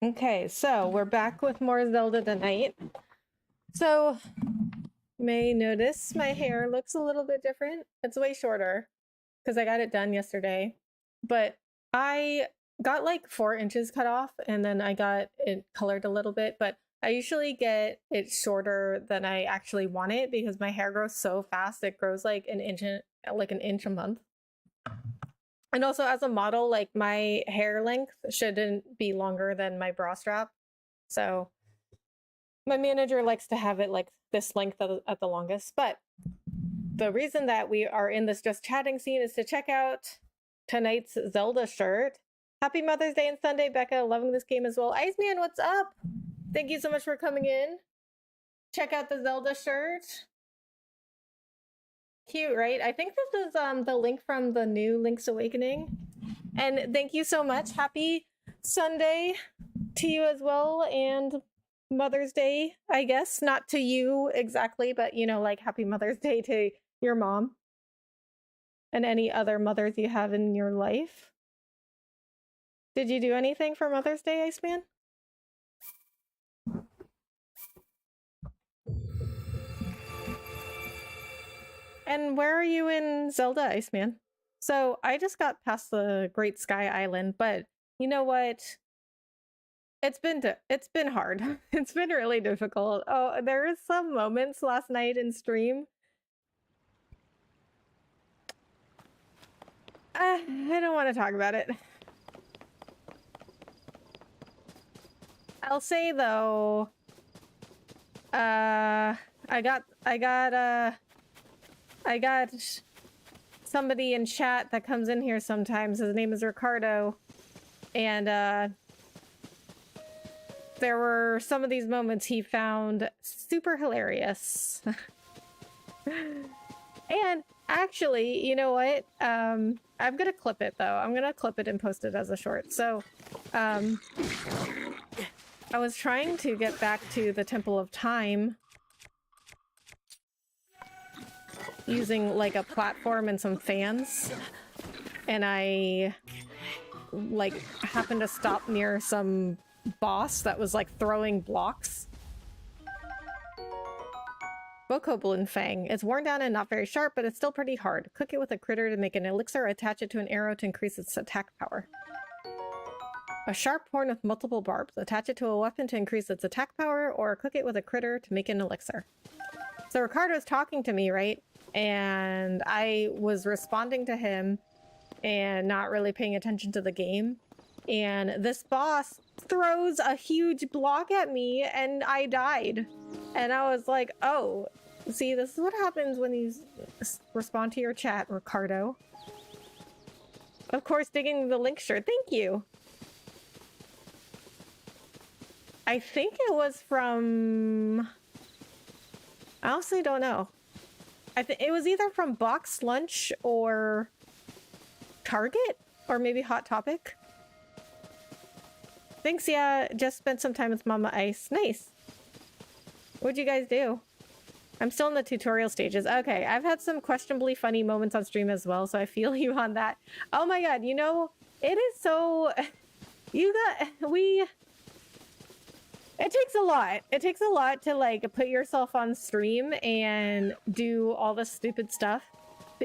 Okay, so we're back with more Zelda tonight. So, you may notice my hair looks a little bit different. It's way shorter because I got it done yesterday. But I got like 4 inches cut off and then I got it colored a little bit. But I usually get it shorter than I actually want it because my hair grows so fast. It grows like an inch a month. And also as a model, like my hair length shouldn't be longer than my bra strap. So my manager likes to have it like this length at the longest. But the reason that we are in this just chatting scene is to check out tonight's Zelda shirt. Happy Mother's Day and Sunday, Becca. Loving this game as well. Iceman, what's up? Thank you so much for coming in. Check out the Zelda shirt. Cute, right? I think this is the link from the new Link's Awakening. And thank you so much. Happy Sunday to you as well, and Mother's Day, I guess. Not to you exactly, but you know, like happy Mother's Day to your mom and any other mothers you have in your life. Did you do anything for Mother's Day, Iceman? And where are you in Zelda, Iceman? So I just got past the Great Sky Island, but you know what? It's been hard. It's been really difficult. Oh, there is some moments last night in stream. I don't want to talk about it. I'll say though, I got somebody in chat that comes in here sometimes. His name is Ricardo, and there were some of these moments he found super hilarious. And actually, you know what? I'm gonna clip it though. I'm gonna clip it and post it as a short. So, I was trying to get back to the Temple of Time using like a platform and some fans, and I like happened to stop near some boss that was like throwing blocks. Bokoblin Fang. It's worn down and not very sharp, but it's still pretty hard. Cook it with a critter to make an elixir, attach it to an arrow to increase its attack power. A sharp horn with multiple barbs. Attach it to a weapon to increase its attack power, or cook it with a critter to make an elixir. So Ricardo's talking to me, right? And I was responding to him and not really paying attention to the game. And this boss throws a huge block at me and I died. And I was like, oh, see, this is what happens when you respond to your chat, Ricardo. Of course, digging the link shirt. Thank you. I think it was from... I honestly don't know. I think it was either from Box Lunch or Target or maybe Hot Topic. Thanks, yeah. Just spent some time with Mama Ice. Nice. What'd you guys do? I'm still in the tutorial stages. Okay, I've had some questionably funny moments on stream as well, so I feel you on that. Oh my god, you know, it is so... It takes a lot. It takes a lot to like put yourself on stream and do all the stupid stuff.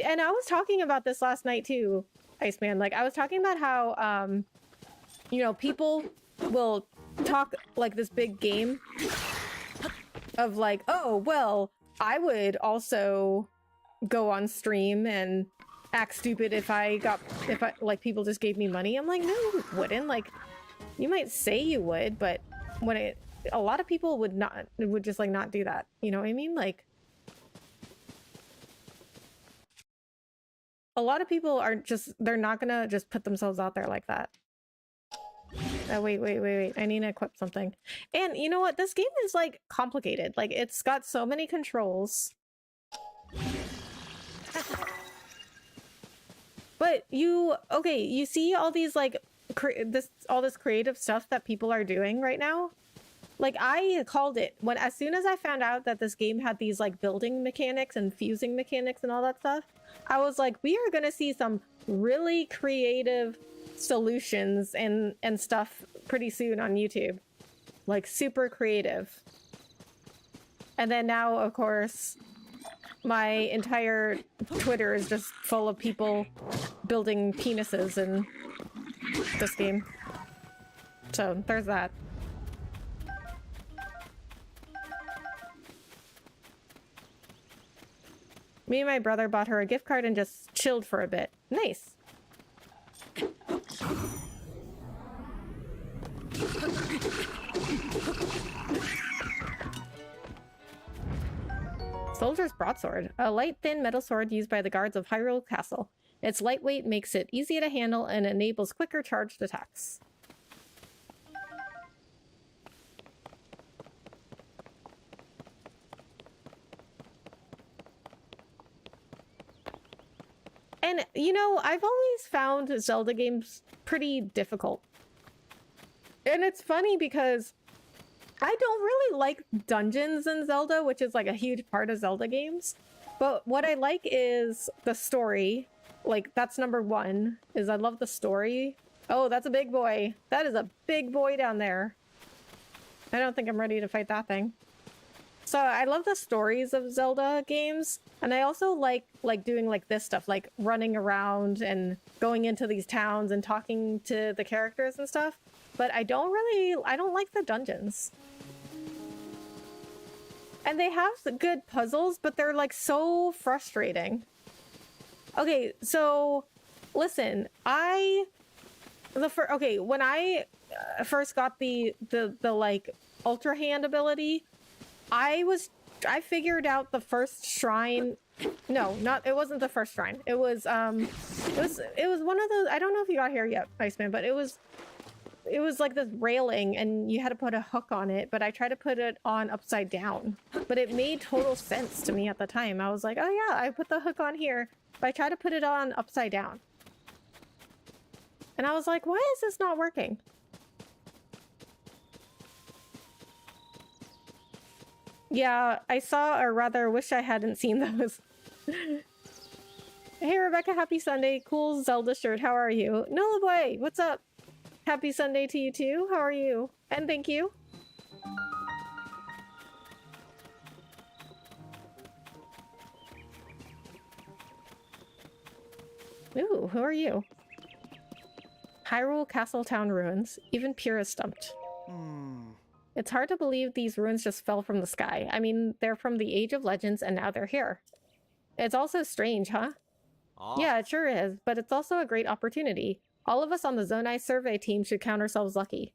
And I was talking about this last night too, Iceman. Like I was talking about how, you know, people will talk like this big game of like, oh, well, I would also go on stream and act stupid if like people just gave me money. I'm like, no, you wouldn't. Like, you might say you would, but when a lot of people would just like not do that. You know what I mean? Like, a lot of people are just, they're not gonna just put themselves out there like that. Wait. I need to equip something. And you know what? This game is like complicated. Like it's got so many controls. But you see all these like all this creative stuff that people are doing right now? Like I called it as soon as I found out that this game had these like building mechanics and fusing mechanics and all that stuff, I was like, we are gonna see some really creative solutions and stuff pretty soon on YouTube. Like, super creative. And then now, of course, my entire Twitter is just full of people building penises in this game. So, there's that. Me and my brother bought her a gift card and just chilled for a bit. Nice. Soldier's Broadsword, a light, thin metal sword used by the guards of Hyrule Castle. Its lightweight makes it easy to handle and enables quicker charged attacks. And, you know, I've always found Zelda games pretty difficult. And it's funny because I don't really like dungeons in Zelda, which is like a huge part of Zelda games. But what I like is the story. Like, that's number one, is I love the story. Oh, that's a big boy. That is a big boy down there. I don't think I'm ready to fight that thing. So I love the stories of Zelda games. And I also like doing like this stuff, like running around and going into these towns and talking to the characters and stuff. But I don't like the dungeons. And they have good puzzles, but they're like so frustrating. Okay, so listen, when I first got the like Ultra Hand ability, I figured out the first shrine. No, it wasn't the first shrine. It was one of those. I don't know if you got here yet, Iceman, but it was like this railing and you had to put a hook on it, but I tried to put it on upside down. But it made total sense to me at the time. I was like, oh yeah, I put the hook on here, but I tried to put it on upside down. And I was like, why is this not working? Yeah, I saw, or rather wish I hadn't seen those. Hey Rebecca, happy Sunday. Cool Zelda shirt, how are you? Nola boy, what's up? Happy Sunday to you too. How are you? And thank you. Ooh, who are you? Hyrule Castle Town ruins. Even Pyrrha stumped. It's hard to believe these ruins just fell from the sky. I mean, they're from the Age of Legends and now they're here. It's also strange, huh? Yeah, it sure is, but it's also a great opportunity. All of us on the Zonai survey team should count ourselves lucky.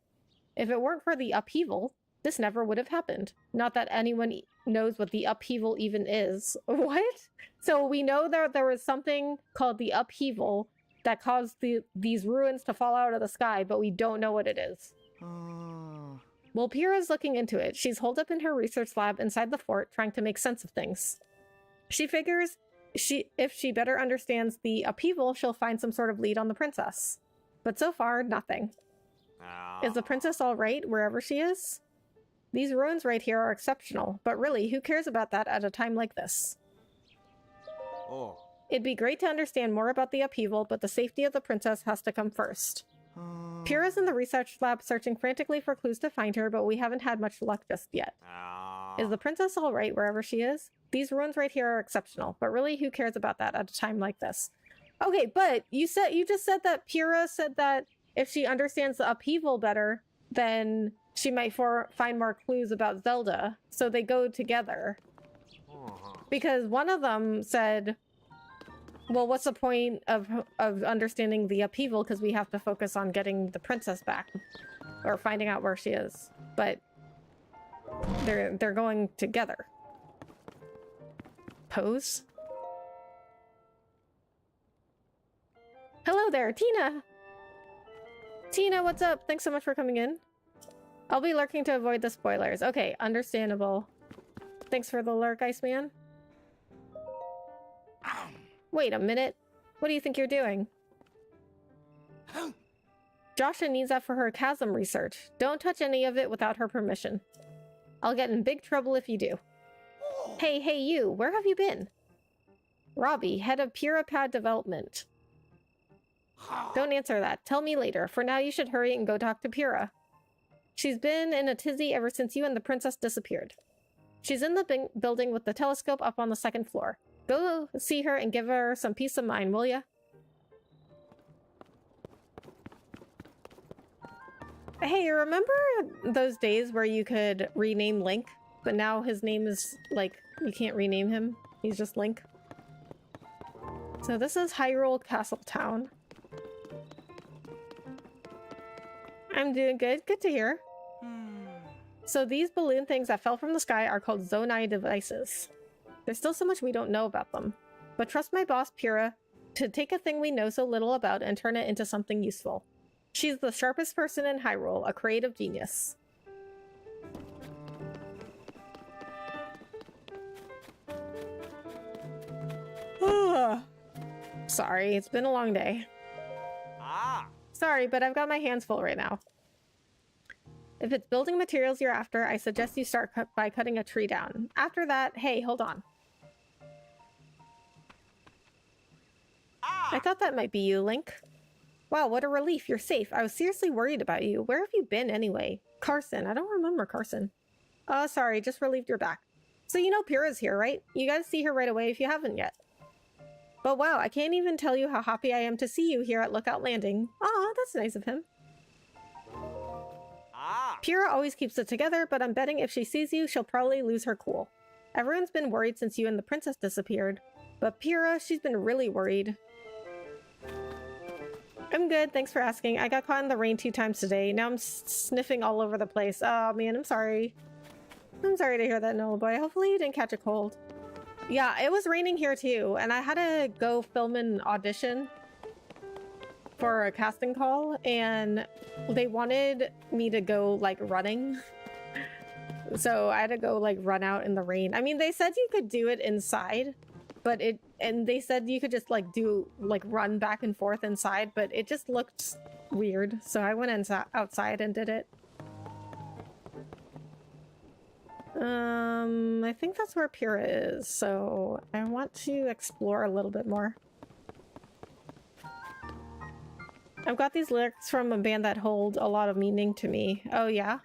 If it weren't for the upheaval, this never would have happened. Not that anyone knows what the upheaval even is. What? So we know that there was something called the upheaval that caused these ruins to fall out of the sky, but we don't know what it is. Well, Pyrrha's looking into it. She's holed up in her research lab inside the fort, trying to make sense of things. She figures if she better understands the upheaval, she'll find some sort of lead on the princess. But so far, nothing. Is the princess all right wherever she is? These ruins right here are exceptional, but really, who cares about that at a time like this? It'd be great to understand more about the upheaval, but the safety of the princess has to come first. Pyrrha's in the research lab searching frantically for clues to find her, but we haven't had much luck just yet. Is the princess all right wherever she is? These ruins right here are exceptional, but really, who cares about that at a time like this? Okay, but you just said that Pyrrha said that if she understands the upheaval better, then she might find more clues about Zelda. So they go together. Because one of them said, well, what's the point of understanding the upheaval? Because we have to focus on getting the princess back. Or finding out where she is. But they're going together. Pose? Hello there, Tina! Tina, what's up? Thanks so much for coming in. I'll be lurking to avoid the spoilers. Okay, understandable. Thanks for the lurk, Iceman. Wait a minute. What do you think you're doing? Joshua needs that for her chasm research. Don't touch any of it without her permission. I'll get in big trouble if you do. Hey, you, where have you been? Robbie, head of Puripad Development. Don't answer that. Tell me later. For now, you should hurry and go talk to Pyrrha. She's been in a tizzy ever since you and the princess disappeared. She's in the building with the telescope up on the 2nd floor. Go see her and give her some peace of mind, will ya? Hey, remember those days where you could rename Link, but now his name is, like, you can't rename him? He's just Link. So this is Hyrule Castle Town. I'm doing good. Good to hear. So these balloon things that fell from the sky are called Zonai devices. There's still so much we don't know about them. But trust my boss, Pyrrha, to take a thing we know so little about and turn it into something useful. She's the sharpest person in Hyrule, a creative genius. Sorry, it's been a long day. Sorry, but I've got my hands full right now. If it's building materials you're after, I suggest you start by cutting a tree down. After that, hey, hold on. I thought that might be you, Link. Wow, what a relief. You're safe. I was seriously worried about you. Where have you been anyway? Carson. I don't remember Carson. Oh, sorry. Just relieved you're back. So you know Pyrrha's here, right? You gotta see her right away if you haven't yet. But wow, I can't even tell you how happy I am to see you here at Lookout Landing. Aw, that's nice of him. Pyrrha always keeps it together, but I'm betting if she sees you, she'll probably lose her cool. Everyone's been worried since you and the princess disappeared. But Pyrrha, she's been really worried. I'm good, thanks for asking. I got caught in the rain 2 times today. Now I'm sniffing all over the place. Oh man, I'm sorry. I'm sorry to hear that, Noah boy. Hopefully you didn't catch a cold. Yeah, it was raining here too, and I had to go film an audition for a casting call, and they wanted me to go like running. So I had to go like run out in the rain. I mean, they said you could do it inside, but and they said you could just like run back and forth inside, but it just looked weird. So I went outside and did it. I think that's where Pyrrha is, so I want to explore a little bit more. I've got these lyrics from a band that hold a lot of meaning to me. Oh yeah?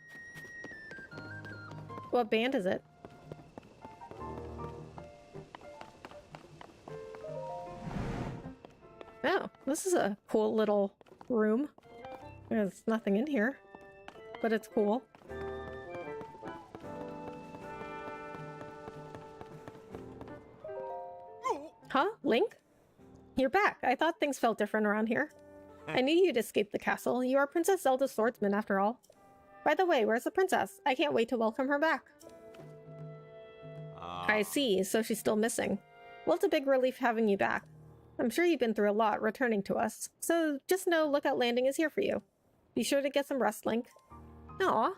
What band is it? Oh, this is a cool little room. There's nothing in here, but it's cool. Huh? Link? You're back. I thought things felt different around here. I knew you'd escape the castle. You are Princess Zelda's swordsman, after all. By the way, where's the princess? I can't wait to welcome her back. I see, so she's still missing. Well, it's a big relief having you back. I'm sure you've been through a lot returning to us, so just know Lookout Landing is here for you. Be sure to get some rest, Link. Aw.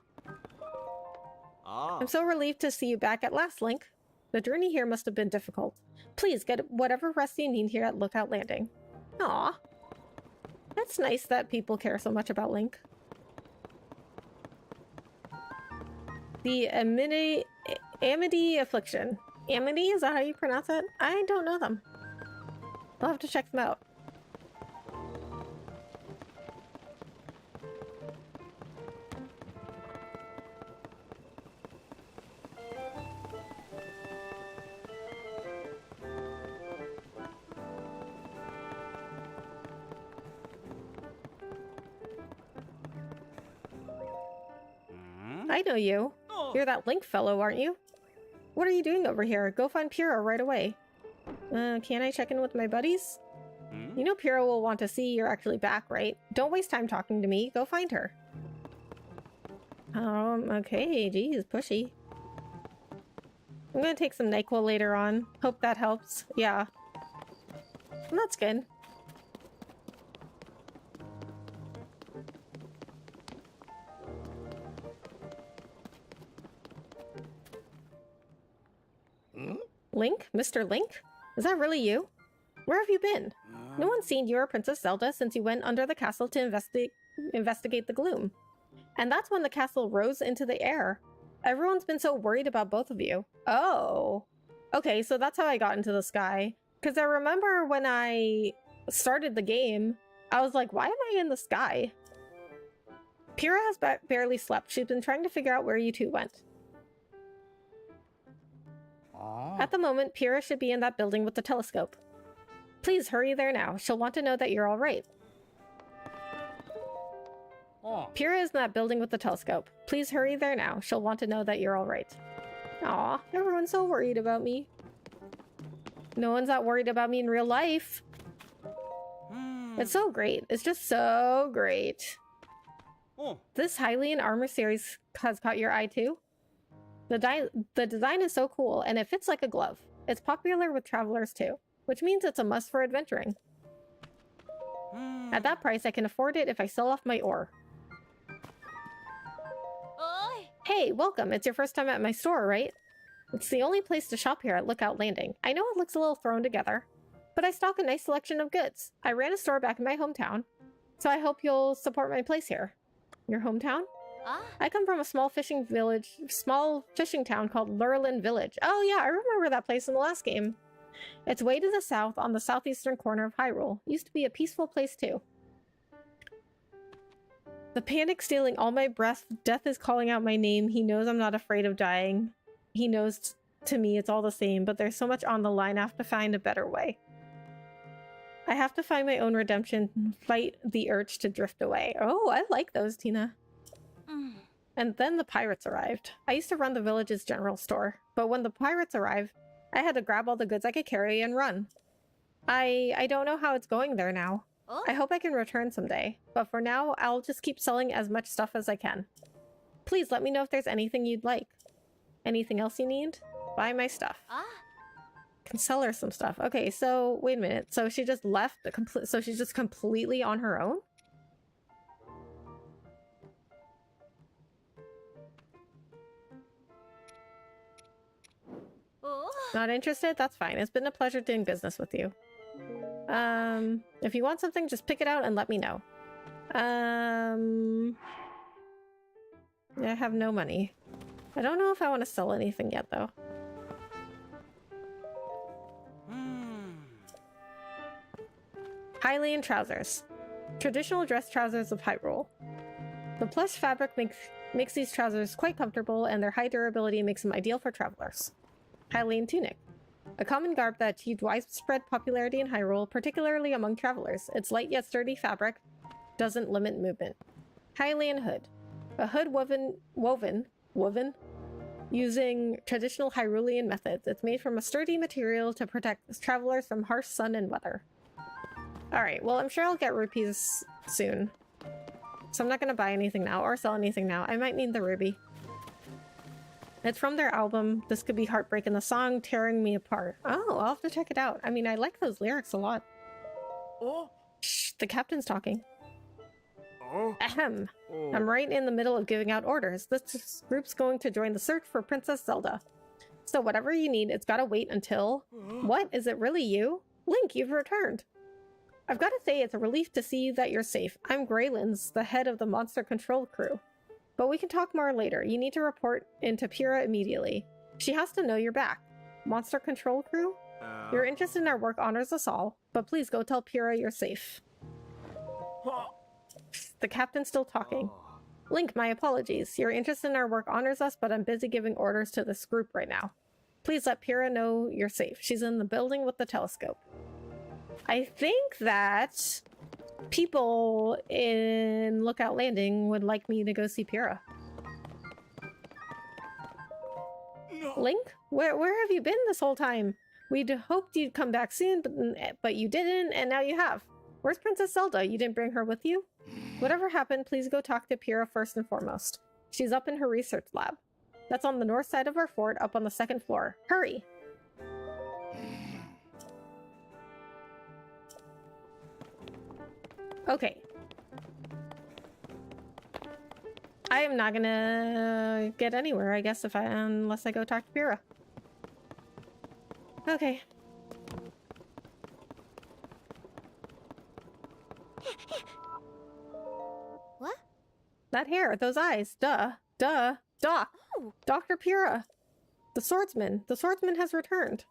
I'm so relieved to see you back at last, Link. The journey here must have been difficult. Please get whatever rest you need here at Lookout Landing. Aw. That's nice that people care so much about Link. The Amity Affliction. Amity, is that how you pronounce it? I don't know them. I'll have to check them out. I know you. You're that Link fellow, aren't you? What are you doing over here? Go find Pyrrha right away. Can I check in with my buddies? You know Pyrrha will want to see you're actually back, right? Don't waste time talking to me. Go find her. Okay. Geez, pushy. I'm gonna take some NyQuil later on. Hope that helps. Yeah. That's good. Link? Mr. Link? Is that really you? Where have you been? No one's seen you or Princess Zelda since you went under the castle to investigate the gloom. And that's when the castle rose into the air. Everyone's been so worried about both of you. Oh. Okay, so that's how I got into the sky. Because I remember when I started the game, I was like, why am I in the sky? Pyrrha has barely slept. She's been trying to figure out where you two went. At the moment, Pyrrha should be in that building with the telescope. Please hurry there now. She'll want to know that you're all right. Pyrrha is in that building with the telescope. Please hurry there now. She'll want to know that you're all right. Aw, everyone's so worried about me. No one's that worried about me in real life. It's so great. It's just so great. This Hylian armor series has caught your eye too? The design is so cool, and it fits like a glove. It's popular with travelers too, which means it's a must for adventuring. At that price, I can afford it if I sell off my ore. Hey, welcome. It's your first time at my store, right? It's the only place to shop here at Lookout Landing. I know it looks a little thrown together, but I stock a nice selection of goods. I ran a store back in my hometown, so I hope you'll support my place here. Your hometown? I come from a small fishing town called Lurelin Village. Oh yeah, I remember that place in the last game. It's way to the south on the southeastern corner of Hyrule. Used to be a peaceful place too. The panic stealing all my breath. Death is calling out my name. He knows I'm not afraid of dying. He knows to me it's all the same, but there's so much on the line. I have to find a better way. I have to find my own redemption, fight the urge to drift away. Oh, I like those, Tina. And then the pirates arrived. I used to run the village's general store, but when the pirates arrived, I had to grab all the goods I could carry and run. I don't know how it's going there now. I hope I can return someday, but for now, I'll just keep selling as much stuff as I can. Please let me know if there's anything you'd like. Anything else you need? Buy my stuff. Can sell her some stuff. Okay, so wait a minute. So she just left, so she's just completely on her own? Not interested? That's fine. It's been a pleasure doing business with you. If you want something, just pick it out and let me know. I have no money. I don't know if I want to sell anything yet, though. Hylian trousers. Traditional dress trousers of Hyrule. The plush fabric makes these trousers quite comfortable, and their high durability makes them ideal for travelers. Hylian tunic. A common garb that achieved widespread popularity in Hyrule, particularly among travelers. Its light yet sturdy fabric doesn't limit movement. Hylian hood. A hood woven using traditional Hyrulean methods. It's made from a sturdy material to protect travelers from harsh sun and weather. Alright, well I'm sure I'll get rupees soon. So I'm not gonna buy anything now or sell anything now. I might need the ruby. It's from their album, This Could Be Heartbreaking, the song Tearing Me Apart. Oh, I'll have to check it out. I mean, I like those lyrics a lot. Shh, the captain's talking. Ahem. I'm right in the middle of giving out orders. This group's going to join the search for Princess Zelda. So whatever you need, it's gotta wait until... What? Is it really you? Link, you've returned. I've gotta say, it's a relief to see that you're safe. I'm Graylins, the head of the monster control crew. But we can talk more later. You need to report into Pyrrha immediately. She has to know you're back. Monster control crew? Your interest in our work honors us all, but please go tell Pyrrha you're safe. The captain's still talking. Link, my apologies. Your interest in our work honors us, but I'm busy giving orders to this group right now. Please let Pyrrha know you're safe. She's in the building with the telescope. I think that people in Lookout Landing would like me to go see Pyrrha. No. Link? Where have you been this whole time? We'd hoped you'd come back soon, but you didn't, and now you have. Where's Princess Zelda? You didn't bring her with you? Whatever happened, please go talk to Pyrrha first and foremost. She's up in her research lab. That's on the north side of our fort, up on the second floor. Hurry! Okay. I am not gonna get anywhere, I guess, unless I go talk to Pyrrha. Okay. What? That hair, those eyes. Duh. Doc. Oh. Dr. Pyrrha. The swordsman. The swordsman has returned.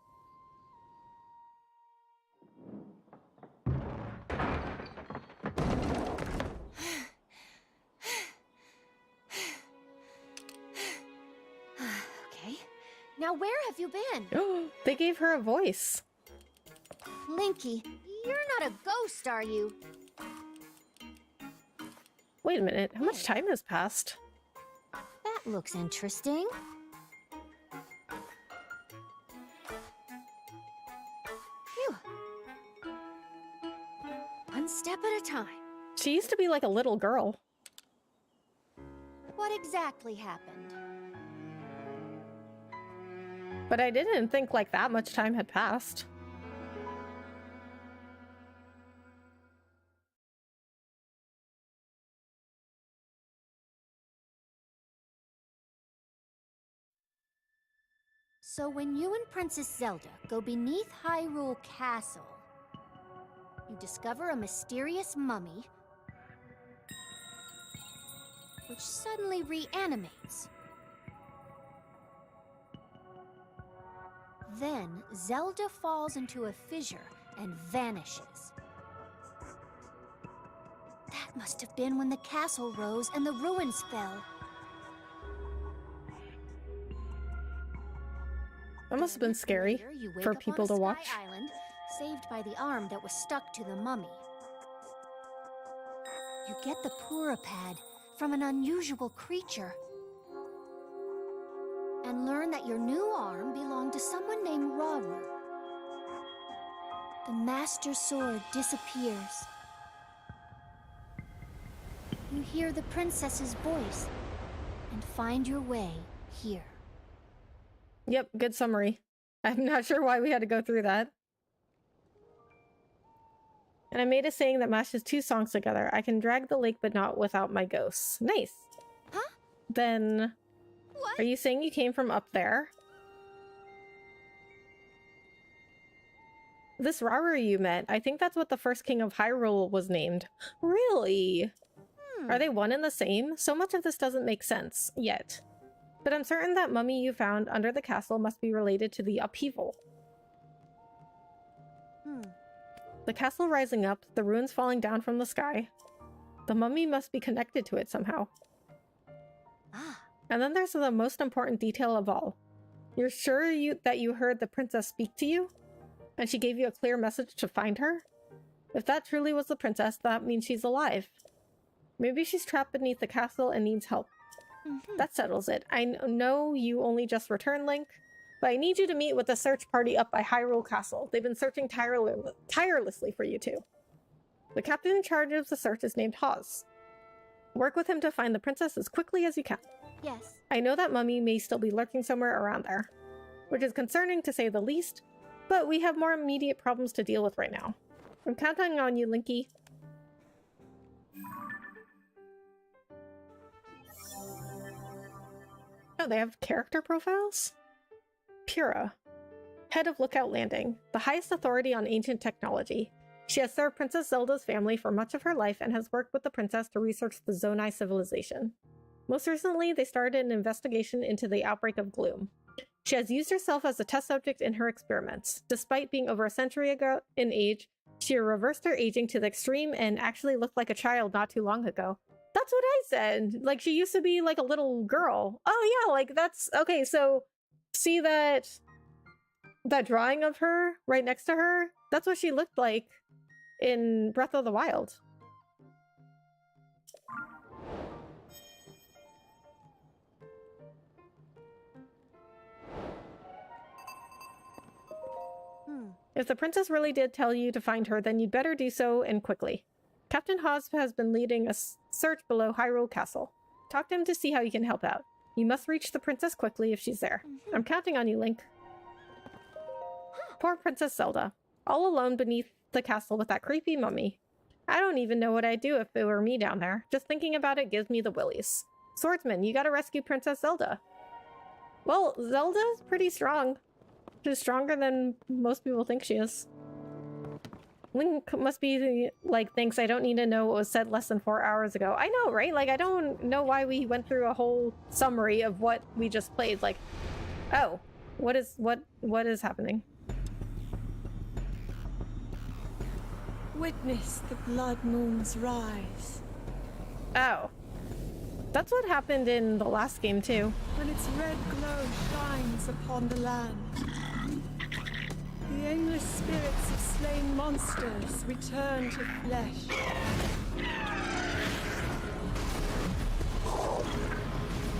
Now where have you been? They gave her a voice. Linky, you're not a ghost, are you? Wait a minute, how much time has passed? That looks interesting. Phew. One step at a time. She used to be like a little girl. What exactly happened? But I didn't think like that much time had passed. So when you and Princess Zelda go beneath Hyrule Castle, you discover a mysterious mummy which suddenly reanimates. Then Zelda falls into a fissure and vanishes. That must have been when the castle rose and the ruins fell. That must have been scary Later, you wake for up people on to a watch. sky island, saved by the arm that was stuck to the mummy. You get the Pura Pad from an unusual creature, and learn that your new arm belonged to someone named Rauru. The Master Sword disappears. You hear the princess's voice and find your way here. Yep, good summary. I'm not sure why we had to go through that. And I made a saying that mashes two songs together. I can drag the lake, but not without my ghosts. Nice. Huh? Then, What? are you saying you came from up there? This Rauru you met, I think that's what the first king of Hyrule was named. Really? Are they one and the same? So much of this doesn't make sense, yet. But I'm certain that mummy you found under the castle must be related to the upheaval. The castle rising up, the ruins falling down from the sky. The mummy must be connected to it somehow. And then there's the most important detail of all. You're sure that you heard the princess speak to you? And she gave you a clear message to find her? If that truly was the princess, that means she's alive. Maybe she's trapped beneath the castle and needs help. That settles it. I know you only just returned, Link, but I need you to meet with the search party up by Hyrule Castle. They've been searching tirelessly for you two. The captain in charge of the search is named Hawes. Work with him to find the princess as quickly as you can. Yes. I know that mummy may still be lurking somewhere around there, which is concerning to say the least, but we have more immediate problems to deal with right now. I'm counting on you, Linky. Oh, they have character profiles? Pura, head of Lookout Landing, the highest authority on ancient technology. She has served Princess Zelda's family for much of her life and has worked with the princess to research the Zonai civilization. Most recently, they started an investigation into the outbreak of gloom. She has used herself as a test subject in her experiments. Despite being over a century ago in age, she reversed her aging to the extreme and actually looked like a child not too long ago. That's what I said. Like, she used to be like a little girl. Oh yeah, like that's okay. So see that drawing of her right next to her? That's what she looked like in Breath of the Wild. If the princess really did tell you to find her, then you'd better do so, and quickly. Captain Hawes has been leading a search below Hyrule Castle. Talk to him to see how you can help out. You must reach the princess quickly if she's there. I'm counting on you, Link. Poor Princess Zelda. All alone beneath the castle with that creepy mummy. I don't even know what I'd do if it were me down there. Just thinking about it gives me the willies. Swordsman, you gotta rescue Princess Zelda. Well, Zelda's pretty strong. She's stronger than most people think she is. Link must be like, thanks, I don't need to know what was said less than 4 hours ago. I know, right? Like, I don't know why we went through a whole summary of what we just played. Like, oh, what is happening? Witness the blood moon's rise. Oh. That's what happened in the last game too. When its red glow shines upon the land, the aimless spirits of slain monsters return to flesh.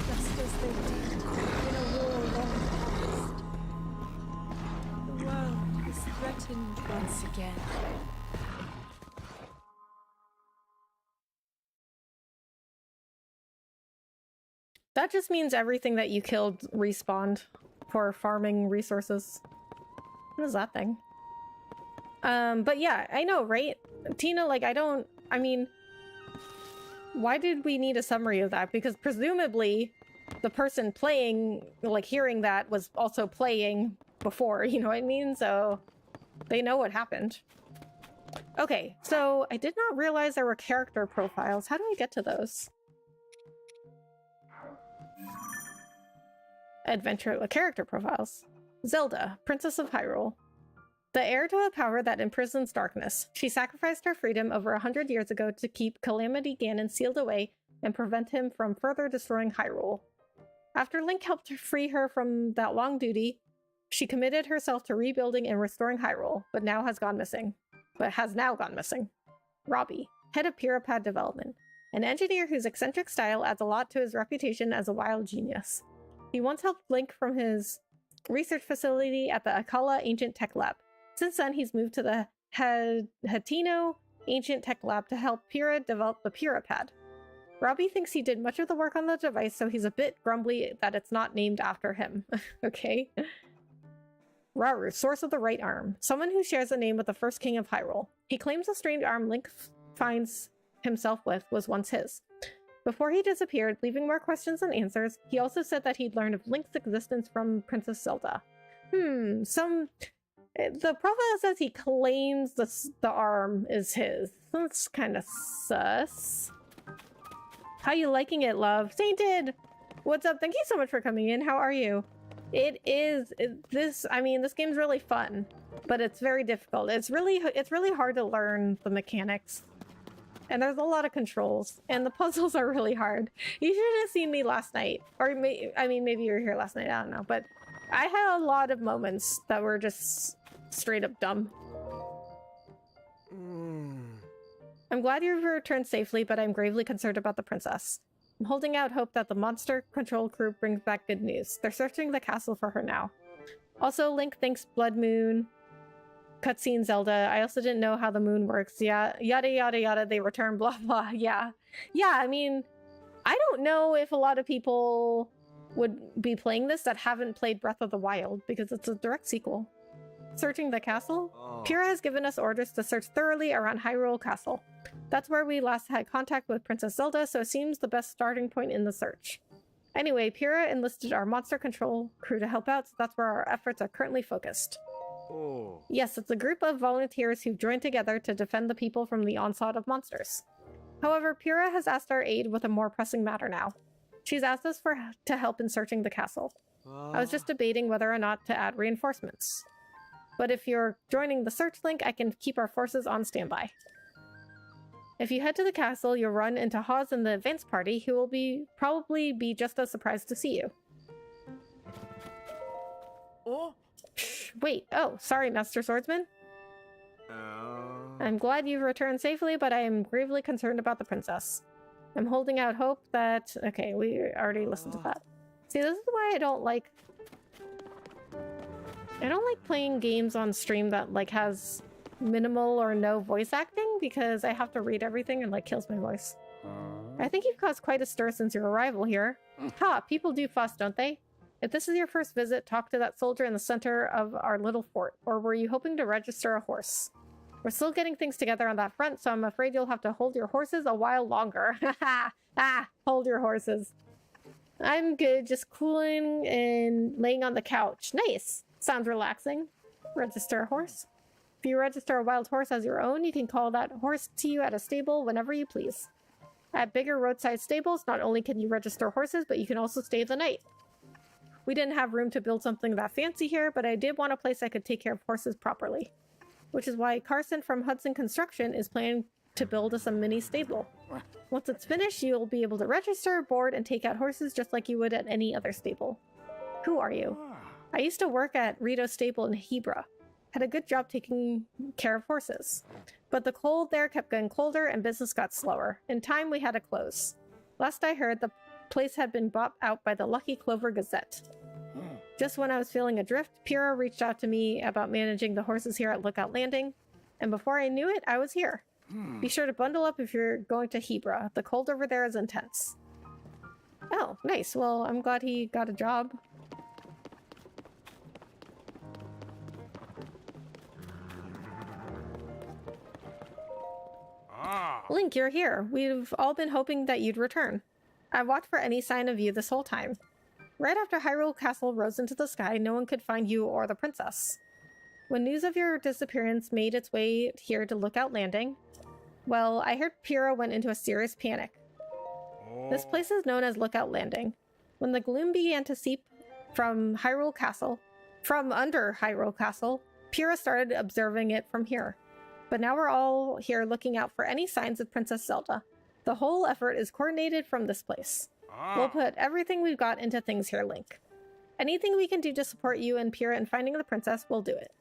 Just as they did in a war long past. The world is threatened once again. That just means everything that you killed respawned for farming resources. What is that thing? But yeah, I know, right? Tina, like, I mean, why did we need a summary of that? Because presumably the person playing, like, hearing that was also playing before, you know what I mean? So they know what happened. Okay, so I did not realize there were character profiles. How do I get to those? Adventure character profiles. Zelda, Princess of Hyrule. The heir to a power that imprisons darkness. She sacrificed her freedom over 100 years ago to keep Calamity Ganon sealed away and prevent him from further destroying Hyrule. After Link helped free her from that long duty, she committed herself to rebuilding and restoring Hyrule, but has now gone missing. Robbie, head of Pyrrhapad development. An engineer whose eccentric style adds a lot to his reputation as a wild genius. He once helped Link from his research facility at the Akala Ancient Tech Lab. Since then, he's moved to the Hateno Ancient Tech Lab to help Pyrrha develop the Pyrrhapad. Robbie thinks he did much of the work on the device, so he's a bit grumbly that it's not named after him. Okay. Rauru, source of the right arm. Someone who shares a name with the first king of Hyrule. He claims the strange arm Link finds himself with was once his. Before he disappeared, leaving more questions than answers, he also said that he'd learned of Link's existence from Princess Zelda. The profile says he claims the arm is his. That's kind of sus. How you liking it, love? Sainted! What's up? Thank you so much for coming in. How are you? This game's really fun, but it's very difficult. It's really hard to learn the mechanics. And there's a lot of controls, and the puzzles are really hard. You should have seen me last night. Or, maybe you were here last night, I don't know. But I had a lot of moments that were just straight up dumb. I'm glad you've returned safely, but I'm gravely concerned about the princess. I'm holding out hope that the monster control crew brings back good news. They're searching the castle for her now. Also, Link thinks Blood Moon... Cutscene Zelda. I also didn't know how the moon works. Yeah, yada yada yada. They return. Blah blah. Yeah. I mean, I don't know if a lot of people would be playing this that haven't played Breath of the Wild because it's a direct sequel. Searching the castle. Pyrrha has given us orders to search thoroughly around Hyrule Castle. That's where we last had contact with Princess Zelda, so it seems the best starting point in the search. Anyway, Pyrrha enlisted our monster control crew to help out, so that's where our efforts are currently focused. Yes, it's a group of volunteers who've joined together to defend the people from the onslaught of monsters. However, Pyrrha has asked our aid with a more pressing matter now. She's asked us to help in searching the castle. I was just debating whether or not to add reinforcements. But if you're joining the search link, I can keep our forces on standby. If you head to the castle, you'll run into Hawes and the advance party, who will probably be just as surprised to see you. Wait, oh, sorry, Master Swordsman. I'm glad you've returned safely, but I am gravely concerned about the princess. I'm holding out hope that... Okay, we already listened to that. See, this is why I don't like playing games on stream that, like, has minimal or no voice acting, because I have to read everything and, like, kills my voice. I think you've caused quite a stir since your arrival here. Ha, people do fuss, don't they? If this is your first visit, talk to that soldier in the center of our little fort. Or were you hoping to register a horse? We're still getting things together on that front, so I'm afraid you'll have to hold your horses a while longer. Hold your horses. I'm good, just cooling and laying on the couch. Nice. Sounds relaxing. Register a horse. If you register a wild horse as your own, you can call that horse to you at a stable whenever you please. At bigger roadside stables, not only can you register horses, but you can also stay the night. We didn't have room to build something that fancy here, but I did want a place I could take care of horses properly. Which is why Carson from Hudson Construction is planning to build us a mini stable. Once it's finished, you'll be able to register, board, and take out horses just like you would at any other stable. Who are you? I used to work at Rito's stable in Hebra. Had a good job taking care of horses. But the cold there kept getting colder and business got slower. In time, we had to close. Last I heard, the place had been bought out by the Lucky Clover Gazette. Just when I was feeling adrift, Pyrrha reached out to me about managing the horses here at Lookout Landing. And before I knew it, I was here. Be sure to bundle up if you're going to Hebra. The cold over there is intense. Oh, nice. Well, I'm glad he got a job. Link, you're here. We've all been hoping that you'd return. I've watched for any sign of you this whole time. Right after Hyrule Castle rose into the sky, no one could find you or the princess. When news of your disappearance made its way here to Lookout Landing, well, I heard Pyrrha went into a serious panic. This place is known as Lookout Landing. When the gloom began to seep from Hyrule Castle, from under Hyrule Castle, Pyrrha started observing it from here. But now we're all here looking out for any signs of Princess Zelda. The whole effort is coordinated from this place. We'll put everything we've got into things here, Link. Anything we can do to support you and Pyrrha in finding the princess, we'll do it.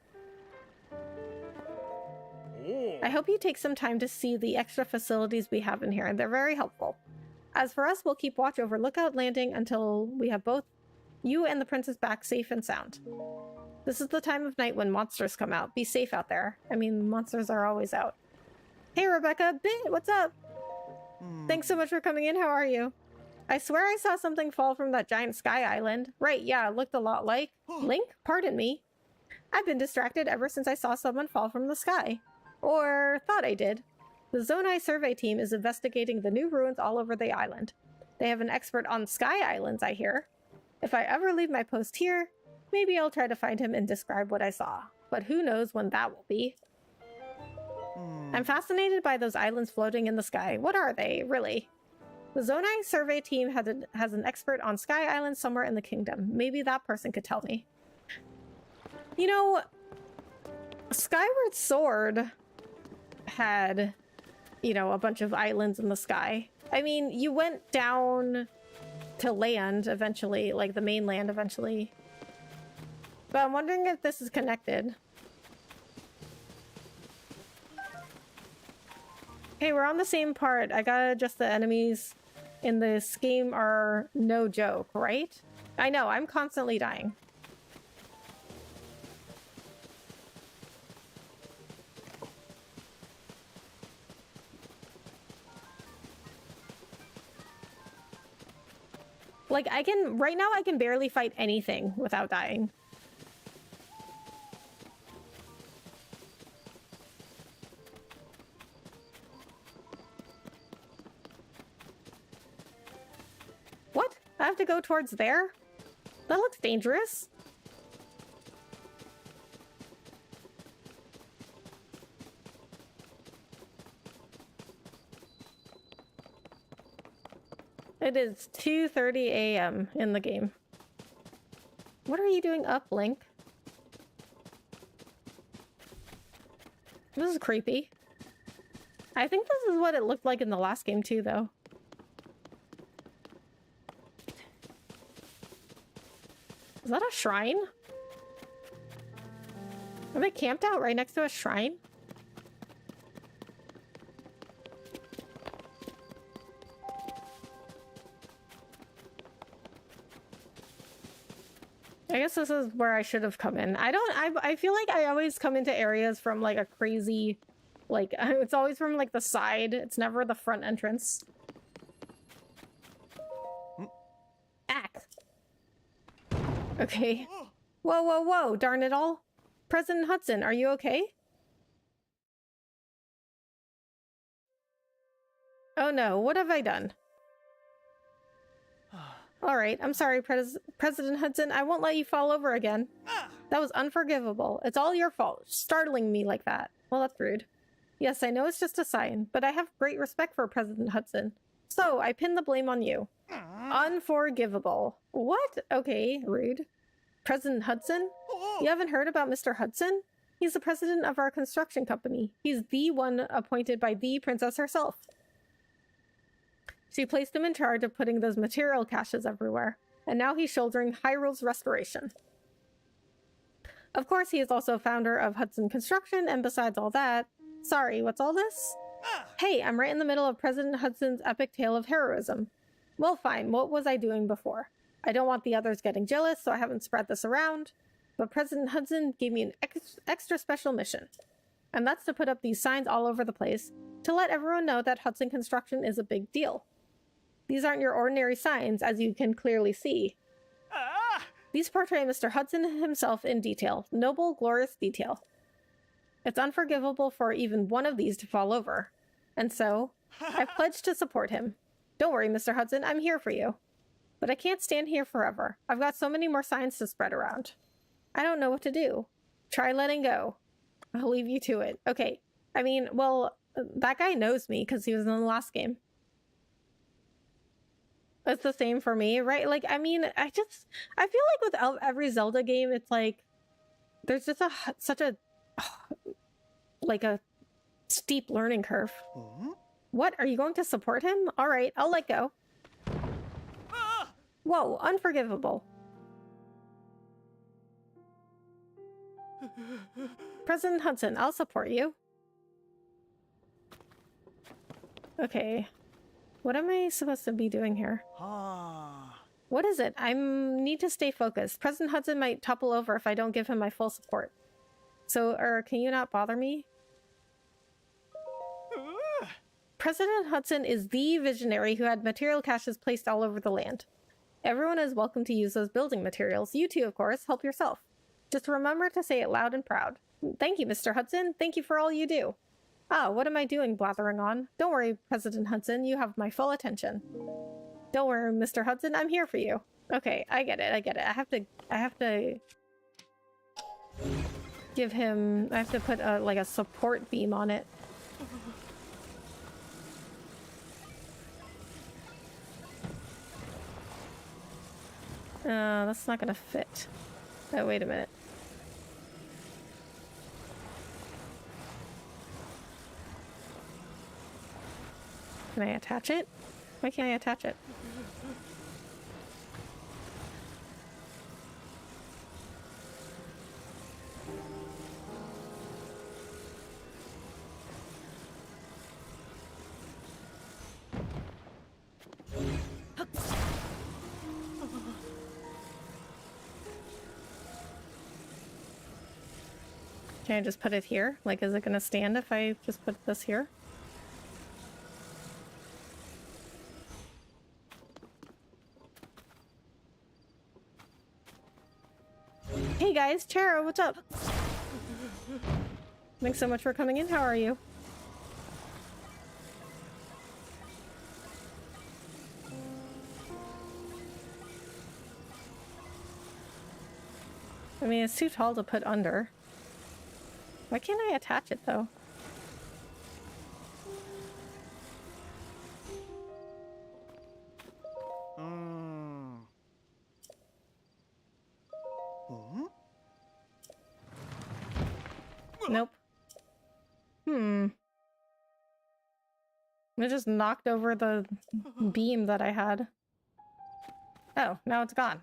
I hope you take some time to see the extra facilities we have in here. They're very helpful. As for us, we'll keep watch over Lookout Landing until we have both you and the princess back safe and sound. This is the time of night when monsters come out. Be safe out there. I mean, monsters are always out. Hey, Rebecca. Bit, what's up? Thanks so much for coming in. How are you? I swear I saw something fall from that giant sky island. Right, yeah, it looked a lot like... Link? Pardon me. I've been distracted ever since I saw someone fall from the sky. Or thought I did. The Zonai survey team is investigating the new ruins all over the island. They have an expert on sky islands, I hear. If I ever leave my post here, maybe I'll try to find him and describe what I saw. But who knows when that will be. I'm fascinated by those islands floating in the sky. What are they, really? The Zonai survey team has an expert on sky islands somewhere in the kingdom. Maybe that person could tell me. You know, Skyward Sword had, you know, a bunch of islands in the sky. I mean, you went down to land eventually, like the mainland eventually. But I'm wondering if this is connected. Hey, we're on the same part. I gotta adjust the enemies in this game are no joke, right? I know, I'm constantly dying. Like, right now I can barely fight anything without dying. What? I have to go towards there? That looks dangerous. It is 2:30 a.m. in the game. What are you doing up, Link? This is creepy. I think this is what it looked like in the last game too, though. Is that a shrine? Are they camped out right next to a shrine? I guess this is where I should have come in. I feel like I always come into areas from like a crazy, like, it's always from like the side. It's never the front entrance. Axe. Okay. Whoa, whoa, whoa, darn it all. President Hudson, are you okay? Oh no, what have I done? Alright, I'm sorry, President Hudson. I won't let you fall over again. That was unforgivable. It's all your fault, startling me like that. Well, that's rude. Yes, I know it's just a sign, but I have great respect for President Hudson. So, I pin the blame on you. Unforgivable. What? Okay, rude. President Hudson? You haven't heard about Mr. Hudson? He's the president of our construction company. He's the one appointed by the princess herself. She placed him in charge of putting those material caches everywhere, and now he's shouldering Hyrule's restoration. Of course, he is also founder of Hudson Construction, and besides all that... Sorry, what's all this? Hey, I'm right in the middle of President Hudson's epic tale of heroism. Well, fine, what was I doing before? I don't want the others getting jealous, so I haven't spread this around, but President Hudson gave me an extra special mission. And that's to put up these signs all over the place to let everyone know that Hudson Construction is a big deal. These aren't your ordinary signs, as you can clearly see. These portray Mr. Hudson himself in detail. Noble, glorious detail. It's unforgivable for even one of these to fall over. And so, I've pledged to support him. Don't worry, Mr. Hudson, I'm here for you. But I can't stand here forever. I've got so many more signs to spread around. I don't know what to do. Try letting go. I'll leave you to it. Okay. I mean, well, that guy knows me because he was in the last game. It's the same for me, right? Like, I mean, I feel like with every Zelda game, it's like, there's just such a steep learning curve. What? Are you going to support him? All right, I'll let go. Whoa, unforgivable. President Hudson, I'll support you. Okay. What am I supposed to be doing here? What is it? I need to stay focused. President Hudson might topple over if I don't give him my full support. So, can you not bother me? President Hudson is the visionary who had material caches placed all over the land. Everyone is welcome to use those building materials. You too, of course. Help yourself. Just remember to say it loud and proud. Thank you, Mr. Hudson. Thank you for all you do. Ah, what am I doing blathering on? Don't worry, President Hudson. You have my full attention. Don't worry, Mr. Hudson. I'm here for you. Okay, I get it. I get it. I have to give him... I have to put like a support beam on it. That's not gonna fit. Oh, wait a minute. Can I attach it? Why can't I attach it? Can I just put it here? Like, is it gonna stand if I just put this here? Hey guys, Chara, what's up? Thanks so much for coming in. How are you? I mean, it's too tall to put under. Why can't I attach it, though? Nope. It just knocked over the beam that I had. Oh, now it's gone.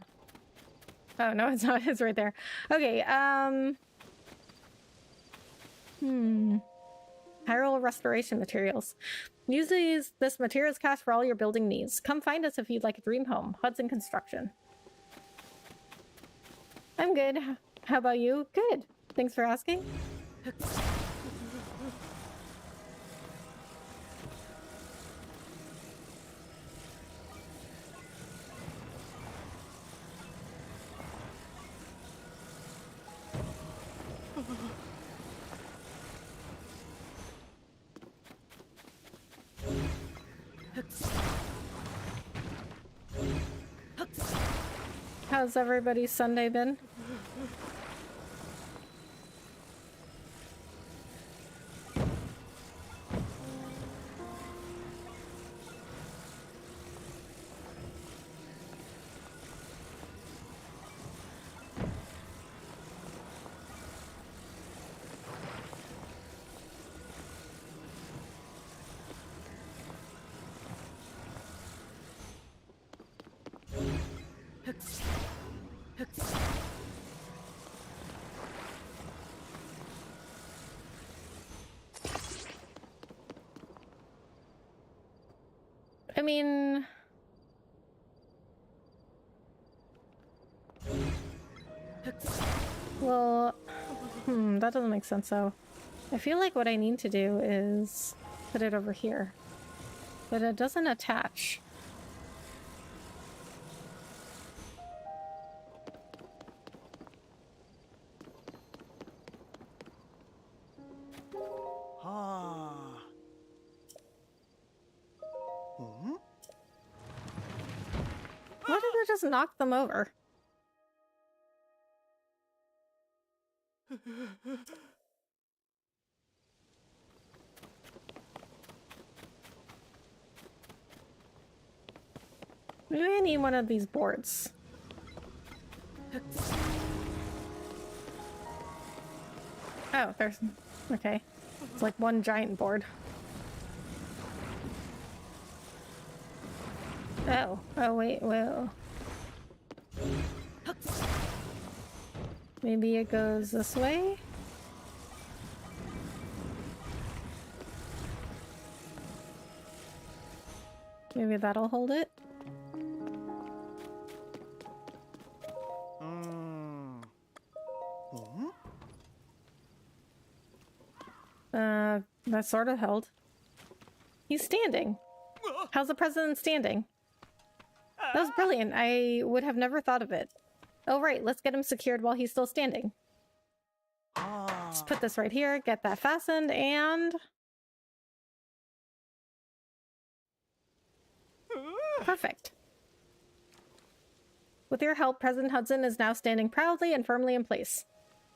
Oh, no, it's not. It's right there. Okay, Hyrule restoration materials. Use this materials cache for all your building needs. Come find us if you'd like a dream home. Hudson Construction. I'm good. How about you? Good. Thanks for asking. How's everybody's Sunday been? I mean... Well... that doesn't make sense, though. I feel like what I need to do is put it over here. But it doesn't attach. Why did it just knock them over? Maybe I need one of these boards. Oh, there's... Okay. It's like one giant board. Oh. Oh, wait, whoa. Maybe it goes this way? Maybe that'll hold it? That sort of held. He's standing. How's the president standing? That was brilliant. I would have never thought of it. Oh, right. Let's get him secured while he's still standing. Let's put this right here, get that fastened, and... Perfect. With your help, President Hudson is now standing proudly and firmly in place.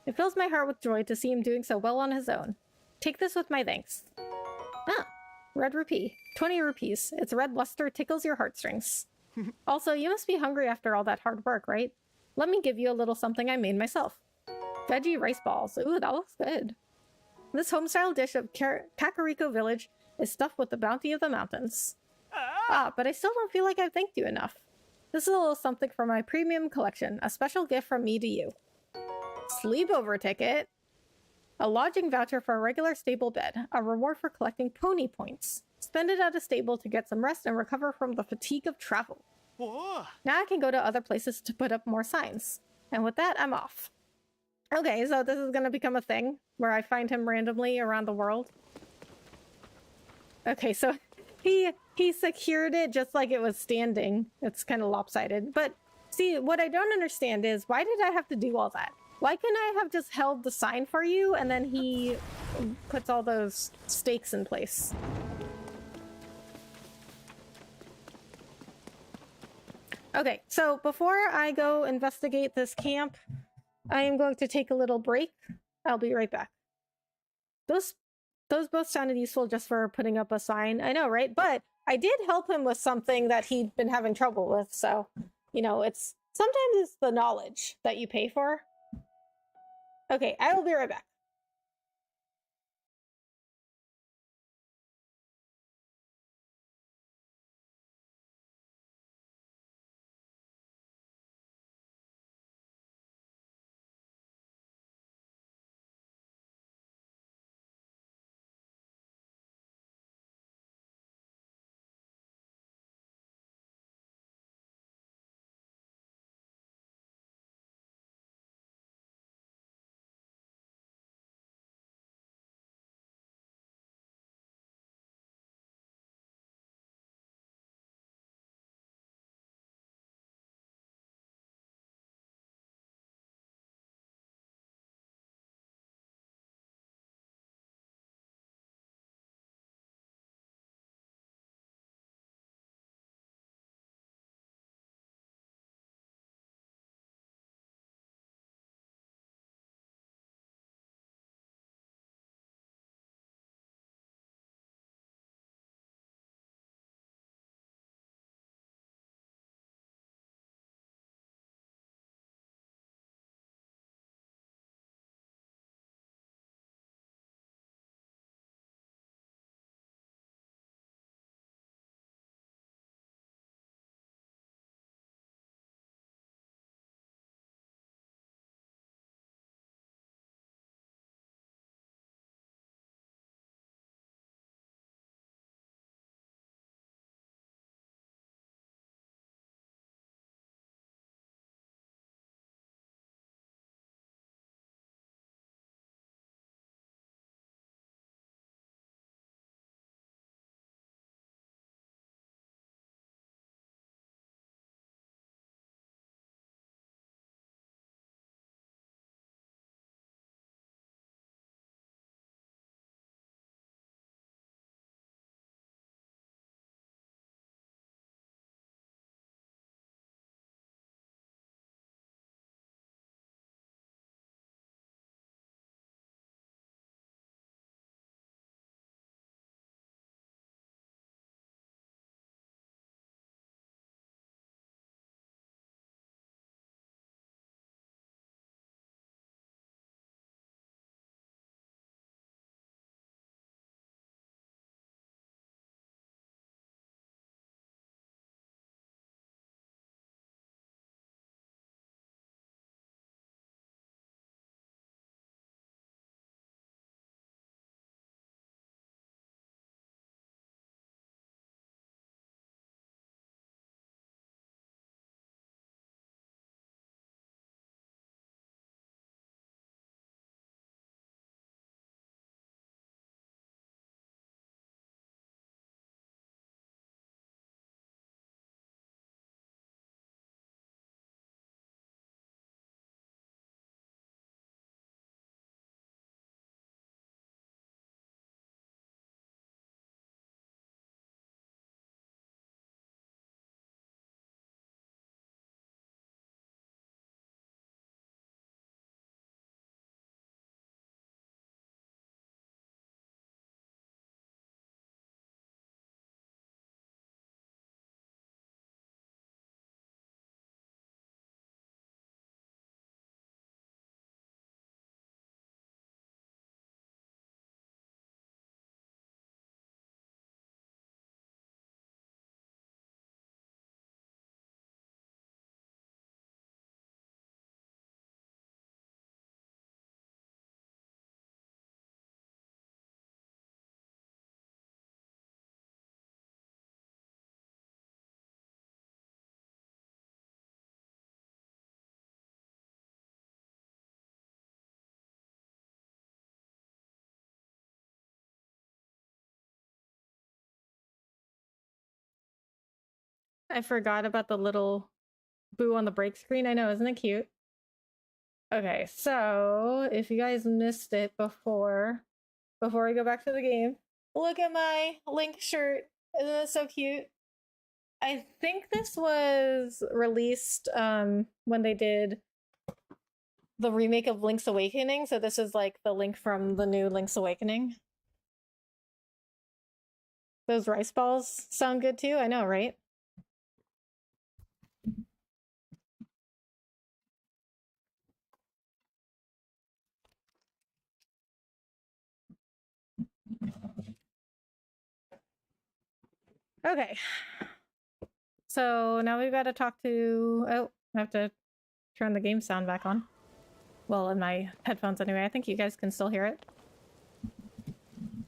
It fills my heart with joy to see him doing so well on his own. Take this with my thanks. Ah, red rupee. 20 rupees. Its red luster tickles your heartstrings. Also, you must be hungry after all that hard work, right? Let me give you a little something I made myself. Veggie rice balls. Ooh, that looks good. This home-style dish of Kakariko Village is stuffed with the bounty of the mountains. Ah, but I still don't feel like I've thanked you enough. This is a little something from my premium collection, a special gift from me to you. Sleepover ticket? A lodging voucher for a regular stable bed, a reward for collecting pony points. Spend it at a stable to get some rest and recover from the fatigue of travel. Now I can go to other places to put up more signs. And with that, I'm off. Okay, so this is gonna become a thing where I find him randomly around the world. Okay, so he secured it just like it was standing. It's kind of lopsided. But see, what I don't understand is, why did I have to do all that? Why couldn't I have just held the sign for you and then he puts all those stakes in place? Okay, so before I go investigate this camp, I am going to take a little break. I'll be right back. Those both sounded useful just for putting up a sign. I know, right? But I did help him with something that he'd been having trouble with, so, you know, sometimes it's the knowledge that you pay for. Okay, I will be right back. I forgot about the little boo on the break screen. I know, isn't it cute? Okay, so if you guys missed it before we go back to the game, look at my Link shirt. Isn't it so cute? I think this was released when they did the remake of Link's Awakening, so this is like the Link from the new Link's Awakening. Those rice balls sound good too, I know, right? Okay. So now we've got to talk to... Oh, I have to turn the game sound back on. Well, in my headphones anyway. I think you guys can still hear it.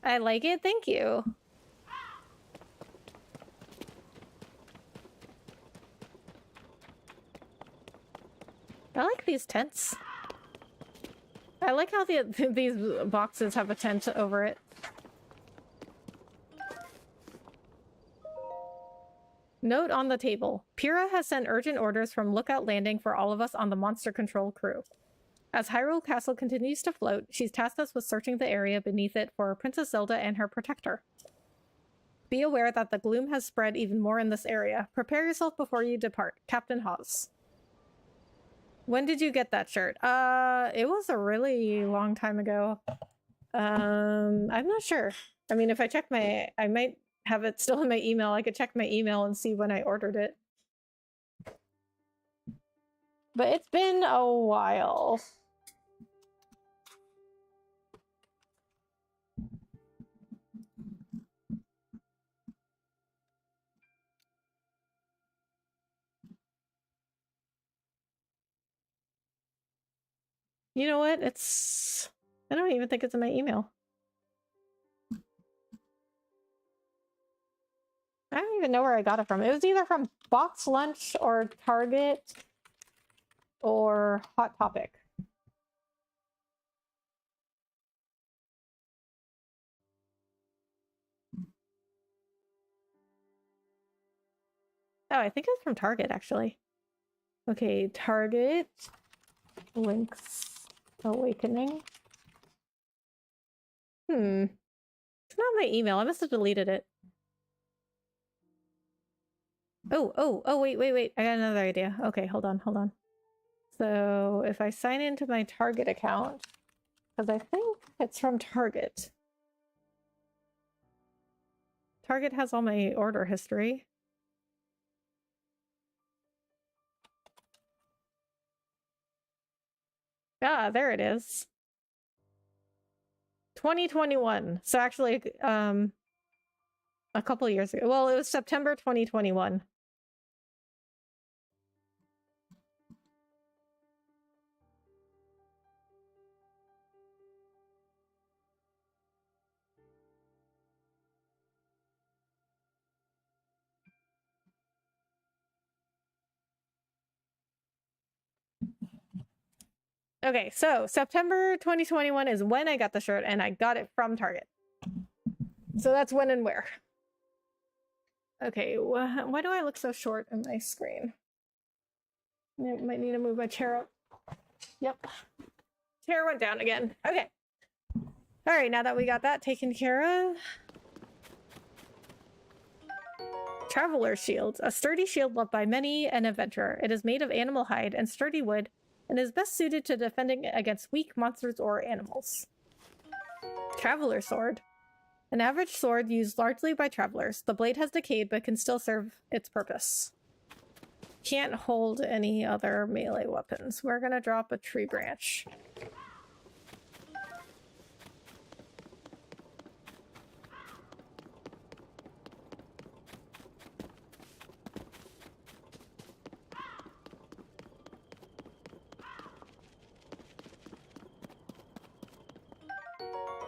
I like it, thank you. I like these tents. I like how these boxes have a tent over it. Note on the table. Pyrrha has sent urgent orders from Lookout Landing for all of us on the Monster Control crew. As Hyrule Castle continues to float, she's tasked us with searching the area beneath it for Princess Zelda and her protector. Be aware that the gloom has spread even more in this area. Prepare yourself before you depart. Captain Hawes. When did you get that shirt? It was a really long time ago. I'm not sure. I mean, if I check I might have it still in my email. I could check my email and see when I ordered it. But it's been a while. You know what? I don't even think it's in my email. I don't even know where I got it from. It was either from Box Lunch or Target or Hot Topic. Oh, I think it was from Target, actually. Okay, Target. Link's Awakening. It's not my email. I must have deleted it. Oh, wait. I got another idea. Okay, hold on. So if I sign into my Target account, because I think it's from Target. Target has all my order history. Ah, there it is. 2021. So actually, a couple years ago. Well, it was September 2021. Okay, so September 2021 is when I got the shirt, and I got it from Target. So that's when and where. Okay, why do I look so short on my screen? I might need to move my chair up. Yep. Chair went down again. Okay. All right, now that we got that taken care of. Traveler's Shield. A sturdy shield loved by many an adventurer. It is made of animal hide and sturdy wood, and is best suited to defending against weak monsters or animals. Traveler's Sword. An average sword used largely by travelers. The blade has decayed but can still serve its purpose. Can't hold any other melee weapons. We're gonna drop a tree branch.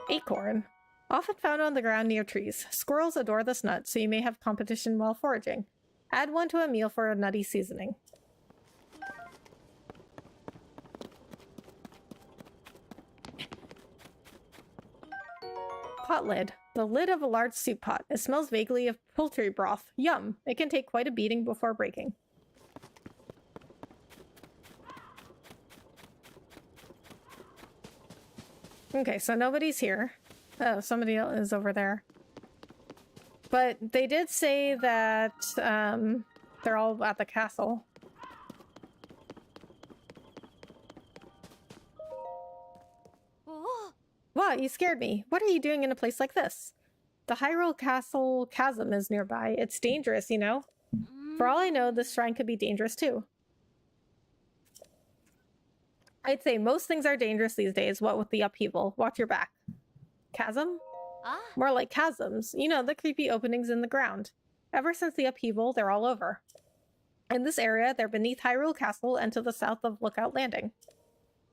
Acorn. Often found on the ground near trees. Squirrels adore this nut, so you may have competition while foraging. Add one to a meal for a nutty seasoning. Pot lid. The lid of a large soup pot. It smells vaguely of poultry broth. Yum. It can take quite a beating before breaking. Okay, so nobody's here. Oh, somebody else is over there. But they did say that they're all at the castle. Oh. Wow, you scared me. What are you doing in a place like this? The Hyrule Castle chasm is nearby. It's dangerous, you know? For all I know, this shrine could be dangerous too. I'd say most things are dangerous these days, what with the upheaval. Watch your back. Chasm? Ah. More like chasms. You know, the creepy openings in the ground. Ever since the upheaval, they're all over. In this area, they're beneath Hyrule Castle and to the south of Lookout Landing.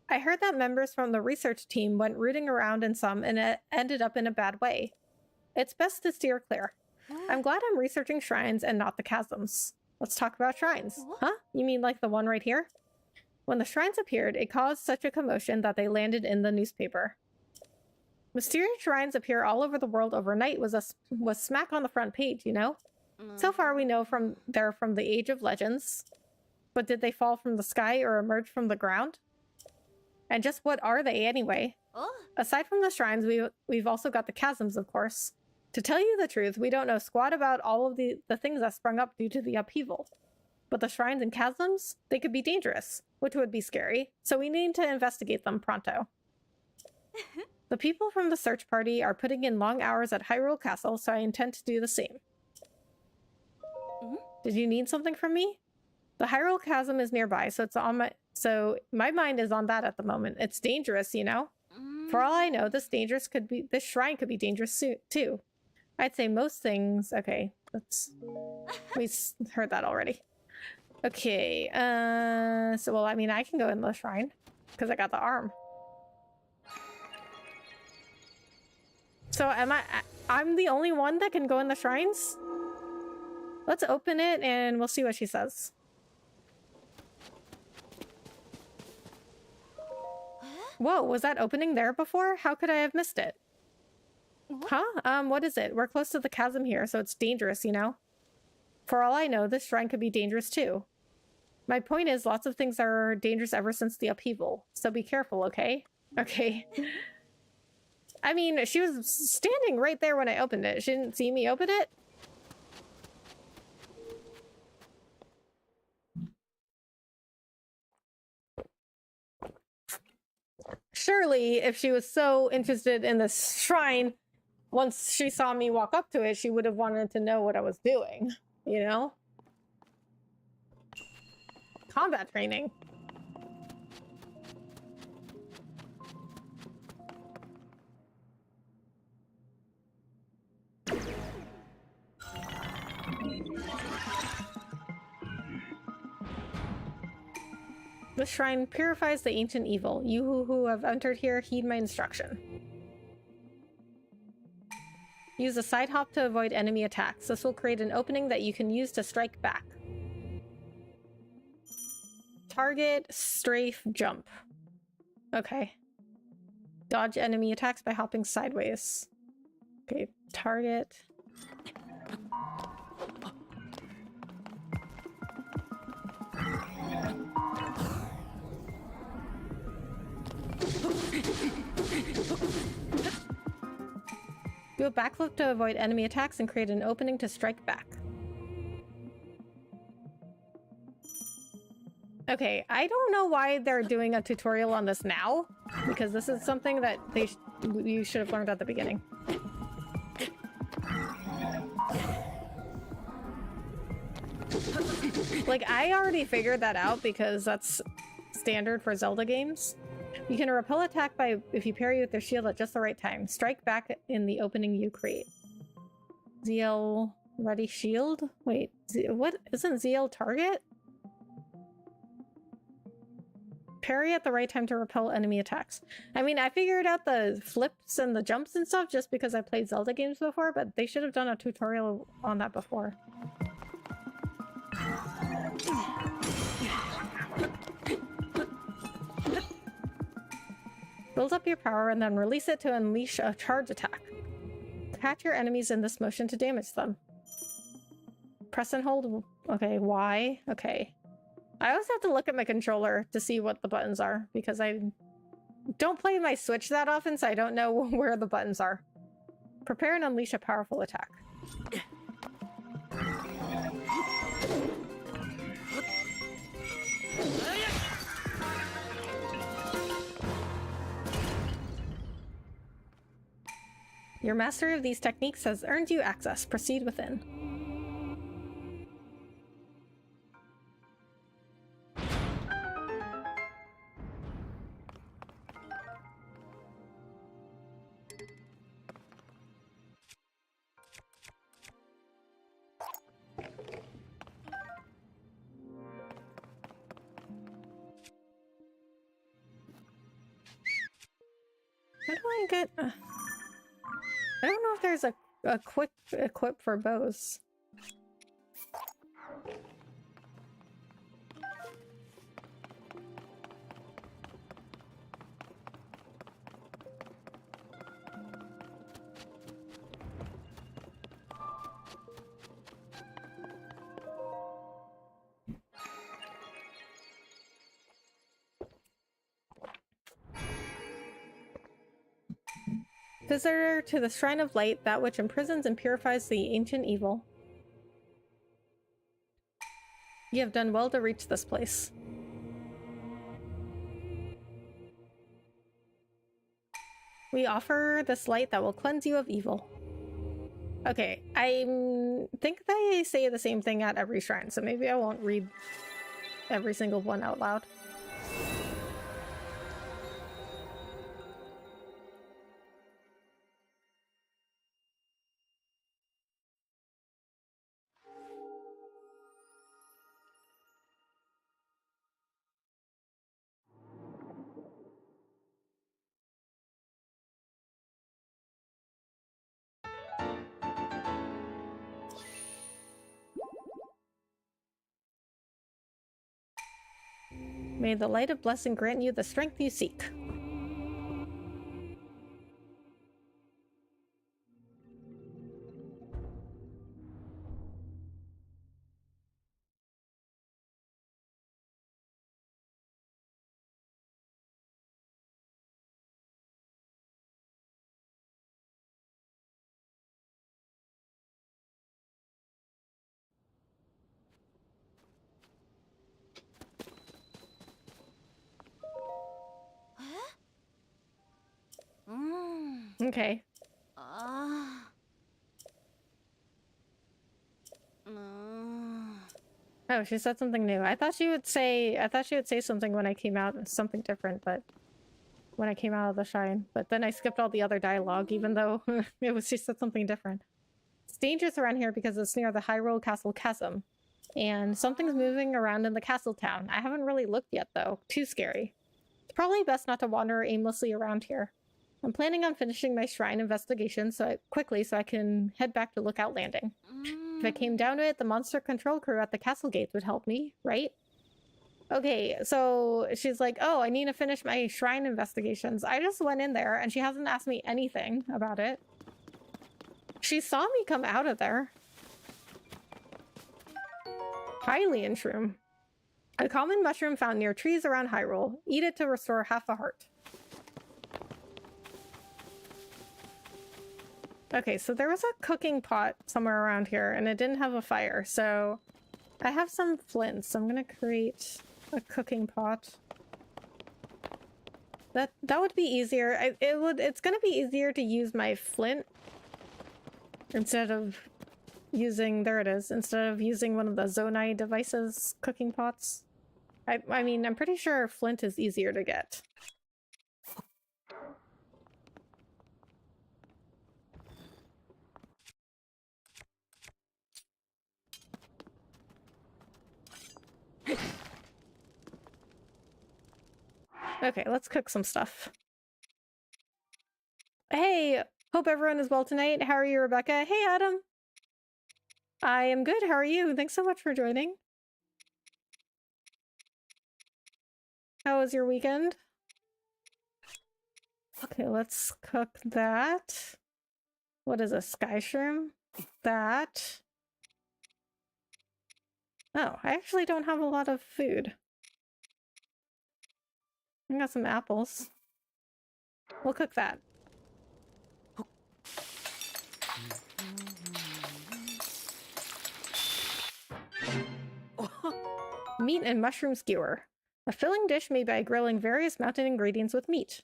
I heard that members from the research team went rooting around in some and it ended up in a bad way. It's best to steer clear. I'm glad I'm researching shrines and not the chasms. Let's talk about shrines. Huh? You mean like the one right here? When the shrines appeared, it caused such a commotion that they landed in the newspaper. Mysterious shrines appear all over the world overnight was smack on the front page, you know? So far we know they're from the Age of Legends. But did they fall from the sky or emerge from the ground? And just what are they anyway? Oh. Aside from the shrines, we've also got the chasms, of course. To tell you the truth, we don't know squat about all of the things that sprung up due to the upheaval. But the shrines and chasms, they could be dangerous, which would be scary, so we need to investigate them pronto. The people from the search party are putting in long hours at Hyrule Castle, so I intend to do the same. Did you need something from me? The Hyrule Chasm is nearby, so my mind is on that at the moment. It's dangerous, you know? For all I know, this shrine could be dangerous too. I'd say most things... Okay, we heard that already. Okay, well, I mean, I can go in the shrine, because I got the arm. So I'm the only one that can go in the shrines? Let's open it and we'll see what she says. Whoa, was that opening there before? How could I have missed it? Huh? What is it? We're close to the chasm here, so it's dangerous, you know? For all I know, this shrine could be dangerous too. My point is, lots of things are dangerous ever since the upheaval, so be careful, okay? Okay. I mean, she was standing right there when I opened it. She didn't see me open it? Surely, if she was so interested in this shrine, once she saw me walk up to it, she would have wanted to know what I was doing, you know? Combat training. This shrine purifies the ancient evil. You who have entered here, heed my instruction. Use a side hop to avoid enemy attacks. This will create an opening that you can use to strike back. Target, strafe, jump. Okay. Dodge enemy attacks by hopping sideways. Okay, target. Do a backflip to avoid enemy attacks and create an opening to strike back. Okay, I don't know why they're doing a tutorial on this now, because this is something that you should have learned at the beginning. Like, I already figured that out because that's standard for Zelda games. You can repel attack if you parry with their shield at just the right time. Strike back in the opening you create. ZL ready shield? Wait, what? Isn't ZL target? Parry at the right time to repel enemy attacks. I mean, I figured out the flips and the jumps and stuff just because I played Zelda games before, but they should have done a tutorial on that before. Build up your power and then release it to unleash a charge attack. catch your enemies in this motion to damage them. Press and hold. Okay, Y. Okay. I always have to look at my controller to see what the buttons are, because I don't play my Switch that often, so I don't know where the buttons are. Prepare and unleash a powerful attack. Your mastery of these techniques has earned you access. Proceed within. How do I get... I don't know if there's a quick equip for bows. Visitor to the Shrine of Light, that which imprisons and purifies the ancient evil. You have done well to reach this place. We offer this light that will cleanse you of evil. Okay, I think they say the same thing at every shrine, so maybe I won't read every single one out loud. May the light of blessing grant you the strength you seek. Okay. Oh, she said something new. I thought she would say something when I came out, something different, but when I came out of the shrine. But then I skipped all the other dialogue, even though she said something different. It's dangerous around here because it's near the Hyrule Castle chasm. And something's moving around in the castle town. I haven't really looked yet, though. Too scary. It's probably best not to wander aimlessly around here. I'm planning on finishing my shrine investigation quickly so I can head back to Lookout Landing. If it came down to it, the monster control crew at the castle gates would help me, right? Okay, so she's like, oh, I need to finish my shrine investigations. I just went in there and she hasn't asked me anything about it. She saw me come out of there. Hylian shroom. A common mushroom found near trees around Hyrule. Eat it to restore half a heart. Okay, so there was a cooking pot somewhere around here and it didn't have a fire, so I have some flint, so I'm gonna create a cooking pot. That would be easier. It's gonna be easier to use my flint instead of using, there it is, instead of using one of the Zonai devices cooking pots. I mean, I'm pretty sure flint is easier to get. Okay, let's cook some stuff. Hey, hope everyone is well tonight. How are you, Rebecca? Hey, Adam. I am good. How are you? Thanks so much for joining. How was your weekend? Okay, let's cook that. What is a sky shroom? That. Oh, I actually don't have a lot of food. I got some apples. We'll cook that. Meat and mushroom skewer. A filling dish made by grilling various mountain ingredients with meat.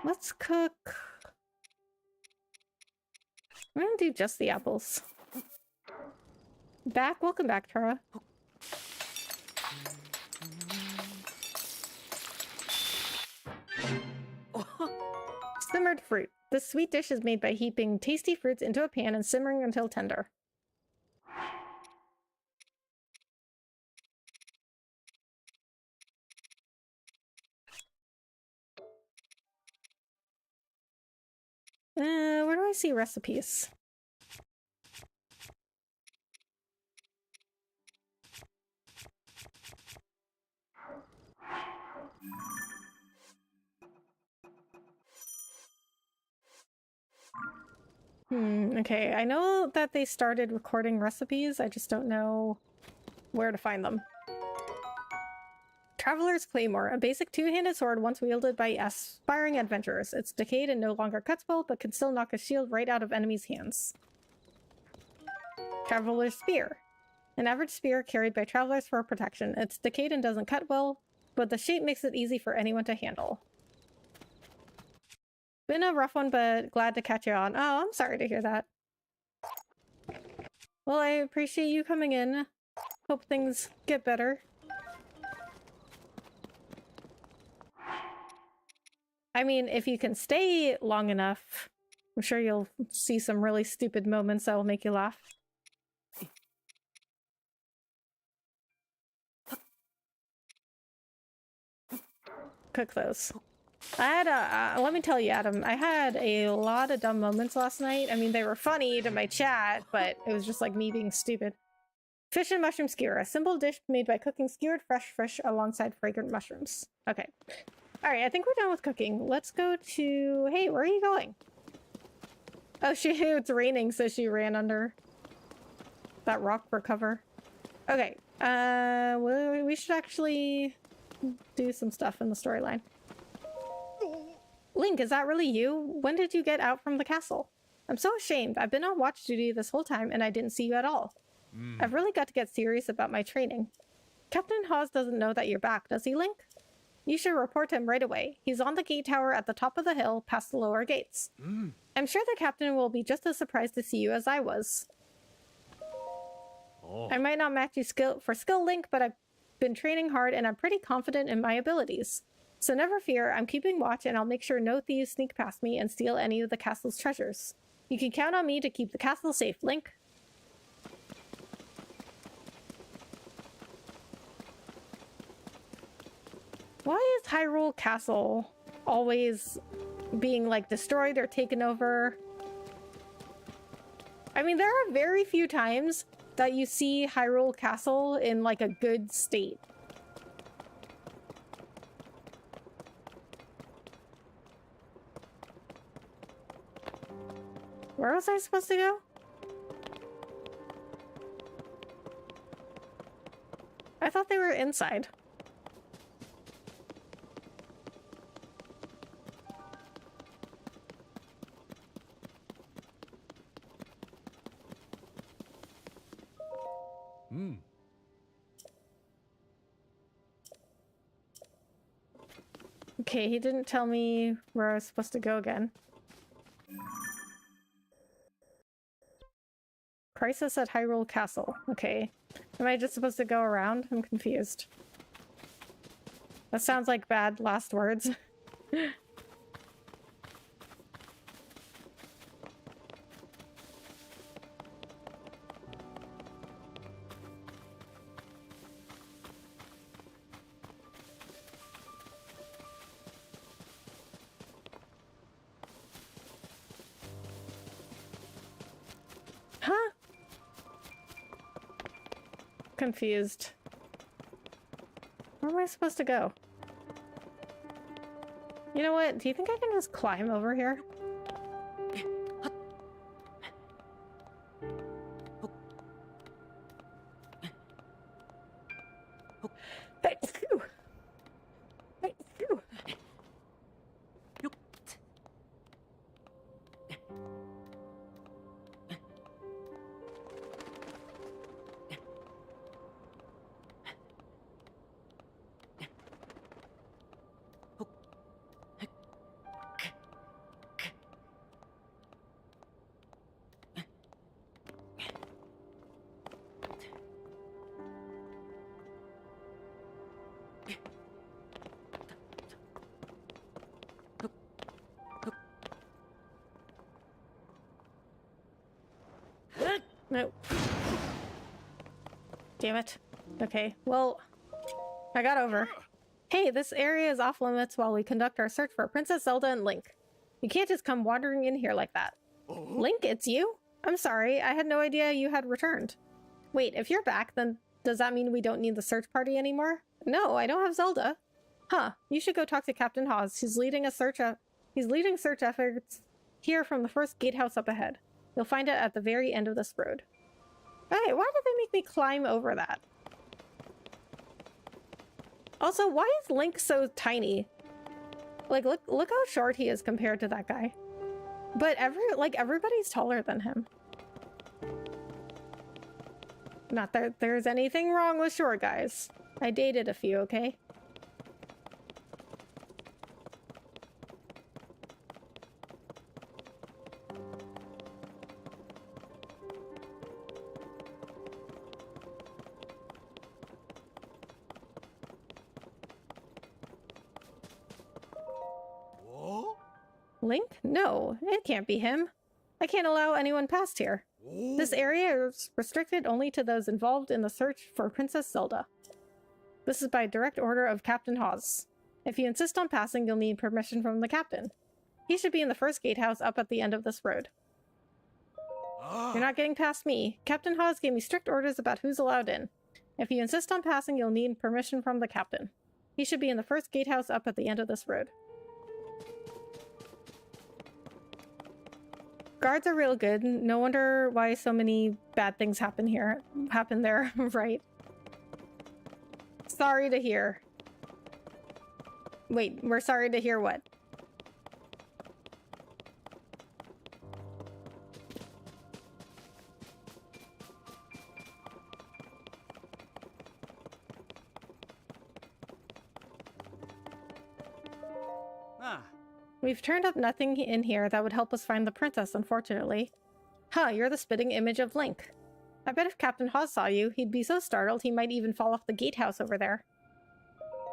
Let's cook... I'm gonna do just the apples. Welcome back, Tara. Simmered fruit. This sweet dish is made by heaping tasty fruits into a pan and simmering until tender. Where do I see recipes? Okay. I know that they started recording recipes. I just don't know where to find them. Traveler's Claymore, a basic two-handed sword once wielded by aspiring adventurers. It's decayed and no longer cuts well, but can still knock a shield right out of enemies' hands. Traveler's Spear, an average spear carried by travelers for protection. It's decayed and doesn't cut well, but the shape makes it easy for anyone to handle. Been a rough one, but glad to catch you on. Oh, I'm sorry to hear that. Well, I appreciate you coming in. Hope things get better. I mean, if you can stay long enough, I'm sure you'll see some really stupid moments that will make you laugh. Cook those. I had let me tell you, Adam, I had a lot of dumb moments last night. I mean, they were funny to my chat, but it was just like me being stupid. Fish and mushroom skewer, a simple dish made by cooking skewered fresh fish alongside fragrant mushrooms. Okay. Alright, I think we're done with cooking. Let's go to... Hey, where are you going? Oh, it's raining, so she ran under that rock for cover. Okay. We should actually do some stuff in the storyline. Link, is that really you? When did you get out from the castle? I'm so ashamed. I've been on watch duty this whole time and I didn't see you at all. I've really got to get serious about my training. Captain Hawes doesn't know that you're back, does he, Link? You should report him right away. He's on the gate tower at the top of the hill, past the lower gates. I'm sure the captain will be just as surprised to see you as I was. I might not match you for skill, Link, but I've been training hard and I'm pretty confident in my abilities. So never fear, I'm keeping watch and I'll make sure no thieves sneak past me and steal any of the castle's treasures. You can count on me to keep the castle safe, Link. Why is Hyrule Castle always being, like, destroyed or taken over? I mean, there are very few times that you see Hyrule Castle in, like, a good state. Where was I supposed to go? I thought they were inside. Okay, he didn't tell me where I was supposed to go again. Crisis at Hyrule Castle. Okay. Am I just supposed to go around? I'm confused. That sounds like bad last words. Huh? Confused. Where am I supposed to go? You know what? Do you think I can just climb over here? Nope. Damn it. Okay, well, I got over. Hey, this area is off limits while we conduct our search for Princess Zelda and Link. You can't just come wandering in here like that. Link, it's you? I'm sorry, I had no idea you had returned. Wait, if you're back, then does that mean we don't need the search party anymore? No, I don't have Zelda. Huh, you should go talk to Captain Hawes. He's leading search efforts here from the first gatehouse up ahead. You'll find it at the very end of this road. Okay, why did they make me climb over that? Also, why is Link so tiny? Like, look how short he is compared to that guy. But everybody's taller than him. Not that there's anything wrong with short guys. I dated a few, okay? Link? No, it can't be him. I can't allow anyone past here. This area is restricted only to those involved in the search for Princess Zelda. This is by direct order of Captain Hawes. If you insist on passing, you'll need permission from the captain. He should be in the first gatehouse up at the end of this road. You're not getting past me. Captain Hawes gave me strict orders about who's allowed in. If you insist on passing, you'll need permission from the captain. He should be in the first gatehouse up at the end of this road. Guards are real good. No wonder why so many bad things happen there, right? Sorry to hear. Wait, we're sorry to hear what? We've turned up nothing in here that would help us find the princess, unfortunately. Huh, you're the spitting image of Link. I bet if Captain Hawes saw you, he'd be so startled he might even fall off the gatehouse over there.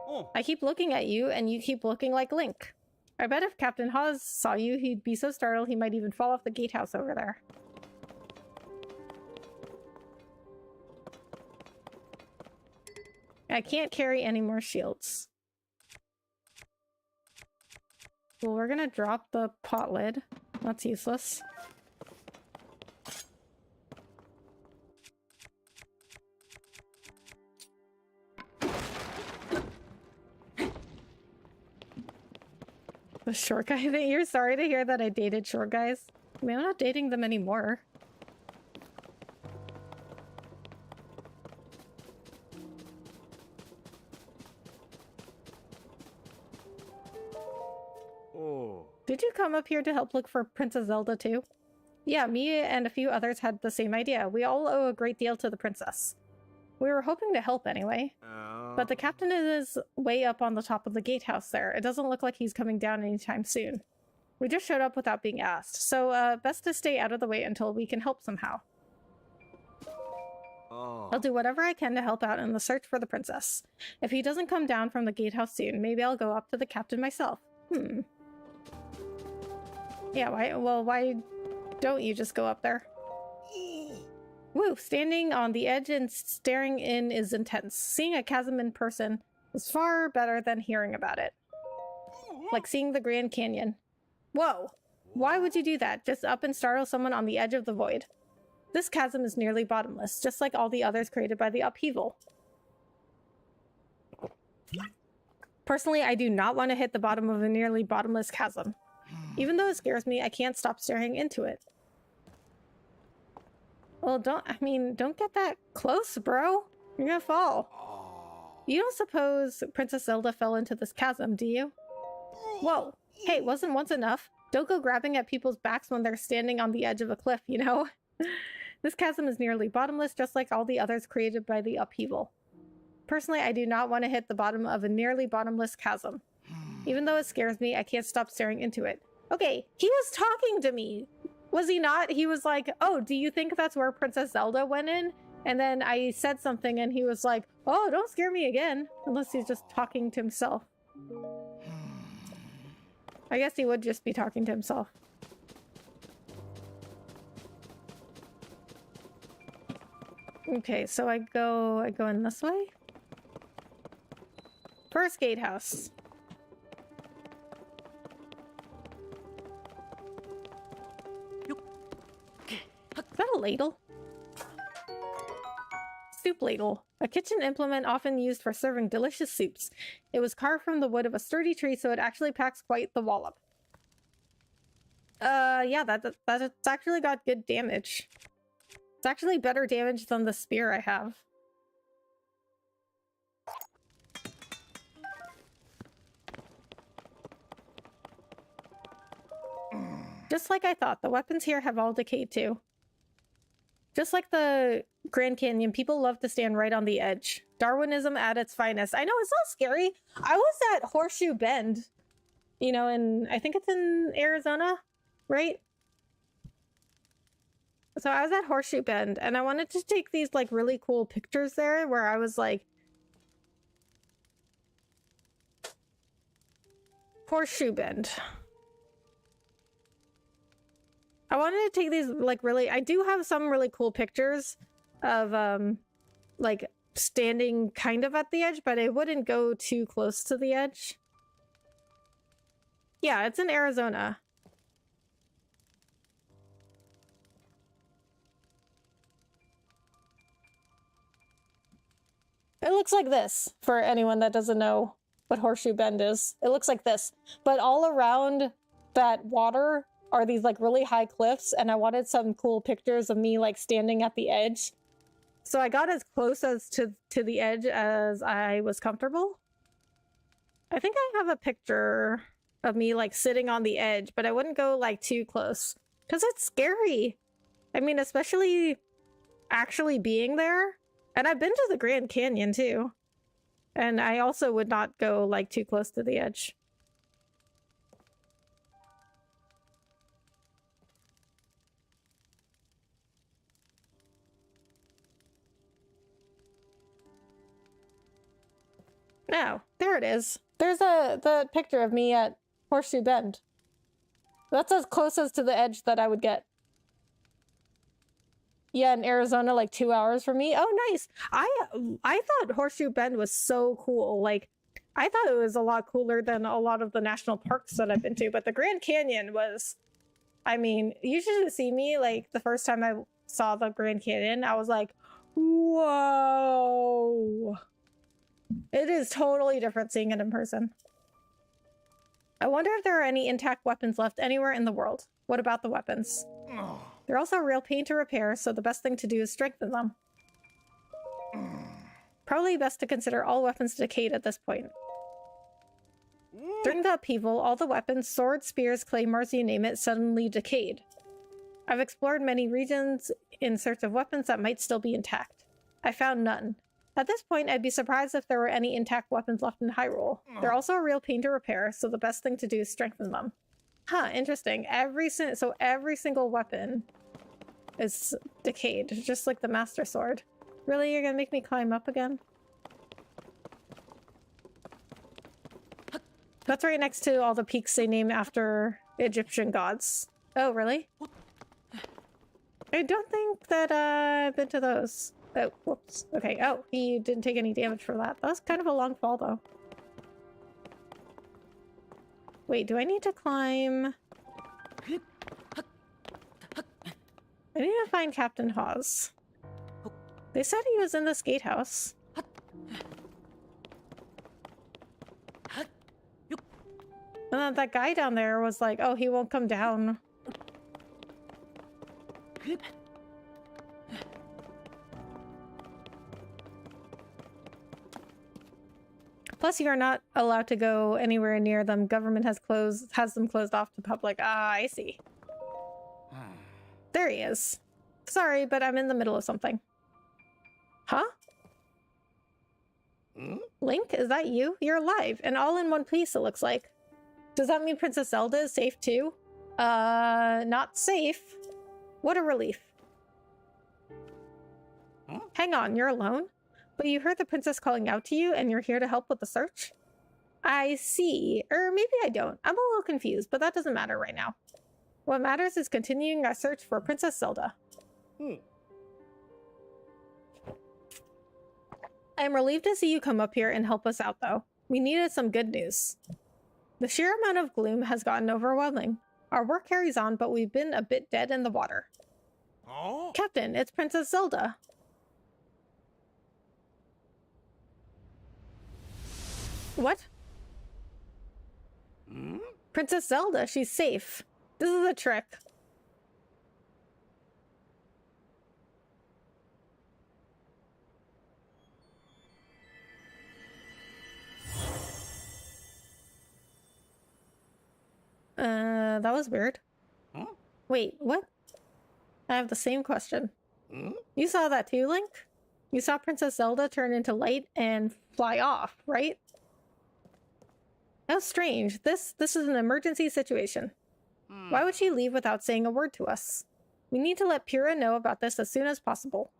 Oh. I keep looking at you, and you keep looking like Link. I bet if Captain Hawes saw you, he'd be so startled he might even fall off the gatehouse over there. I can't carry any more shields. Well, we're gonna drop the pot lid. That's useless. The short guy thing? You're sorry to hear that I dated short guys? I mean, I'm not dating them anymore. Did you come up here to help look for Princess Zelda too? Yeah, me and a few others had the same idea. We all owe a great deal to the princess. We were hoping to help anyway. But the captain is way up on the top of the gatehouse there. It doesn't look like he's coming down anytime soon. We just showed up without being asked, so best to stay out of the way until we can help somehow. I'll do whatever I can to help out in the search for the princess. If he doesn't come down from the gatehouse soon, maybe I'll go up to the captain myself. Yeah, why don't you just go up there? Woo, standing on the edge and staring in is intense. Seeing a chasm in person is far better than hearing about it. Like seeing the Grand Canyon. Whoa, why would you do that? Just up and startle someone on the edge of the void. This chasm is nearly bottomless, just like all the others created by the upheaval. Personally, I do not want to hit the bottom of a nearly bottomless chasm. Even though it scares me, I can't stop staring into it. Well, don't get that close, bro. You're gonna fall. You don't suppose Princess Zelda fell into this chasm, do you? Whoa. Hey, wasn't once enough? Don't go grabbing at people's backs when they're standing on the edge of a cliff, you know? This chasm is nearly bottomless, just like all the others created by the upheaval. Personally, I do not want to hit the bottom of a nearly bottomless chasm. Even though it scares me, I can't stop staring into it. Okay, he was talking to me. Was he not? He was like, oh, do you think that's where Princess Zelda went in? And then I said something and he was like, oh, don't scare me again. Unless he's just talking to himself. I guess he would just be talking to himself. Okay, so I go in this way. First gatehouse. Is that a ladle? Soup ladle. A kitchen implement often used for serving delicious soups. It was carved from the wood of a sturdy tree, so it actually packs quite the wallop. Yeah, that's actually got good damage. It's actually better damage than the spear I have. Just like I thought, the weapons here have all decayed too. Just like the Grand Canyon, people love to stand right on the edge. Darwinism at its finest. I know, it's not scary. I was at Horseshoe Bend, you know, and I think it's in Arizona, right? So I was at Horseshoe Bend, and I wanted to take these, like, really cool pictures there where I was like... Horseshoe Bend. I wanted to take these, like, really... I do have some really cool pictures of, like, standing kind of at the edge, but I wouldn't go too close to the edge. Yeah, it's in Arizona. It looks like this, for anyone that doesn't know what Horseshoe Bend is. It looks like this. But all around that water are these, like, really high cliffs, and I wanted some cool pictures of me, like, standing at the edge. So I got as close as to the edge as I was comfortable. I think I have a picture of me, like, sitting on the edge, but I wouldn't go, like, too close. Because it's scary. I mean, especially actually being there. And I've been to the Grand Canyon, too. And I also would not go, like, too close to the edge. No, there it is. There's the picture of me at Horseshoe Bend. That's as close as to the edge that I would get. Yeah, in Arizona, like 2 hours from me. Oh, nice. I thought Horseshoe Bend was so cool. Like, I thought it was a lot cooler than a lot of the national parks that I've been to. But the Grand Canyon was, I mean, you should have seen me, like, the first time I saw the Grand Canyon. I was like, whoa. It is totally different seeing it in person. I wonder if there are any intact weapons left anywhere in the world. What about the weapons? They're also a real pain to repair, so the best thing to do is strengthen them. Probably best to consider all weapons decayed at this point. During the upheaval, all the weapons, swords, spears, claymores, you name it, suddenly decayed. I've explored many regions in search of weapons that might still be intact. I found none. At this point, I'd be surprised if there were any intact weapons left in Hyrule. They're also a real pain to repair, so the best thing to do is strengthen them. Huh, interesting. Every single weapon is decayed, just like the Master Sword. Really? You're gonna make me climb up again? That's right next to all the peaks they name after Egyptian gods. Oh, really? I don't think that I've been to those. Oh, whoops. Okay, oh, he didn't take any damage for that. That was kind of a long fall, though. Wait, do I need to climb? I need to find Captain Hawes. They said he was in this gatehouse. And then that guy down there was like, oh, he won't come down. Plus, you are not allowed to go anywhere near them. Government has them closed off to public. Ah, I see. There he is. Sorry, but I'm in the middle of something. Huh? Link, is that you? You're alive, and all in one piece, it looks like. Does that mean Princess Zelda is safe too? Not safe. What a relief. Hang on, you're alone? But you heard the princess calling out to you, and you're here to help with the search? I see. Or maybe I don't. I'm a little confused, but that doesn't matter right now. What matters is continuing our search for Princess Zelda. I'm relieved to see you come up here and help us out, though. We needed some good news. The sheer amount of gloom has gotten overwhelming. Our work carries on, but we've been a bit dead in the water. Oh? Captain, it's Princess Zelda. What? Princess Zelda, she's safe. This is a trick. That was weird. Huh? Wait, what? I have the same question. You saw that too, Link? You saw Princess Zelda turn into light and fly off, right? How strange. This is an emergency situation. Why would she leave without saying a word to us? We need to let Pyrrha know about this as soon as possible.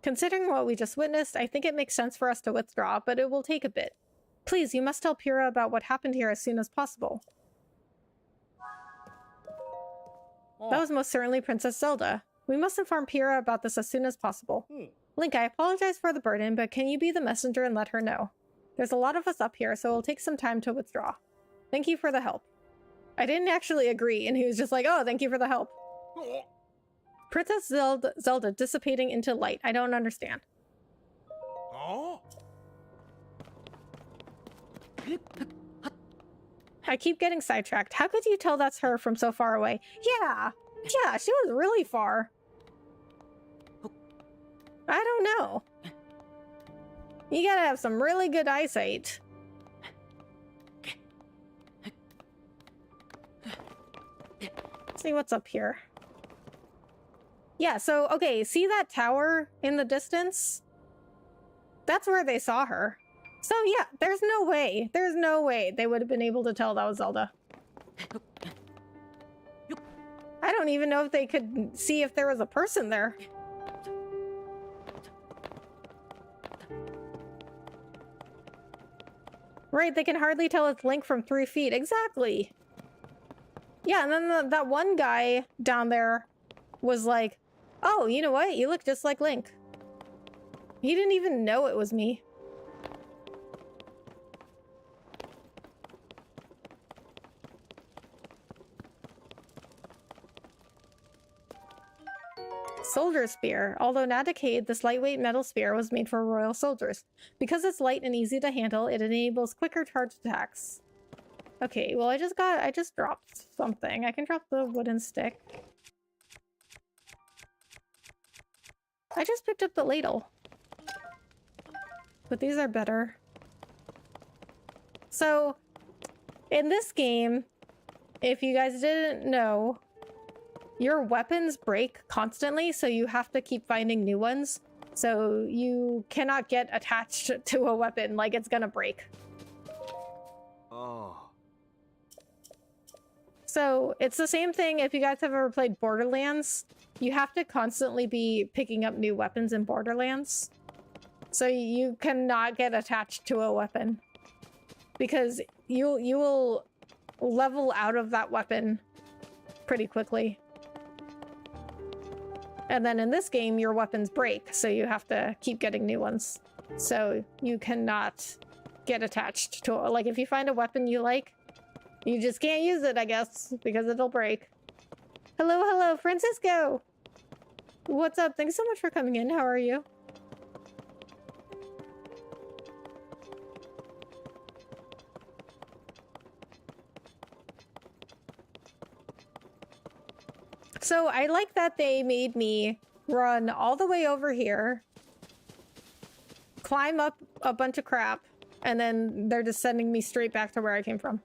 Considering what we just witnessed, I think it makes sense for us to withdraw, but it will take a bit. Please, you must tell Pyrrha about what happened here as soon as possible. That was most certainly Princess Zelda. We must inform Pyrrha about this as soon as possible. Link, I apologize for the burden, but can you be the messenger and let her know? There's a lot of us up here, so it'll take some time to withdraw. Thank you for the help. I didn't actually agree, and he was just like, oh, thank you for the help. Princess Zelda dissipating into light. I don't understand. Oh? I keep getting sidetracked. How could you tell that's her from so far away? Yeah, she was really far. I don't know. You gotta have some really good eyesight. Let's see what's up here. Yeah, so, okay, see that tower in the distance? That's where they saw her. So yeah, there's no way they would have been able to tell that was Zelda. I don't even know if they could see if there was a person there. Right, they can hardly tell it's Link from 3 feet. Exactly. Yeah, and then that one guy down there was like, oh, you know what? You look just like Link. He didn't even know it was me. Soldier Spear. Although now decayed, this lightweight metal spear was made for royal soldiers. Because it's light and easy to handle, it enables quicker charged attacks. Okay, well I just dropped something. I can drop the wooden stick. I just picked up the ladle. But these are better. So, in this game, if you guys didn't know, your weapons break constantly, so you have to keep finding new ones. So you cannot get attached to a weapon, like it's gonna break. Oh. So it's the same thing if you guys have ever played Borderlands. You have to constantly be picking up new weapons in Borderlands. So you cannot get attached to a weapon. Because you will level out of that weapon pretty quickly. And then in this game, your weapons break, so you have to keep getting new ones. So you cannot get attached to it. Like, if you find a weapon you like, you just can't use it, I guess, because it'll break. Hello, hello, Francisco! What's up? Thanks so much for coming in. How are you? So I like that they made me run all the way over here, climb up a bunch of crap, and then they're just sending me straight back to where I came from.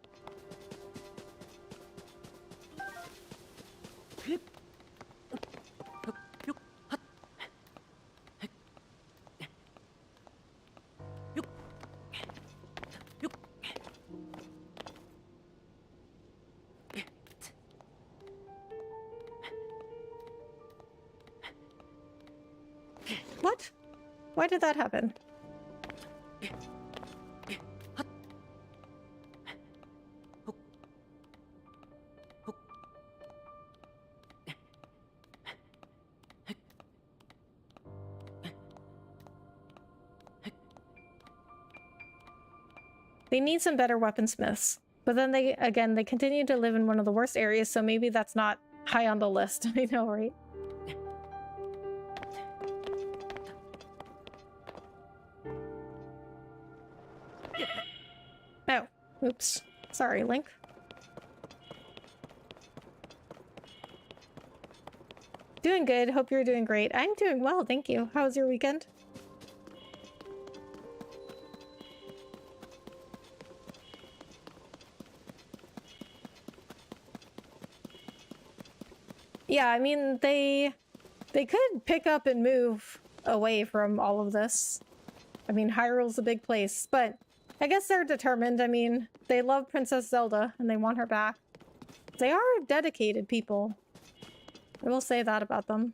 What? Why did that happen? They need some better weaponsmiths. But then they continue to live in one of the worst areas, so maybe that's not high on the list. I know, right? Oh, oops. Sorry, Link. Doing good. Hope you're doing great. I'm doing well, thank you. How was your weekend? Yeah, I mean, they could pick up and move away from all of this. I mean, Hyrule's a big place, but I guess they're determined. I mean, they love Princess Zelda and they want her back. They are dedicated people. I will say that about them.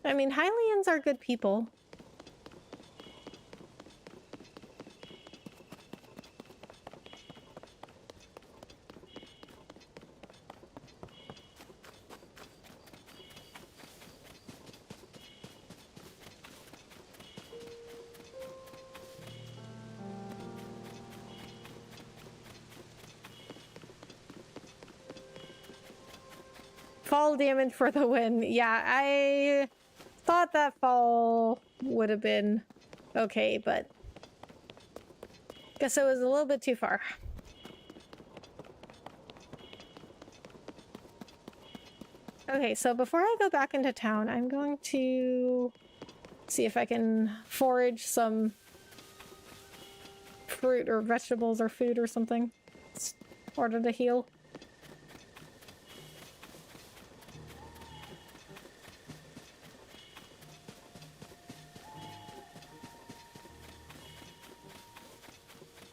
I mean, Hylians are good people. Fall damage for the win. Yeah, I thought that fall would have been okay, but guess it was a little bit too far. Okay, so before I go back into town, I'm going to see if I can forage some fruit or vegetables or food or something in order to heal.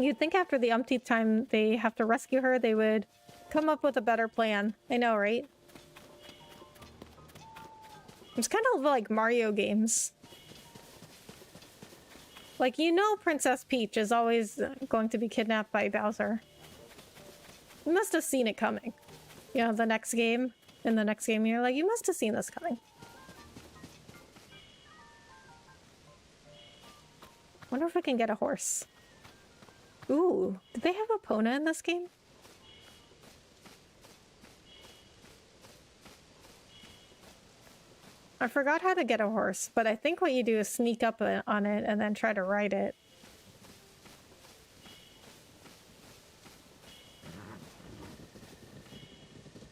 You'd think after the umpteenth time they have to rescue her, they would come up with a better plan. I know, right? It's kind of like Mario games. Like, you know Princess Peach is always going to be kidnapped by Bowser. You must have seen it coming. You know, in the next game, you're like, you must have seen this coming. Wonder if I can get a horse. Ooh, did they have Epona in this game? I forgot how to get a horse, but I think what you do is sneak up on it and then try to ride it.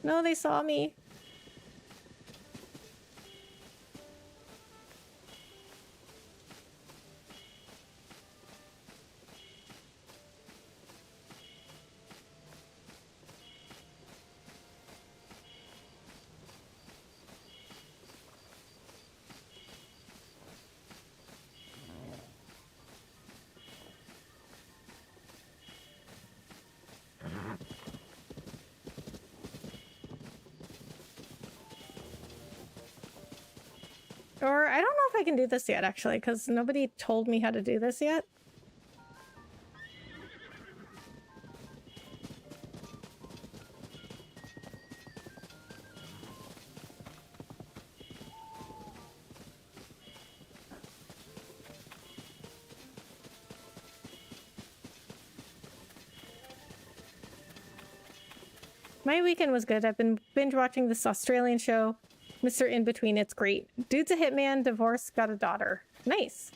No, they saw me. Or I don't know if I can do this yet, actually, because nobody told me how to do this yet. My weekend was good. I've been binge watching this Australian show, Mr. In Between. It's great. Dude's a hitman, divorced, got a daughter. Nice.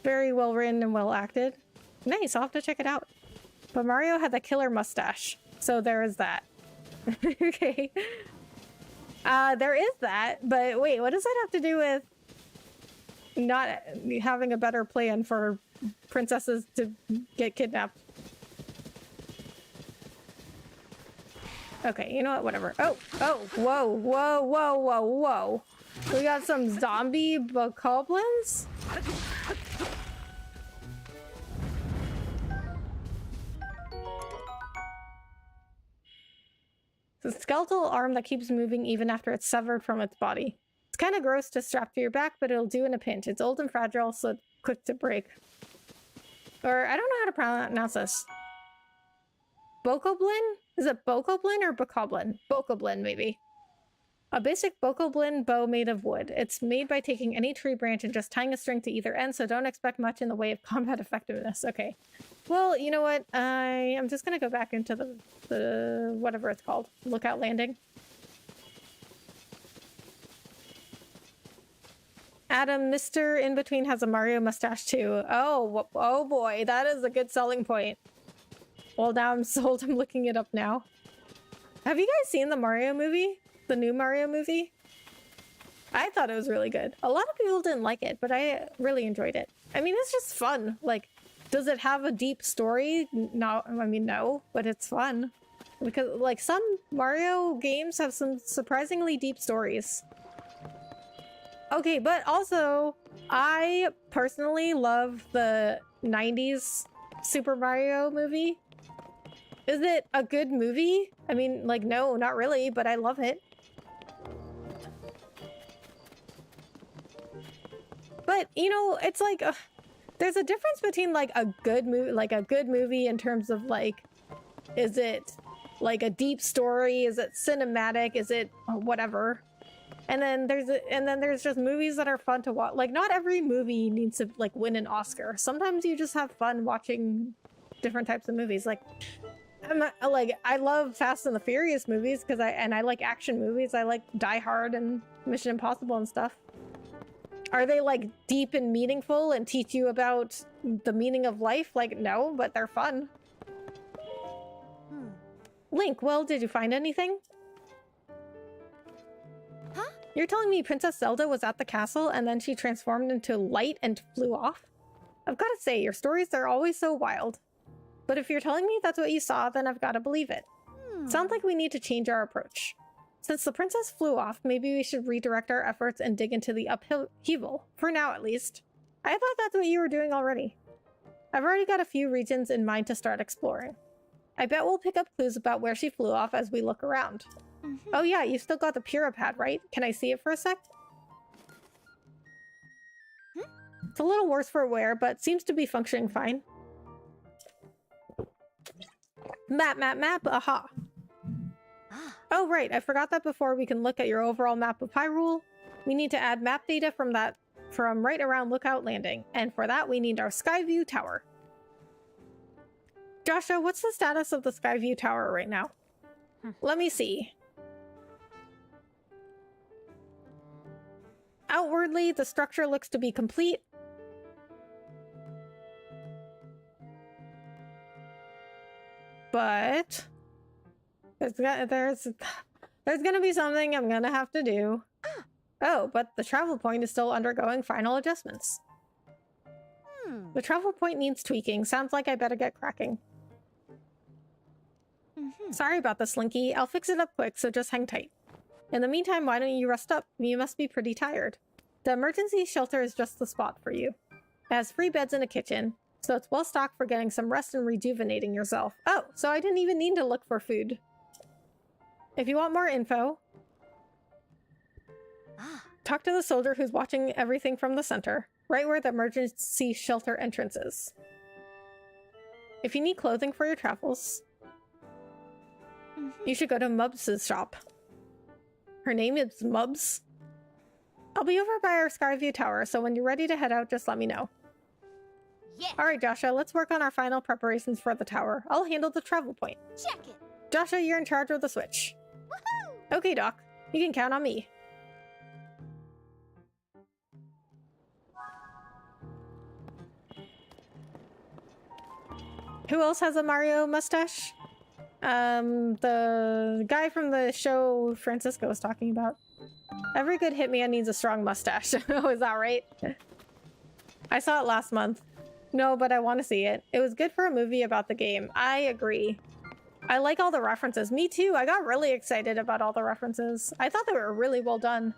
Very well written and well acted. Nice, I'll have to check it out. But Mario had the killer mustache, so there is that. Okay. There is that, but wait, what does that have to do with not having a better plan for princesses to get kidnapped? Okay, you know what? Whatever. Oh, whoa, whoa, whoa, whoa, whoa. We got some zombie bokoblins? It's a skeletal arm that keeps moving even after it's severed from its body. It's kind of gross to strap to your back, but it'll do in a pinch. It's old and fragile, so it's quick to break. Or, I don't know how to pronounce this. Bokoblin? Is it Bokoblin or Bokoblin? Bokoblin, maybe. A basic Bokoblin bow made of wood. It's made by taking any tree branch and just tying a string to either end, so don't expect much in the way of combat effectiveness. Okay. Well, you know what? I'm just gonna go back into the whatever it's called. Lookout Landing. Adam, Mr. In-Between has a Mario mustache too. Oh boy, that is a good selling point. Well, now I'm sold. I'm looking it up now. Have you guys seen the Mario movie? The new Mario movie? I thought it was really good. A lot of people didn't like it, but I really enjoyed it. I mean, it's just fun. Like, does it have a deep story? No, I mean, no, but it's fun. Because, like, some Mario games have some surprisingly deep stories. Okay, but also, I personally love the 90s Super Mario movie. Is it a good movie? I mean, like, no, not really, but I love it. But, you know, it's like, there's a difference between, like, a good movie in terms of, like, is it, like, a deep story? Is it cinematic? Is it whatever? And then there's just movies that are fun to watch. Like, not every movie needs to, like, win an Oscar. Sometimes you just have fun watching different types of movies. Like, I love Fast and the Furious movies because I like action movies. I like Die Hard and Mission Impossible and stuff. Are they like deep and meaningful and teach you about the meaning of life? Like, no, but they're fun. Link, well, did you find anything? Huh? You're telling me Princess Zelda was at the castle and then she transformed into light and flew off? I've got to say, your stories are always so wild. But if you're telling me that's what you saw, then I've got to believe it. Sounds like we need to change our approach. Since the princess flew off, maybe we should redirect our efforts and dig into the upheaval. For now, at least. I thought that's what you were doing already. I've already got a few regions in mind to start exploring. I bet we'll pick up clues about where she flew off as we look around. Oh yeah, you still got the Pura pad, right? Can I see it for a sec? It's a little worse for wear, but seems to be functioning fine. Map, aha. Oh right, I forgot that before we can look at your overall map of Hyrule, we need to add map data from right around Lookout Landing, and for that we need our Skyview Tower. Joshua, what's the status of the Skyview Tower right now? Let me see. Outwardly, the structure looks to be complete. But there's gonna be something I'm gonna have to do. Oh, but the travel point is still undergoing final adjustments. The travel point needs tweaking. Sounds like I better get cracking. Sorry about this, Slinky. I'll fix it up quick, so just hang tight. In the meantime, why don't you rest up? You must be pretty tired. The emergency shelter is just the spot for you. It has free beds and a kitchen, so it's well stocked for getting some rest and rejuvenating yourself. Oh, so I didn't even need to look for food. If you want more info, talk to the soldier who's watching everything from the center, right where the emergency shelter entrance is. If you need clothing for your travels, you should go to Mubs' shop. Her name is Mubs. I'll be over by our Skyview Tower, so when you're ready to head out, just let me know. Yeah. Alright, Joshua, let's work on our final preparations for the tower. I'll handle the travel point. Check it. Joshua, you're in charge of the switch. Woohoo! Okay, Doc. You can count on me. Who else has a Mario mustache? The guy from the show Francisco was talking about. Every good hitman needs a strong mustache. Oh, is that right? I saw it last month. No, but I want to see it. It was good for a movie about the game. I agree. I like all the references. Me too. I got really excited about all the references. I thought they were really well done.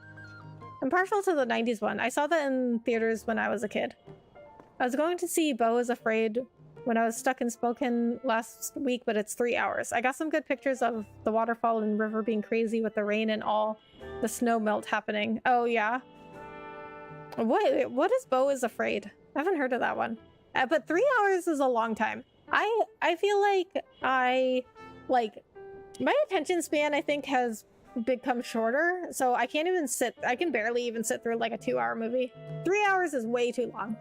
I'm partial to the 90s one. I saw that in theaters when I was a kid. I was going to see Beau is Afraid when I was stuck in Spokane last week, but it's 3 hours. I got some good pictures of the waterfall and river being crazy with the rain and all the snow melt happening. Oh, yeah. What is Beau is Afraid? I haven't heard of that one. But 3 hours is a long time. I feel like my attention span, I think, has become shorter, so I can't even I can barely even sit through like a 2-hour movie. 3 hours is way too long.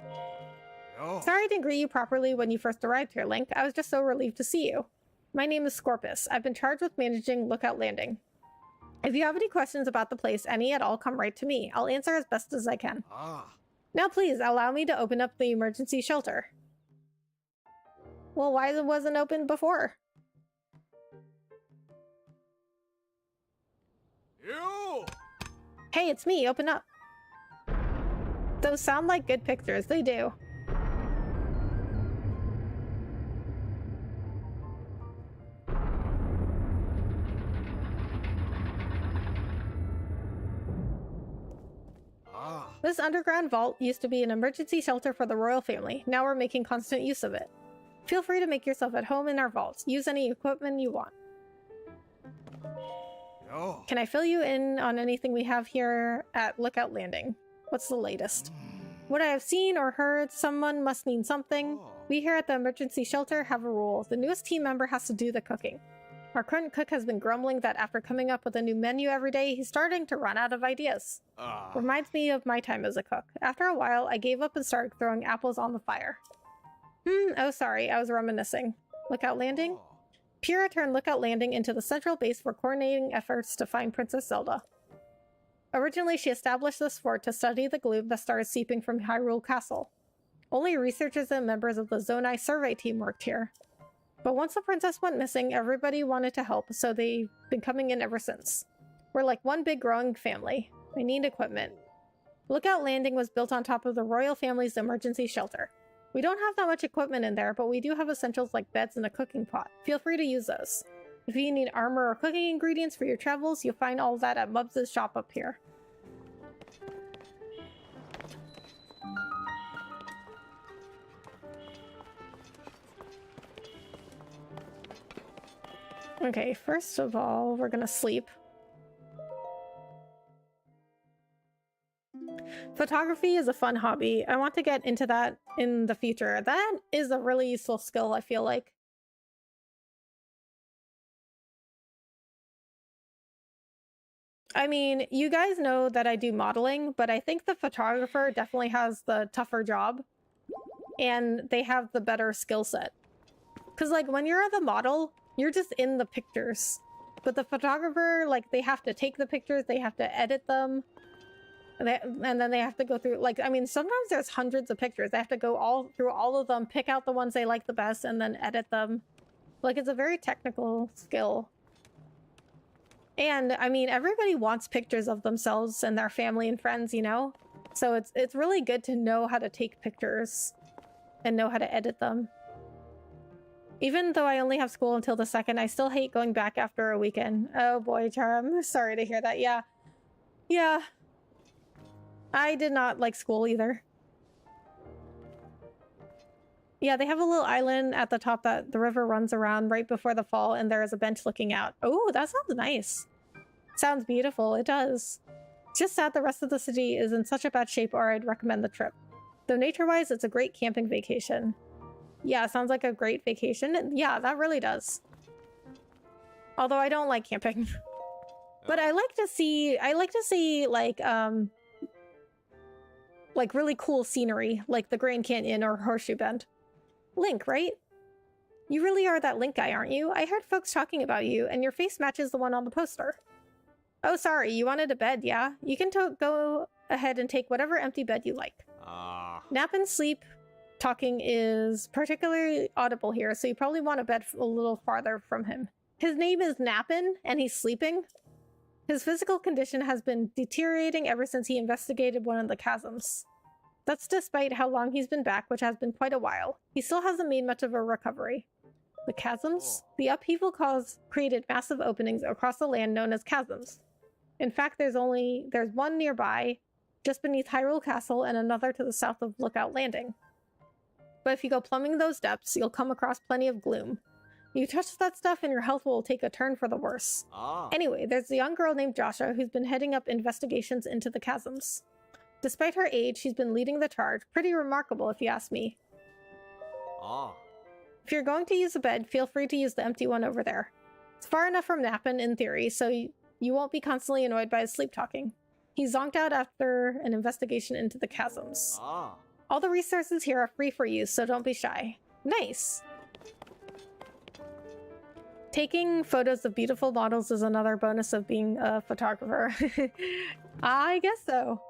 Oh. Sorry I didn't greet you properly when you first arrived here, Link. I was just so relieved to see you. My name is Scorpus. I've been charged with managing Lookout Landing. If you have any questions about the place, any at all, come right to me. I'll answer as best as I can. Ah. Now please, allow me to open up the emergency shelter. Well, why wasn't open before? You. Hey, it's me. Open up. Those sound like good pictures. They do. Ah. This underground vault used to be an emergency shelter for the royal family. Now we're making constant use of it. Feel free to make yourself at home in our vaults. Use any equipment you want. Oh. Can I fill you in on anything we have here at Lookout Landing? What's the latest? What I have seen or heard, someone must mean something. We here at the emergency shelter have a rule. The newest team member has to do the cooking. Our current cook has been grumbling that after coming up with a new menu every day, he's starting to run out of ideas. Ah. Reminds me of my time as a cook. After a while, I gave up and started throwing apples on the fire. Oh sorry, I was reminiscing. Lookout Landing? Pyrrha turned Lookout Landing into the central base for coordinating efforts to find Princess Zelda. Originally, she established this fort to study the gloom that started seeping from Hyrule Castle. Only researchers and members of the Zonai survey team worked here. But once the princess went missing, everybody wanted to help, so they've been coming in ever since. We're like one big growing family. I need equipment. Lookout Landing was built on top of the royal family's emergency shelter. We don't have that much equipment in there, but we do have essentials like beds and a cooking pot. Feel free to use those. If you need armor or cooking ingredients for your travels, you'll find all that at Mubs' shop up here. Okay, first of all, we're gonna sleep. Photography is a fun hobby. I want to get into that in the future. That is a really useful skill, I feel like. I mean, you guys know that I do modeling, but I think the photographer definitely has the tougher job. And they have the better skill set. Because, like, when you're the model, you're just in the pictures. But the photographer, like, they have to take the pictures, they have to edit them. And then they have to go through, like, I mean, sometimes there's hundreds of pictures. They have to go through all of them, pick out the ones they like the best, and then edit them. Like, it's a very technical skill. And, I mean, everybody wants pictures of themselves and their family and friends, you know? So it's really good to know how to take pictures and know how to edit them. Even though I only have school until the 2nd, I still hate going back after a weekend. Oh boy, Char, I'm sorry to hear that. Yeah. Yeah. I did not like school either. Yeah, they have a little island at the top that the river runs around right before the fall, and there is a bench looking out. Oh, that sounds nice. Sounds beautiful. It does. Just sad the rest of the city is in such a bad shape, or I'd recommend the trip. Though nature-wise, it's a great camping vacation. Yeah, sounds like a great vacation. Yeah, that really does. Although I don't like camping. But I like to see like really cool scenery, like the Grand Canyon or Horseshoe Bend. Link, right? You really are that Link guy, aren't you? I heard folks talking about you, and your face matches the one on the poster. Oh, sorry, you wanted a bed, yeah? You can go ahead and take whatever empty bed you like. Nap and sleep talking is particularly audible here, so you probably want a bed a little farther from him. His name is Nappin, and he's sleeping. His physical condition has been deteriorating ever since he investigated one of the chasms. That's despite how long he's been back, which has been quite a while. He still hasn't made much of a recovery. The chasms? The upheaval created massive openings across the land known as chasms. In fact, there's one nearby, just beneath Hyrule Castle, and another to the south of Lookout Landing. But if you go plumbing those depths, you'll come across plenty of gloom. You touch that stuff and your health will take a turn for the worse. Anyway, there's a young girl named Joshua who's been heading up investigations into the chasms. Despite her age, she's been leading the charge. Pretty remarkable, if you ask me. If you're going to use a bed, feel free to use the empty one over there. It's far enough from Nappin, in theory, so you won't be constantly annoyed by his sleep talking. He zonked out after an investigation into the chasms. All the resources here are free for use, so don't be shy. Nice! Taking photos of beautiful models is another bonus of being a photographer. I guess so.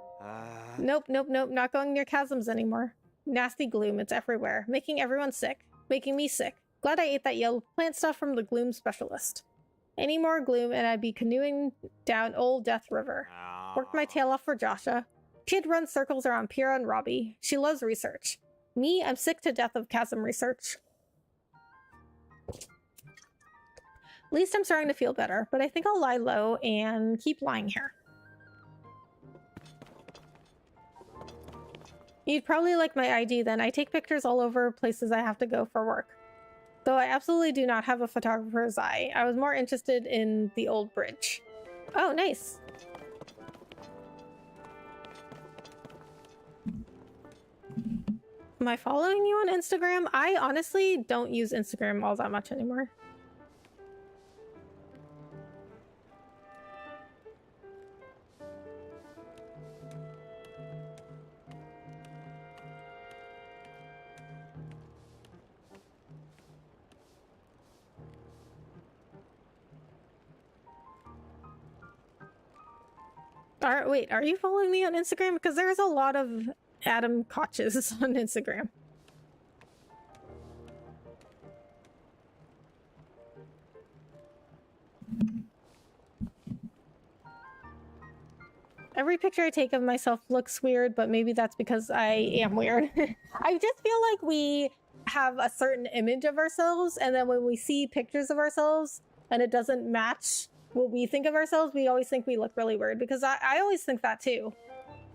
Nope, not going near chasms anymore. Nasty gloom, it's everywhere, making everyone sick, making me sick. Glad I ate that yellow plant stuff from the gloom specialist. Any more gloom and I'd be canoeing down Old Death River. Worked my tail off for Joshua. Kid runs circles around Pyrrha and Robbie. She loves research. Me, I'm sick to death of chasm research. At least I'm starting to feel better, but I think I'll lie low and keep lying here. You'd probably like my ID then. I take pictures all over places I have to go for work. Though I absolutely do not have a photographer's eye. I was more interested in the old bridge. Oh, nice. Am I following you on Instagram? I honestly don't use Instagram all that much anymore. Wait, are you following me on Instagram? Because there's a lot of Adam Koches on Instagram. Every picture I take of myself looks weird, but maybe that's because I am weird. I just feel like we have a certain image of ourselves, and then when we see pictures of ourselves and it doesn't match what we think of ourselves, we always think we look really weird, because I always think that too.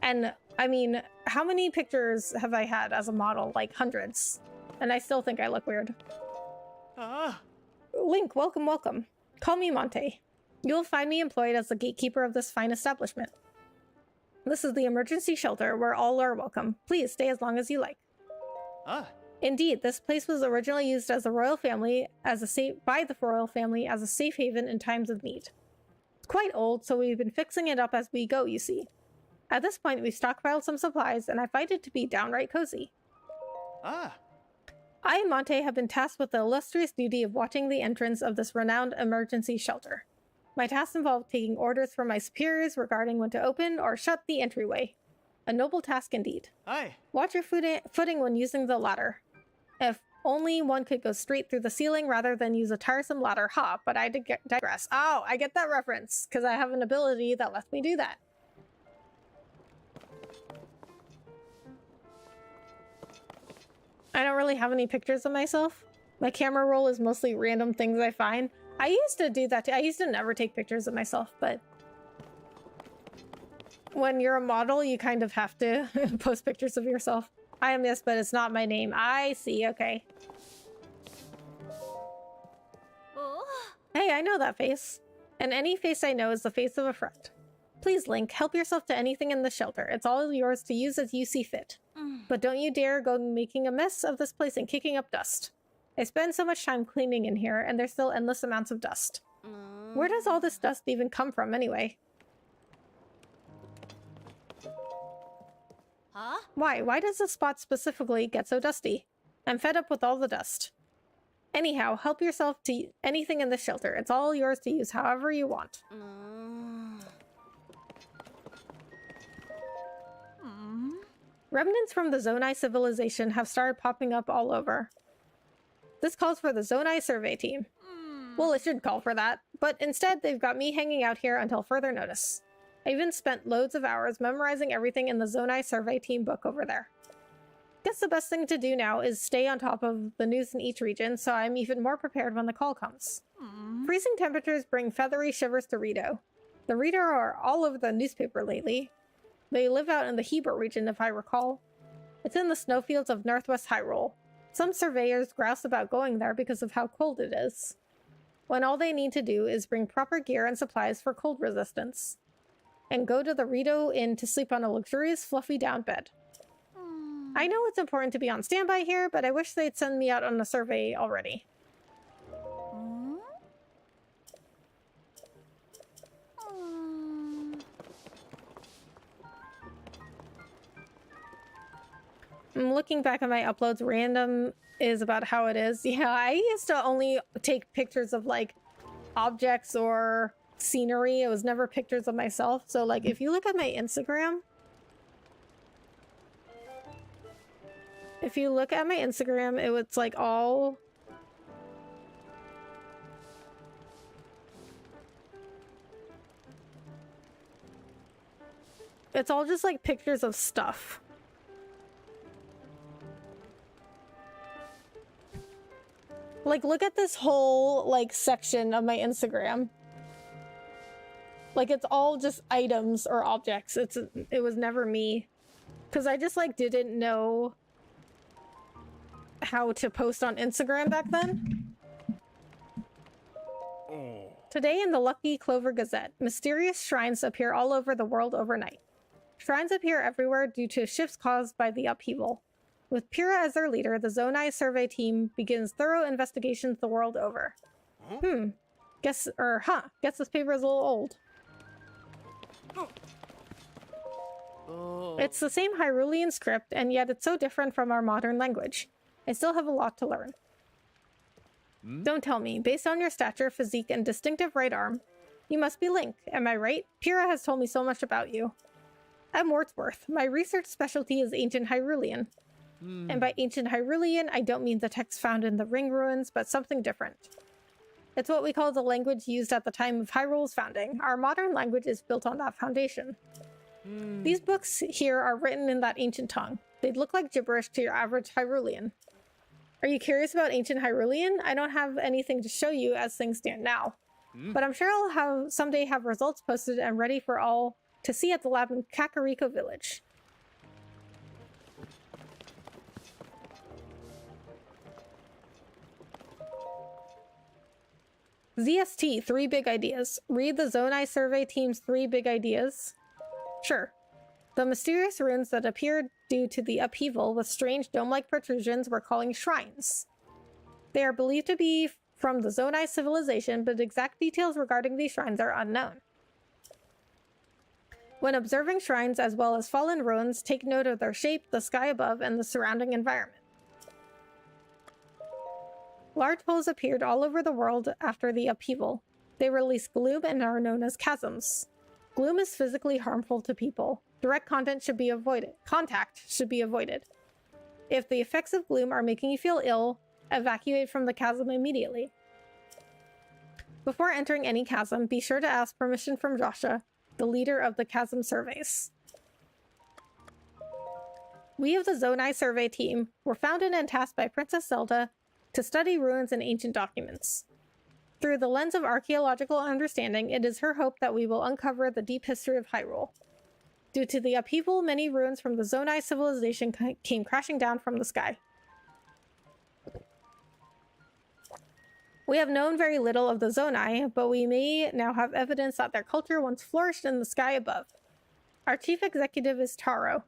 And I mean, how many pictures have I had as a model? Like hundreds. And I still think I look weird. Link, welcome, welcome. Call me Monte. You'll find me employed as the gatekeeper of this fine establishment. This is the emergency shelter where all are welcome. Please stay as long as you like. Indeed, this place was originally used as a royal family, by the royal family as a safe haven in times of need. It's quite old, so we've been fixing it up as we go, you see. At this point, we've stockpiled some supplies, and I find it to be downright cozy. I and Monte have been tasked with the illustrious duty of watching the entrance of this renowned emergency shelter. My tasks involve taking orders from my superiors regarding when to open or shut the entryway. A noble task indeed. Watch your footing when using the ladder. If only one could go straight through the ceiling rather than use a tiresome ladder, but I digress. Oh, I get that reference, because I have an ability that lets me do that. I don't really have any pictures of myself. My camera roll is mostly random things I find. I used to do that too. I used to never take pictures of myself, but when you're a model, you kind of have to post pictures of yourself. I am this, but it's not my name. I see, okay. Hey, I know that face. And any face I know is the face of a friend. Please, Link, help yourself to anything in the shelter. It's all yours to use as you see fit. But don't you dare go making a mess of this place and kicking up dust. I spend so much time cleaning in here, and there's still endless amounts of dust. Where does all this dust even come from, anyway? Why? Why does this spot specifically get so dusty? I'm fed up with all the dust. Anyhow, help yourself to anything in the shelter. It's all yours to use however you want. Remnants from the Zonai civilization have started popping up all over. This calls for the Zonai survey team. Well, it should call for that, but instead they've got me hanging out here until further notice. I even spent loads of hours memorizing everything in the Zonai Survey Team book over there. Guess the best thing to do now is stay on top of the news in each region, so I'm even more prepared when the call comes. Freezing temperatures bring feathery shivers to Rito. The Rito are all over the newspaper lately. They live out in the Hebert region, if I recall. It's in the snowfields of northwest Hyrule. Some surveyors grouse about going there because of how cold it is, when all they need to do is bring proper gear and supplies for cold resistance, and go to the Rito Inn to sleep on a luxurious fluffy down bed. I know it's important to be on standby here, but I wish they'd send me out on a survey already. I'm looking back at my uploads. Random is about how it is. Yeah, I used to only take pictures of like objects or scenery. It was never pictures of myself. So like if you look at my Instagram, it was like all it's all just like pictures of stuff. Like, look at this whole, like, section of my Instagram. Like, it's all just items or objects. It was never me. Because I just, like, didn't know how to post on Instagram back then. Today in the Lucky Clover Gazette, mysterious shrines appear all over the world overnight. Shrines appear everywhere due to shifts caused by the upheaval. With Pyrrha as their leader, the Zonai Survey Team begins thorough investigations the world over. Guess this paper is a little old. It's the same Hyrulean script, and yet it's so different from our modern language. I still have a lot to learn. Don't tell me, based on your stature, physique, and distinctive right arm, you must be Link, am I right? Pyrrha has told me so much about you. I'm Wordsworth. My research specialty is ancient Hyrulean. And by ancient Hyrulean, I don't mean the text found in the ring ruins, but something different. It's what we call the language used at the time of Hyrule's founding. Our modern language is built on that foundation. These books here are written in that ancient tongue. They'd look like gibberish to your average Hyrulean. Are you curious about ancient Hyrulean? I don't have anything to show you as things stand now. But I'm sure I'll someday have results posted and ready for all to see at the lab in Kakariko Village. ZST, 3 big ideas. Read the Zonai Survey Team's 3 big ideas. Sure. The mysterious ruins that appeared due to the upheaval with strange dome-like protrusions we're calling shrines. They are believed to be from the Zonai civilization, but exact details regarding these shrines are unknown. When observing shrines as well as fallen ruins, take note of their shape, the sky above, and the surrounding environment. Large holes appeared all over the world after the upheaval. They release gloom and are known as chasms. Gloom is physically harmful to people. Direct contact should be avoided. If the effects of gloom are making you feel ill, evacuate from the chasm immediately. Before entering any chasm, be sure to ask permission from Joshua, the leader of the chasm surveys. We of the Zonai Survey Team were founded and tasked by Princess Zelda to study ruins and ancient documents. Through the lens of archaeological understanding, it is her hope that we will uncover the deep history of Hyrule. Due to the upheaval, many ruins from the Zonai civilization came crashing down from the sky. We have known very little of the Zonai, but we may now have evidence that their culture once flourished in the sky above. Our chief executive is Taro,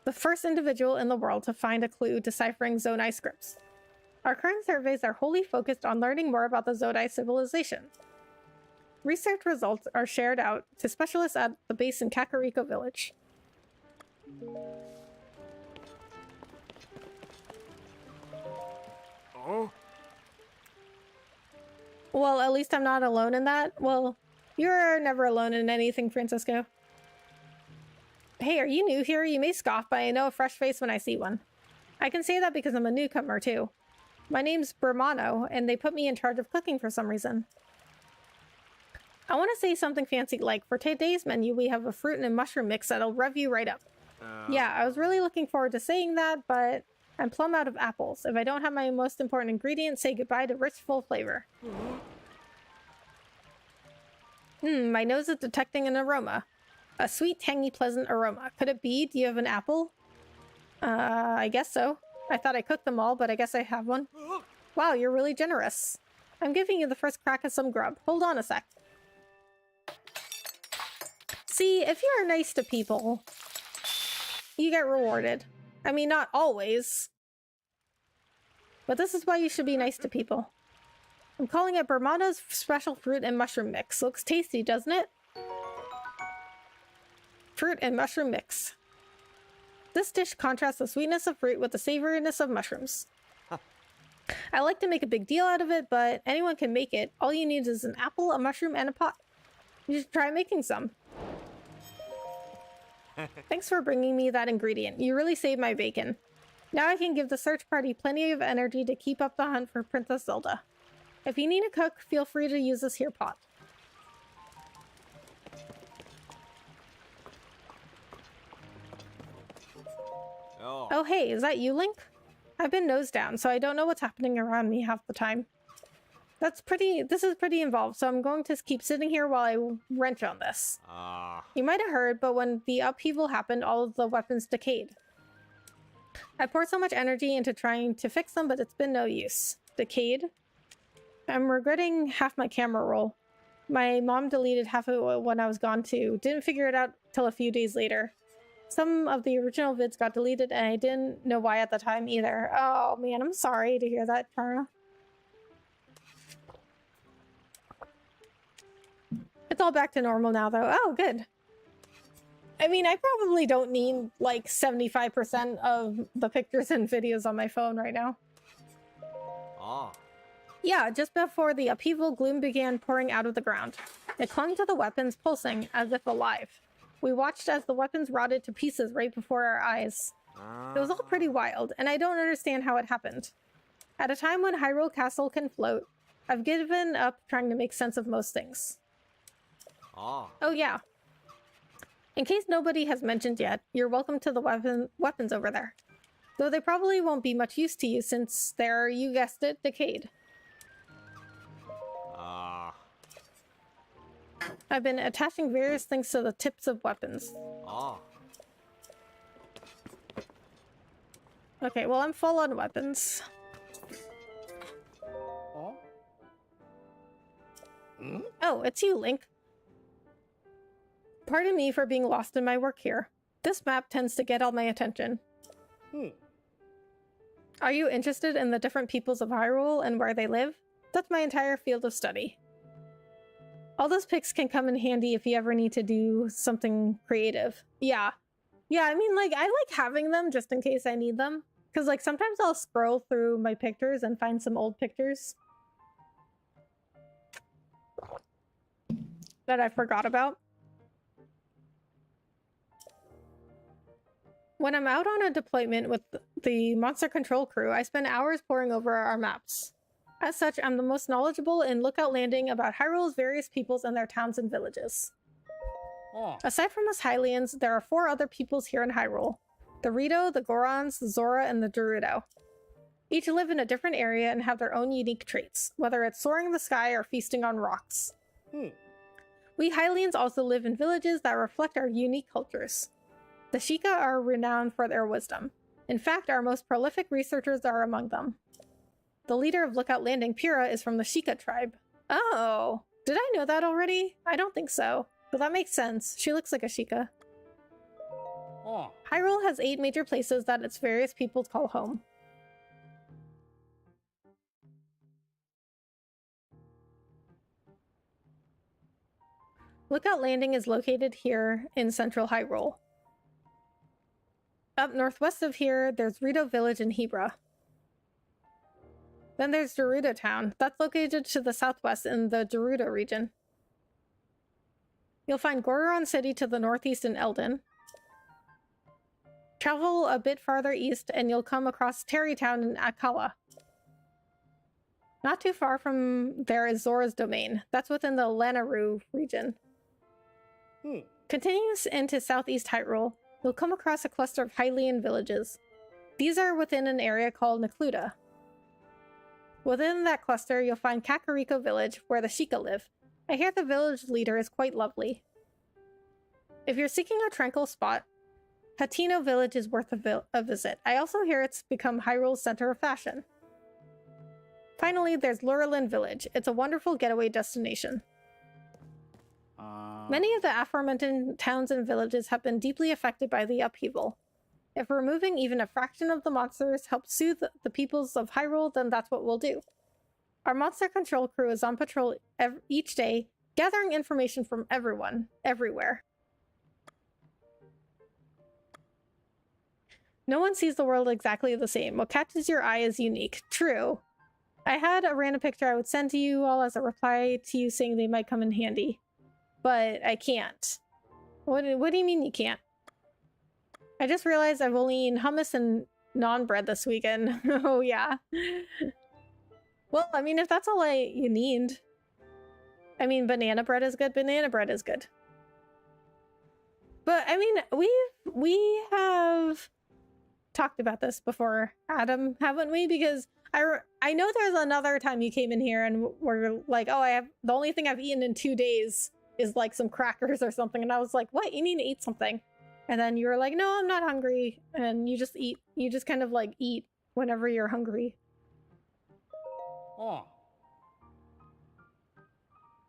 the first individual in the world to find a clue deciphering Zonai scripts. Our current surveys are wholly focused on learning more about the Zonai civilization. Research results are shared out to specialists at the base in Kakariko Village. Oh? Well, at least I'm not alone in that. Well, you're never alone in anything, Francisco. Hey, are you new here? You may scoff, but I know a fresh face when I see one. I can say that because I'm a newcomer, too. My name's Bermano, and they put me in charge of cooking for some reason. I want to say something fancy like, for today's menu, we have a fruit and mushroom mix that'll rev you right up. Yeah, I was really looking forward to saying that, but I'm plumb out of apples. If I don't have my most important ingredient, say goodbye to rich, full flavor. My nose is detecting an aroma. A sweet, tangy, pleasant aroma. Could it be? Do you have an apple? I guess so. I thought I cooked them all, but I guess I have one. Wow, you're really generous. I'm giving you the first crack at some grub. Hold on a sec. See, if you're nice to people, you get rewarded. I mean, not always. But this is why you should be nice to people. I'm calling it Bermano's special fruit and mushroom mix. Looks tasty, doesn't it? Fruit and mushroom mix. This dish contrasts the sweetness of fruit with the savoriness of mushrooms. I like to make a big deal out of it, but anyone can make it. All you need is an apple, a mushroom, and a pot. You should try making some. Thanks for bringing me that ingredient. You really saved my bacon. Now I can give the search party plenty of energy to keep up the hunt for Princess Zelda. If you need a cook, feel free to use this here pot. Oh hey, is that you, Link? I've been nose down, so I don't know what's happening around me half the time. This is pretty involved, so I'm going to keep sitting here while I wrench on this. You might have heard, but when the upheaval happened, all of the weapons decayed. I poured so much energy into trying to fix them, but it's been no use. Decayed? I'm regretting half my camera roll. My mom deleted half of it when I was gone too. Didn't figure it out till a few days later. Some of the original vids got deleted and I didn't know why at the time either. Oh man, I'm sorry to hear that, Tara. It's all back to normal now though. Oh, good. I mean, I probably don't need like 75% of the pictures and videos on my phone right now. Yeah, just before the upheaval, gloom began pouring out of the ground. It clung to the weapons, pulsing as if alive. We watched as the weapons rotted to pieces right before our eyes. It was all pretty wild, and I don't understand how it happened. At a time when Hyrule Castle can float, I've given up trying to make sense of most things. Oh yeah. In case nobody has mentioned yet, you're welcome to the weapons over there. Though they probably won't be much use to you since they're, you guessed it, decayed. I've been attaching various things to the tips of weapons. Okay, well, I'm full on weapons. Oh, it's you, Link. Pardon me for being lost in my work here. This map tends to get all my attention. Are you interested in the different peoples of Hyrule and where they live? That's my entire field of study. All those pics can come in handy if you ever need to do something creative. Yeah. Yeah, I mean, like, I like having them just in case I need them. Because, like, sometimes I'll scroll through my pictures and find some old pictures that I forgot about. When I'm out on a deployment with the monster control crew, I spend hours poring over our maps. As such, I'm the most knowledgeable in Lookout Landing about Hyrule's various peoples and their towns and villages. Aside from us Hylians, there are 4 other peoples here in Hyrule. The Rito, the Gorons, the Zora, and the Gerudo. Each live in a different area and have their own unique traits, whether it's soaring in the sky or feasting on rocks. We Hylians also live in villages that reflect our unique cultures. The Sheikah are renowned for their wisdom. In fact, our most prolific researchers are among them. The leader of Lookout Landing, Pyrrha, is from the Sheikah tribe. Oh, did I know that already? I don't think so, but that makes sense. She looks like a Sheikah. Hyrule has 8 major places that its various peoples call home. Lookout Landing is located here in central Hyrule. Up northwest of here, there's Rito Village in Hebra. Then there's Gerudo Town. That's located to the southwest in the Gerudo region. You'll find Goron City to the northeast in Eldin. Travel a bit farther east and you'll come across Terry Town in Akkala. Not too far from there is Zora's domain. That's within the Lanayru region. Continuing into southeast Hyrule, you'll come across a cluster of Hylian villages. These are within an area called Necluda. Within that cluster, you'll find Kakariko Village, where the Sheikah live. I hear the village leader is quite lovely. If you're seeking a tranquil spot, Hateno Village is worth a visit. I also hear it's become Hyrule's center of fashion. Finally, there's Lurelin Village. It's a wonderful getaway destination. Many of the aforementioned towns and villages have been deeply affected by the upheaval. If removing even a fraction of the monsters helps soothe the peoples of Hyrule, then that's what we'll do. Our monster control crew is on patrol each day, gathering information from everyone, everywhere. No one sees the world exactly the same. What catches your eye is unique. True. I had a random picture I would send to you all as a reply to you saying they might come in handy. But I can't. What do you mean you can't? I just realized I've only eaten hummus and naan bread this weekend. Oh, yeah. Well, I mean, if that's all you need. I mean, banana bread is good. Banana bread is good. But, I mean, we have talked about this before, Adam, haven't we? Because I know there's another time you came in here and were like, oh, the only thing I've eaten in 2 days is like some crackers or something. And I was like, what? You need to eat something. And then you were like, no, I'm not hungry. And you just eat. You just kind of like eat whenever you're hungry. Oh.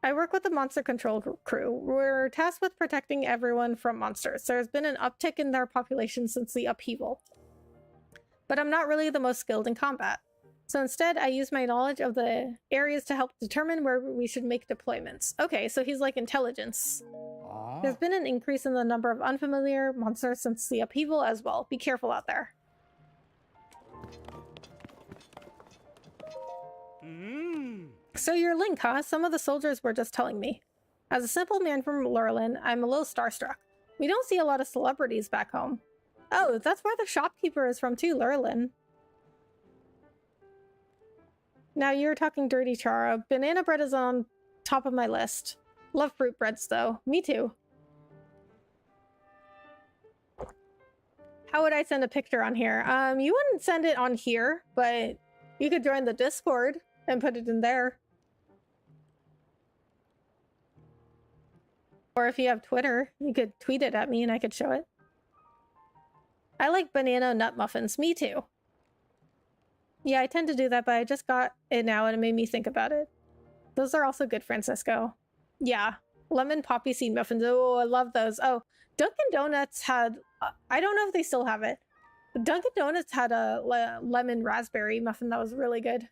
I work with the monster control crew. We're tasked with protecting everyone from monsters. There's been an uptick in their population since the upheaval. But I'm not really the most skilled in combat. So instead, I use my knowledge of the areas to help determine where we should make deployments. Okay, so he's like intelligence. There's been an increase in the number of unfamiliar monsters since the upheaval as well. Be careful out there. So you're Link, huh? Some of the soldiers were just telling me. As a simple man from Lurelin, I'm a little starstruck. We don't see a lot of celebrities back home. Oh, that's where the shopkeeper is from too, Lurelin. Now you're talking dirty, Chara. Banana bread is on top of my list. Love fruit breads, though. Me too. How would I send a picture on here? You wouldn't send it on here, but you could join the Discord and put it in there. Or if you have Twitter, you could tweet it at me and I could show it. I like banana nut muffins. Me too. Yeah, I tend to do that, but I just got it now and it made me think about it. Those are also good, Francisco. Yeah. Lemon poppy seed muffins. Oh, I love those. Oh, Dunkin' Donuts had... I don't know if they still have it. But Dunkin' Donuts had a lemon raspberry muffin that was really good.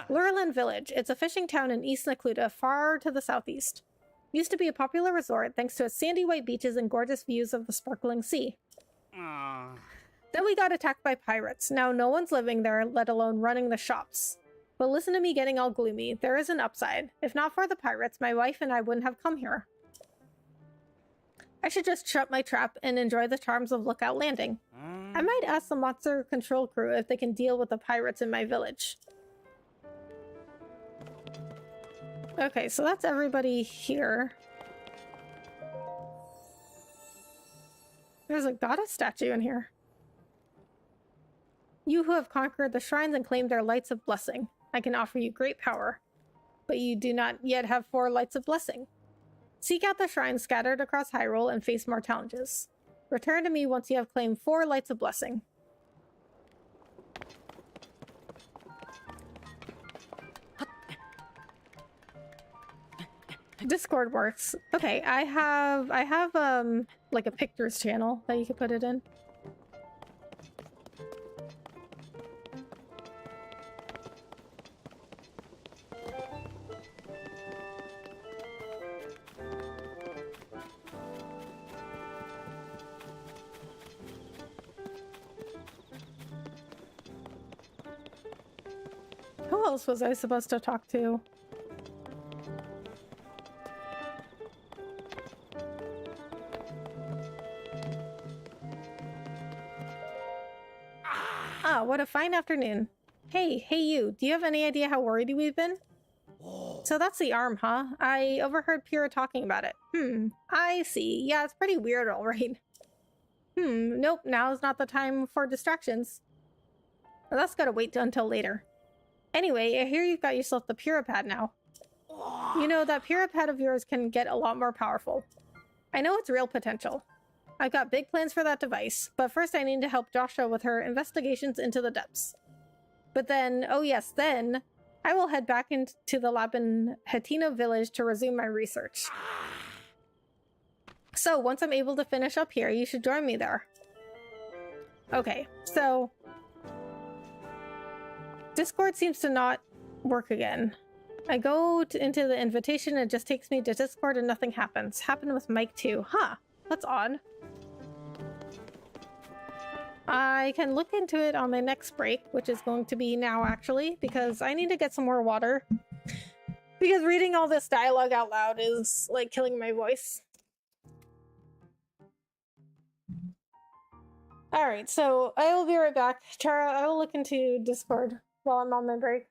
Lurelin Village. It's a fishing town in East Necluda, far to the southeast. Used to be a popular resort thanks to its sandy white beaches and gorgeous views of the sparkling sea. Then we got attacked by pirates. Now no one's living there, let alone running the shops. But listen to me getting all gloomy. There is an upside. If not for the pirates, my wife and I wouldn't have come here. I should just shut my trap and enjoy the charms of Lookout Landing. I might ask the monster control crew if they can deal with the pirates in my village. Okay, so that's everybody here. There's a goddess statue in here. You who have conquered the shrines and claimed their lights of blessing. I can offer you great power, but you do not yet have 4 lights of blessing. Seek out the shrines scattered across Hyrule and face more challenges. Return to me once you have claimed 4 lights of blessing. Discord works. Okay, I have like a pictures channel that you could put it in. Who else was I supposed to talk to? Ah, what a fine afternoon. Hey you, do you have any idea how worried we've been? So that's the arm, huh? I overheard Pyrrha talking about it. I see. Yeah, it's pretty weird, alright. Nope, now's not the time for distractions. Well, that's gotta wait until later. Anyway, I hear you've got yourself the Pyrrha pad now. You know, that Pyrrha pad of yours can get a lot more powerful. I know it's real potential. I've got big plans for that device, but first I need to help Joshua with her investigations into the depths. But then, oh yes, then, I will head back into the lab in Hatino village to resume my research. So, once I'm able to finish up here, you should join me there. Okay, so... Discord seems to not work again. I go into the invitation, it just takes me to Discord and nothing happens. Happened with Mike too. Huh, that's odd. I can look into it on my next break, which is going to be now actually, because I need to get some more water. Because reading all this dialogue out loud is like killing my voice. Alright, so I will be right back. Chara, I will look into Discord while I'm on my break.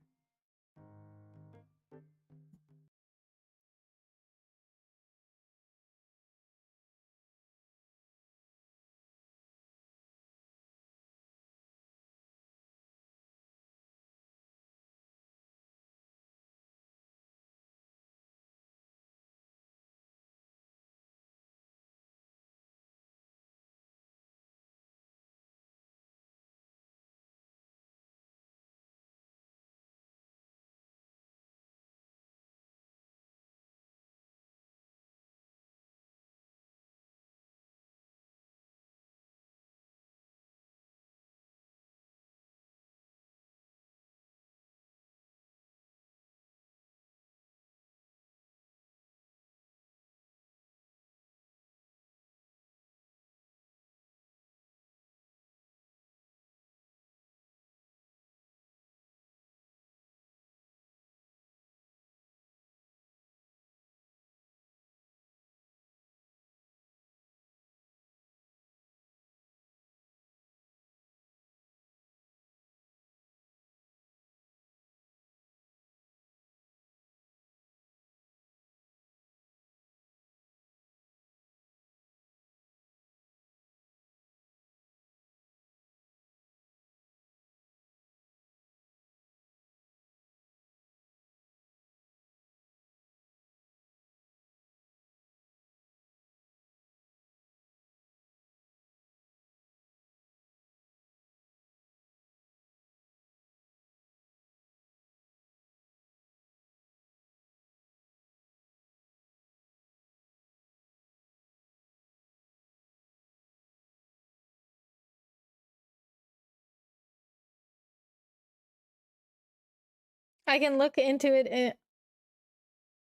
I can look into it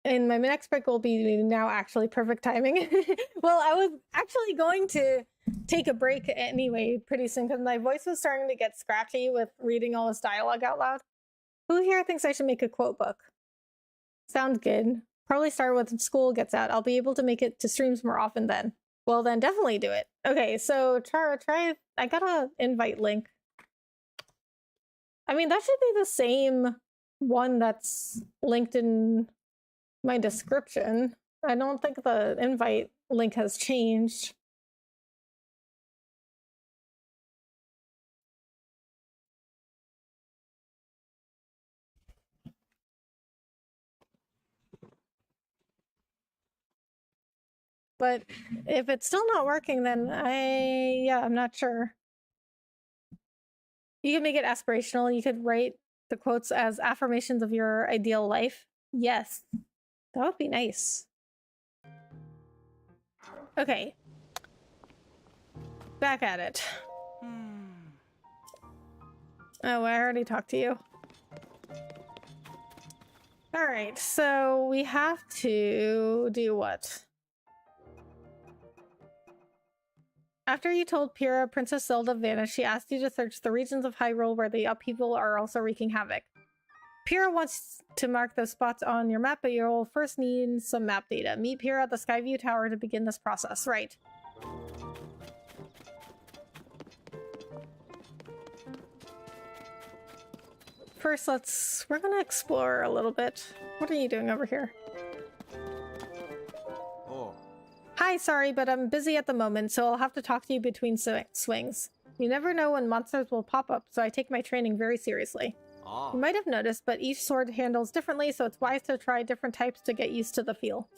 in my next break will be now actually perfect timing. Well, I was actually going to take a break anyway pretty soon because my voice was starting to get scratchy with reading all this dialogue out loud. Who here thinks I should make a quote book? Sounds good. Probably start when school gets out. I'll be able to make it to streams more often then. Well, then definitely do it. Okay, so try. I got an invite link. I mean, that should be the same one that's linked in my description. I don't think the invite link has changed. But if it's still not working, then I'm not sure. You can make it aspirational. You could write the quotes as affirmations of your ideal life. Yes, that would be nice. Okay. Back at it. Oh, I already talked to you. Alright, so we have to do what? After you told Pyrrha Princess Zelda vanished, she asked you to search the regions of Hyrule where the upheaval are also wreaking havoc. Pyrrha wants to mark those spots on your map, but you'll first need some map data. Meet Pyrrha at the Skyview Tower to begin this process. Right. first we're gonna explore a little bit. What are you doing over here? Oh. Hi, sorry, but I'm busy at the moment, so I'll have to talk to you between swings. You never know when monsters will pop up, so I take my training very seriously. Ah. You might have noticed, but each sword handles differently, so it's wise to try different types to get used to the feel.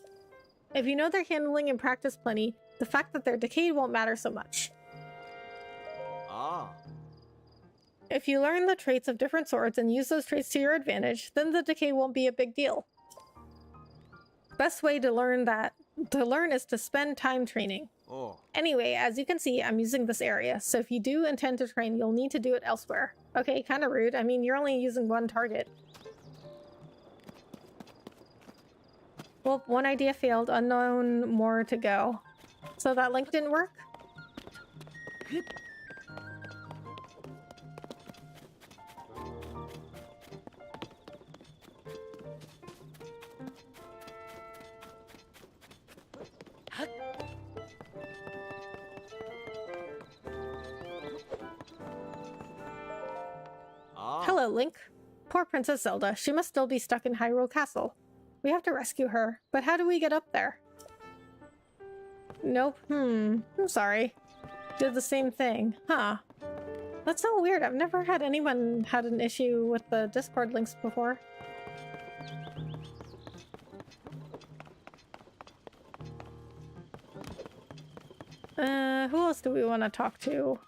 If you know their handling and practice plenty, the fact that they're decayed won't matter so much. Ah. If you learn the traits of different swords and use those traits to your advantage, then the decay won't be a big deal. Best way to learn is to spend time training. Oh. Anyway, as you can see, I'm using this area, so if you do intend to train, you'll need to do it elsewhere. Okay, kinda rude. I mean, you're only using one target. Well, one idea failed. Unknown, more to go. So that link didn't work? Ah. Hello, Link. Poor Princess Zelda. She must still be stuck in Hyrule Castle. We have to rescue her, but how do we get up there? Nope. I'm sorry. Did the same thing. Huh. That's so weird. I've never had anyone had an issue with the Discord links before. Who else do we want to talk to?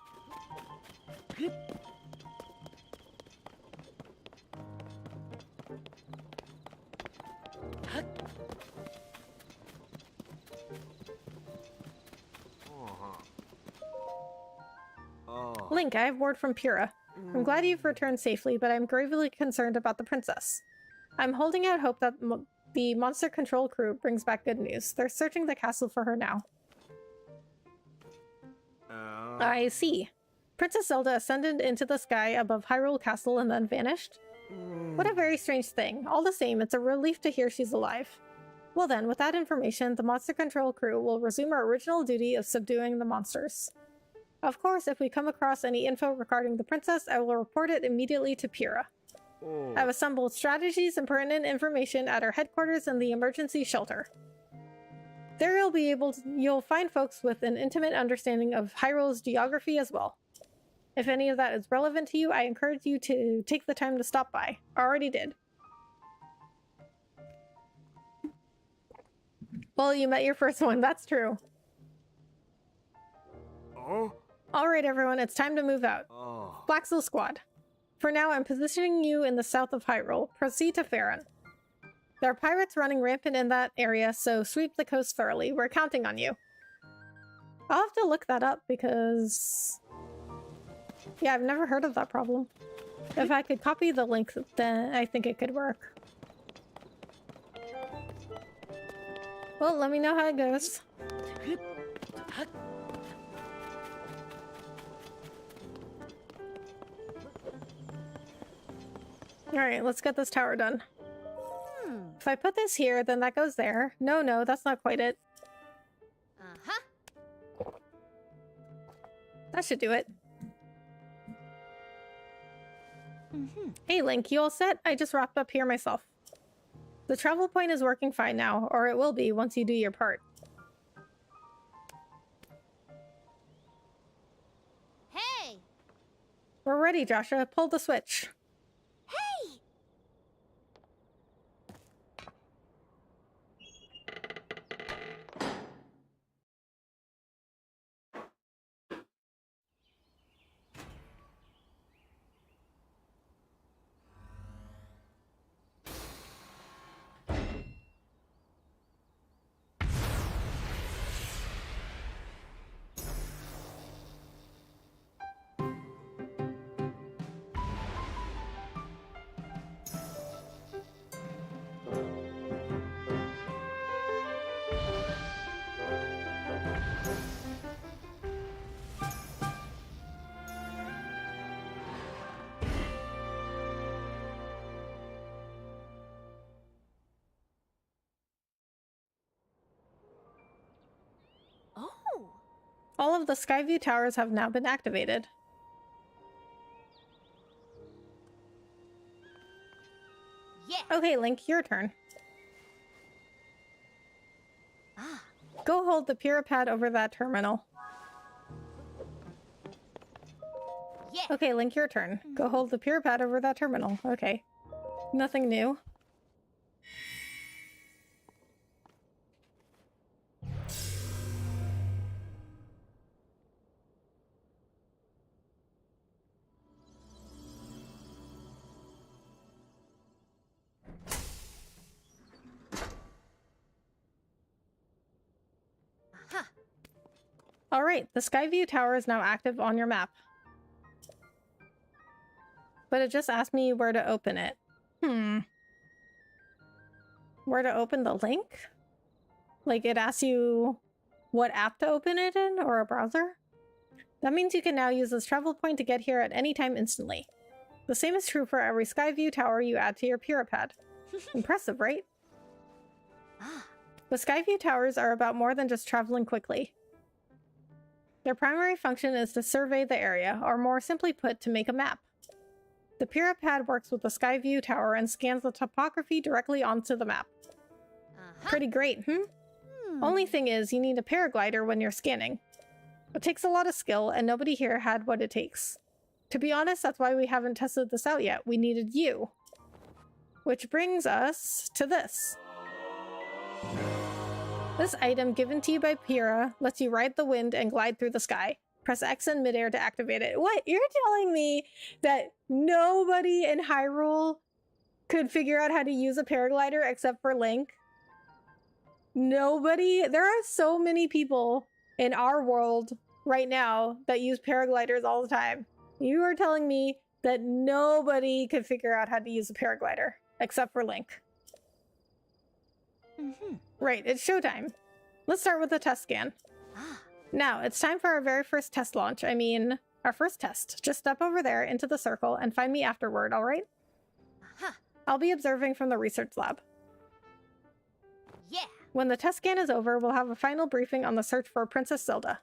Oh. Link, I have word from Pyrrha. I'm glad you've returned safely, but I'm gravely concerned about the princess. I'm holding out hope that the monster control crew brings back good news. They're searching the castle for her now. I see. Princess Zelda ascended into the sky above Hyrule Castle and then vanished? What a very strange thing. All the same, it's a relief to hear she's alive. Well then, with that information, the monster control crew will resume our original duty of subduing the monsters. Of course, if we come across any info regarding the princess, I will report it immediately to Pyrrha. I've assembled strategies and pertinent information at our headquarters in the emergency shelter. There you'll find folks with an intimate understanding of Hyrule's geography as well. If any of that is relevant to you, I encourage you to take the time to stop by. I already did. Well, you met your first one, that's true. Oh. Alright everyone, it's time to move out. Oh. Blacksil Squad. For now, I'm positioning you in the south of Hyrule. Proceed to Faron. There are pirates running rampant in that area, so sweep the coast thoroughly. We're counting on you. I'll have to look that up because... yeah, I've never heard of that problem. If I could copy the link, then I think it could work. Well, let me know how it goes. Alright, let's get this tower done. If I put this here, then that goes there. No, that's not quite it. Uh-huh. That should do it. Hey Link, you all set? I just wrapped up here myself. The travel point is working fine now, or it will be once you do your part. Hey! We're ready, Joshua. Pull the switch. Hey! Oh! All of the Skyview towers have now been activated. Okay, Link, your turn. Ah, Go hold the Puripad over that terminal. yeah. Okay, Link, your turn. Go hold the Puripad over that terminal. Okay. Nothing new. Huh. Alright, the Skyview Tower is now active on your map. But it just asked me where to open it. Where to open the link? Like, it asks you what app to open it in, or a browser? That means you can now use this travel point to get here at any time instantly. The same is true for every Skyview Tower you add to your Puripad. Impressive, right? Ah, The Skyview Towers are about more than just traveling quickly. Their primary function is to survey the area, or more simply put, to make a map. The Puripad works with the Skyview Tower and scans the topography directly onto the map. Pretty great, Only thing is, you need a paraglider when you're scanning. It takes a lot of skill, and nobody here had what it takes. To be honest, that's why we haven't tested this out yet. We needed you. Which brings us to this. This item, given to you by Pyrrha, lets you ride the wind and glide through the sky. Press X in midair to activate it. What? You're telling me that nobody in Hyrule could figure out how to use a paraglider except for Link? Nobody? There are so many people in our world right now that use paragliders all the time. You are telling me that nobody could figure out how to use a paraglider except for Link. Right, it's showtime. Let's start with the test scan. Ah, Now, it's time for our very first test launch. I mean, our first test. Just step over there into the circle and find me afterward, alright? aha. I'll be observing from the research lab. Yeah. When the test scan is over, we'll have a final briefing on the search for Princess Zelda.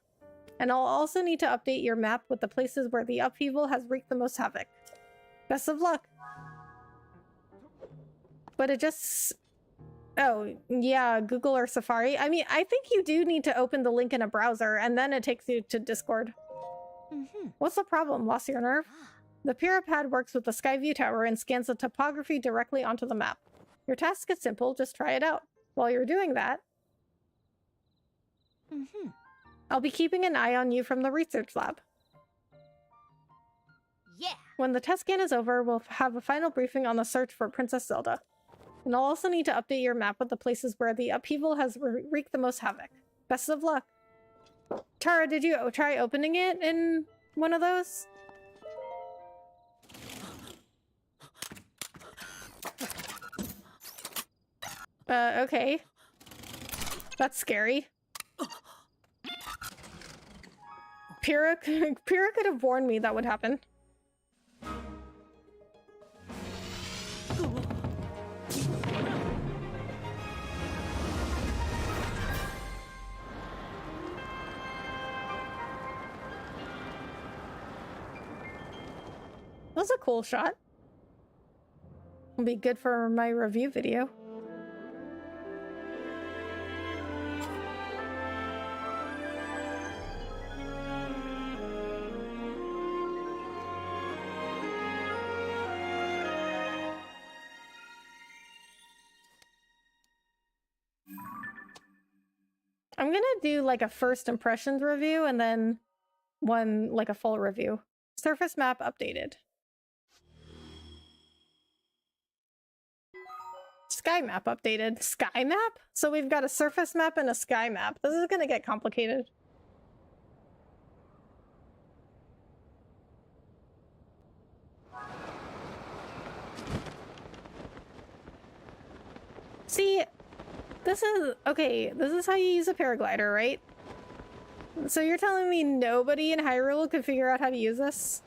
And I'll also need to update your map with the places where the upheaval has wreaked the most havoc. Best of luck! But it just... Oh, yeah, Google or Safari. I mean, I think you do need to open the link in a browser, and then it takes you to Discord. What's the problem? Lost your nerve? The Puripad works with the Skyview Tower and scans the topography directly onto the map. Your task is simple, just try it out. While you're doing that, I'll be keeping an eye on you from the research lab. Yeah. When the test scan is over, we'll have a final briefing on the search for Princess Zelda. And I'll also need to update your map with the places where the upheaval has wreaked the most havoc. Best of luck. Tara, did you try opening it in one of those? Okay. That's scary. Pyrrha could have warned me that would happen. That was a cool shot. It'll be good for my review video. I'm gonna do like a first impressions review and then one like a full review. Surface map updated. Sky map updated. Sky map? So we've got a surface map and a sky map. This is gonna get complicated. See, this is okay. This is how you use a paraglider, right? So you're telling me nobody in Hyrule could figure out how to use this?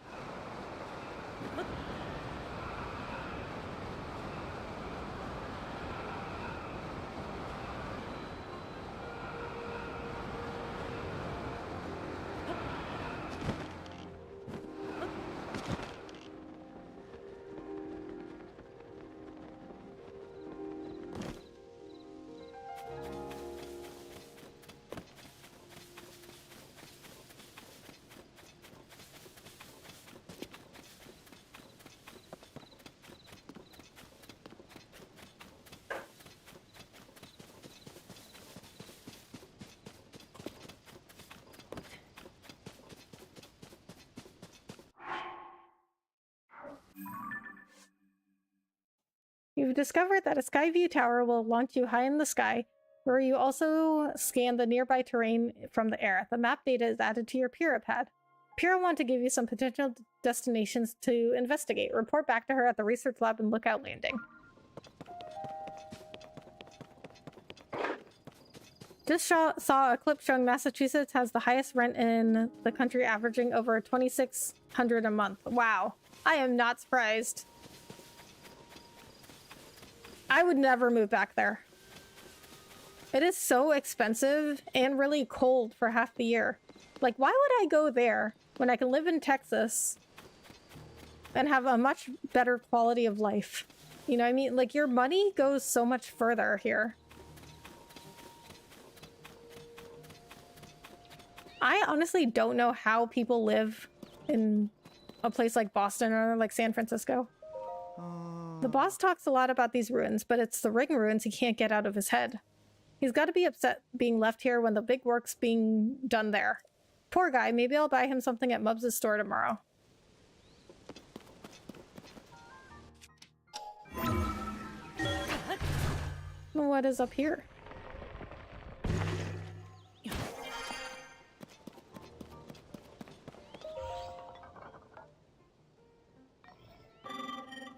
You've discovered that a Skyview tower will launch you high in the sky, where you also scan the nearby terrain from the air. The map data is added to your Pyrrha pad. Pyrrha want to give you some potential destinations to investigate. Report back to her at the research lab and Lookout Landing. Just saw a clip showing Massachusetts has the highest rent in the country, averaging over $2,600 a month. Wow. I am not surprised. I would never move back there. It is so expensive and really cold for half the year. Like, why would I go there when I can live in Texas and have a much better quality of life? You know what I mean? Like, your money goes so much further here. I honestly don't know how people live in a place like Boston or like San Francisco. The boss talks a lot about these ruins, but it's the ring ruins he can't get out of his head. He's got to be upset being left here when the big work's being done there. Poor guy, maybe I'll buy him something at Mubs' store tomorrow. What is up here?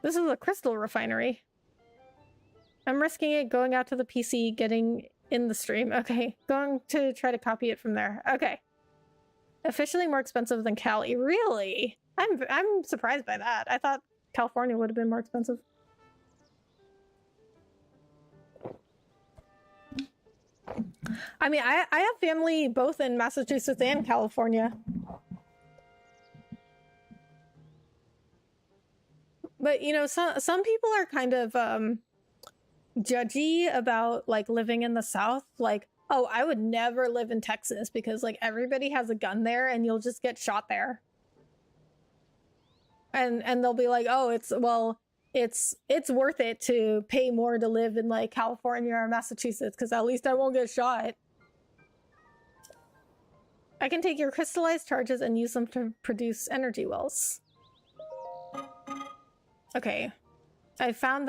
This is a crystal refinery. I'm risking it going out to the PC, getting in the stream. Okay, going to try to copy it from there. Okay. Officially more expensive than Cali. Really? I'm surprised by that. I thought California would have been more expensive. I mean, I have family both in Massachusetts and California. But, you know, some people are kind of judgy about, like, living in the South. Like, oh, I would never live in Texas because, like, everybody has a gun there and you'll just get shot there. And they'll be like, oh, it's worth it to pay more to live in, like, California or Massachusetts because at least I won't get shot. I can take your crystallized charges and use them to produce energy wells. Okay. I found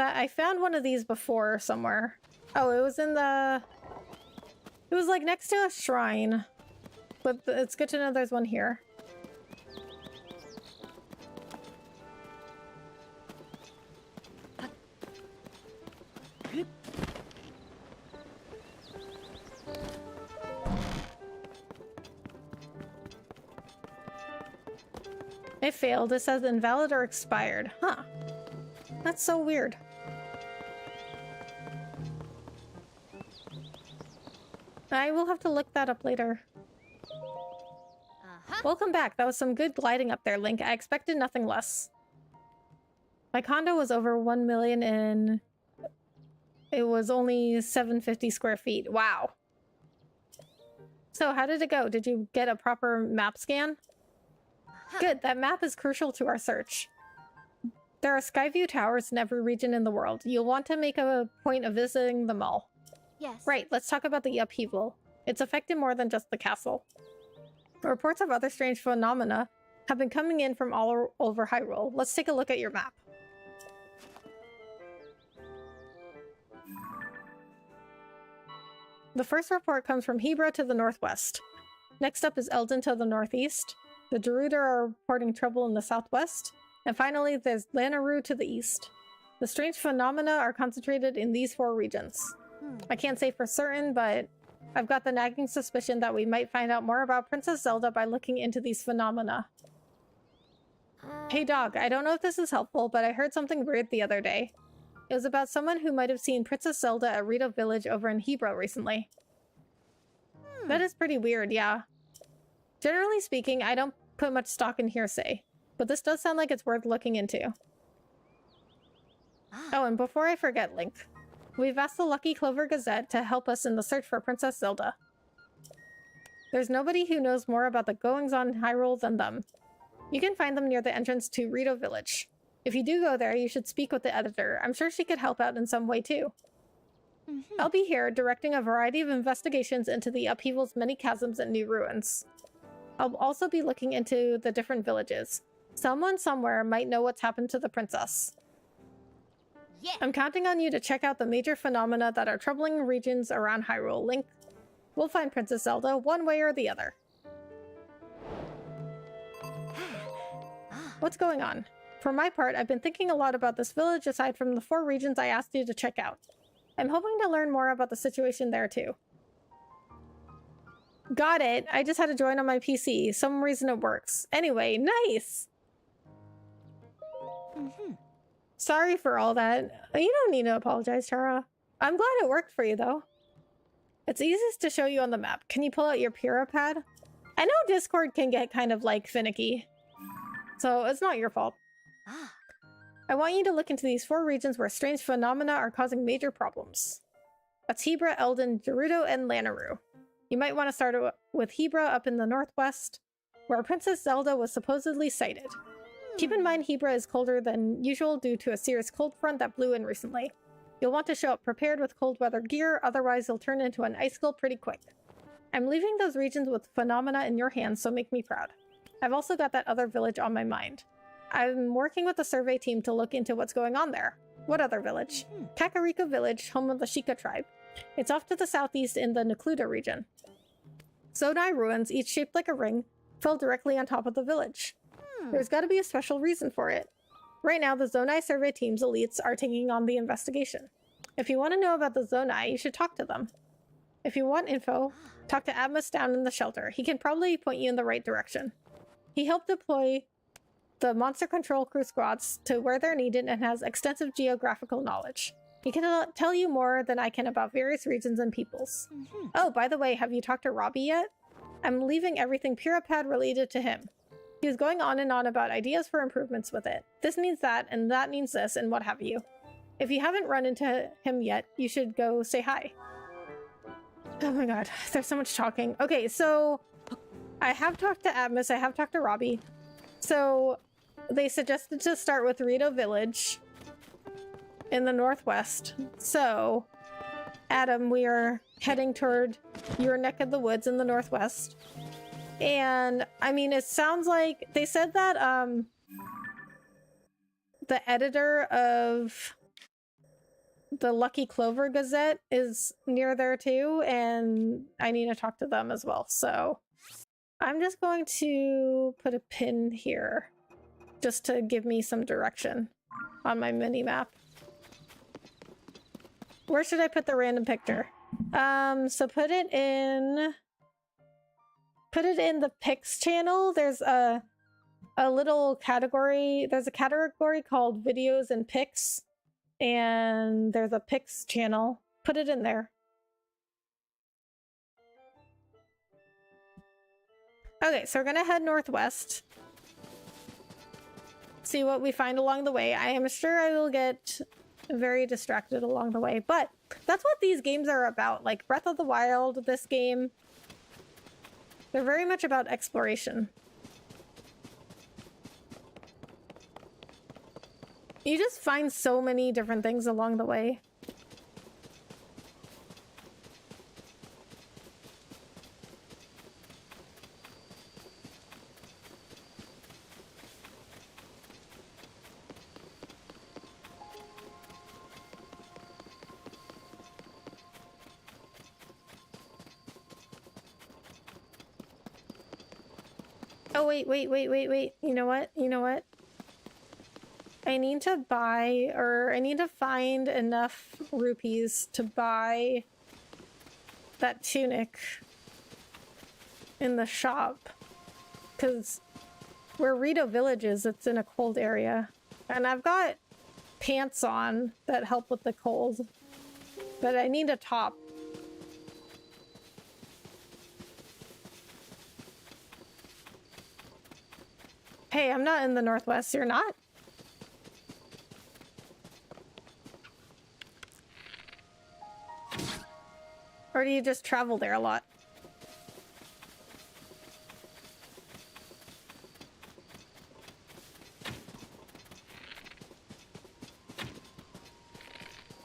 one of these before somewhere. Oh, it was in the... It was like next to a shrine. But it's good to know there's one here. It failed. It says invalid or expired. Huh. That's so weird. I will have to look that up later. Welcome back. That was some good gliding up there, Link. I expected nothing less. My condo was over 1 million and it was only 750 square feet. Wow. So how did it go? Did you get a proper map scan? Good. That map is crucial to our search. There are Skyview towers in every region in the world. You'll want to make a point of visiting them all. Yes. Right, let's talk about the upheaval. It's affected more than just the castle. Reports of other strange phenomena have been coming in from all over Hyrule. Let's take a look at your map. The first report comes from Hebra to the northwest. Next up is Eldin to the northeast. The Gerudo are reporting trouble in the southwest. And finally, there's Lanayru to the east. The strange phenomena are concentrated in these 4 regions. I can't say for certain, but I've got the nagging suspicion that we might find out more about Princess Zelda by looking into these phenomena. Hey dog, I don't know if this is helpful, but I heard something weird the other day. It was about someone who might have seen Princess Zelda at Rito Village over in Hebra recently. That is pretty weird, yeah. Generally speaking, I don't put much stock in hearsay, but this does sound like it's worth looking into. Oh, and before I forget, Link, we've asked the Lucky Clover Gazette to help us in the search for Princess Zelda. There's nobody who knows more about the goings-on in Hyrule than them. You can find them near the entrance to Rito Village. If you do go there, you should speak with the editor. I'm sure she could help out in some way, too. I'll be here, directing a variety of investigations into the upheaval's many chasms and new ruins. I'll also be looking into the different villages. Someone somewhere might know what's happened to the princess. Yeah. I'm counting on you to check out the major phenomena that are troubling regions around Hyrule. Link, we'll find Princess Zelda one way or the other. What's going on? For my part, I've been thinking a lot about this village aside from the 4 regions I asked you to check out. I'm hoping to learn more about the situation there too. Got it. I just had to join on my PC. Some reason it works. Anyway, nice! Sorry for all that. You don't need to apologize, Tara. I'm glad it worked for you, though. It's easiest to show you on the map. Can you pull out your Pura pad? I know Discord can get kind of, like, finicky. So it's not your fault. I want you to look into these 4 regions where strange phenomena are causing major problems. That's Hebra, Eldin, Gerudo, and Lanayru. You might want to start with Hebra up in the northwest, where Princess Zelda was supposedly sighted. Keep in mind Hebra is colder than usual due to a serious cold front that blew in recently. You'll want to show up prepared with cold weather gear, otherwise you'll turn into an icicle pretty quick. I'm leaving those regions with phenomena in your hands, so make me proud. I've also got that other village on my mind. I'm working with the survey team to look into what's going on there. What other village? Kakariko Village, home of the Sheikah tribe. It's off to the southeast in the Necluda region. Zonai ruins, each shaped like a ring, fell directly on top of the village. There's got to be a special reason for it. Right now, the Zonai survey team's elites are taking on the investigation. If you want to know about the Zonai, you should talk to them. If you want info, talk to Admus down in the shelter. He can probably point you in the right direction. He helped deploy the monster control crew squads to where they're needed and has extensive geographical knowledge. He can tell you more than I can about various regions and peoples. Oh, by the way, have you talked to Robbie yet? I'm leaving everything Purapad related to him. He was going on and on about ideas for improvements with it. This means that, and that means this, and what have you. If you haven't run into him yet, you should go say hi. Oh my god, there's so much talking. Okay, so I have talked to Admus, I have talked to Robbie. So they suggested to start with Rito Village in the northwest. So, Adam, we are heading toward your neck of the woods in the northwest. And, I mean, it sounds like they said that the editor of the Lucky Clover Gazette is near there too, and I need to talk to them as well. So I'm just going to put a pin here just to give me some direction on my mini-map. Where should I put the random picture? So put it in the pics channel. There's a little category. There's a category called videos and pics, and there's a pics channel. Put it in there. Okay, so we're gonna head northwest. See what we find along the way. I am sure I will get very distracted along the way, but that's what these games are about. Like Breath of the Wild, this game, they're very much about exploration. You just find so many different things along the way. Oh, wait. You know what? I need to buy, or I need to find enough rupees to buy that tunic in the shop. Because where Rito Village is, it's in a cold area. And I've got pants on that help with the cold. But I need a top. Hey, I'm not in the northwest. You're not? Or do you just travel there a lot?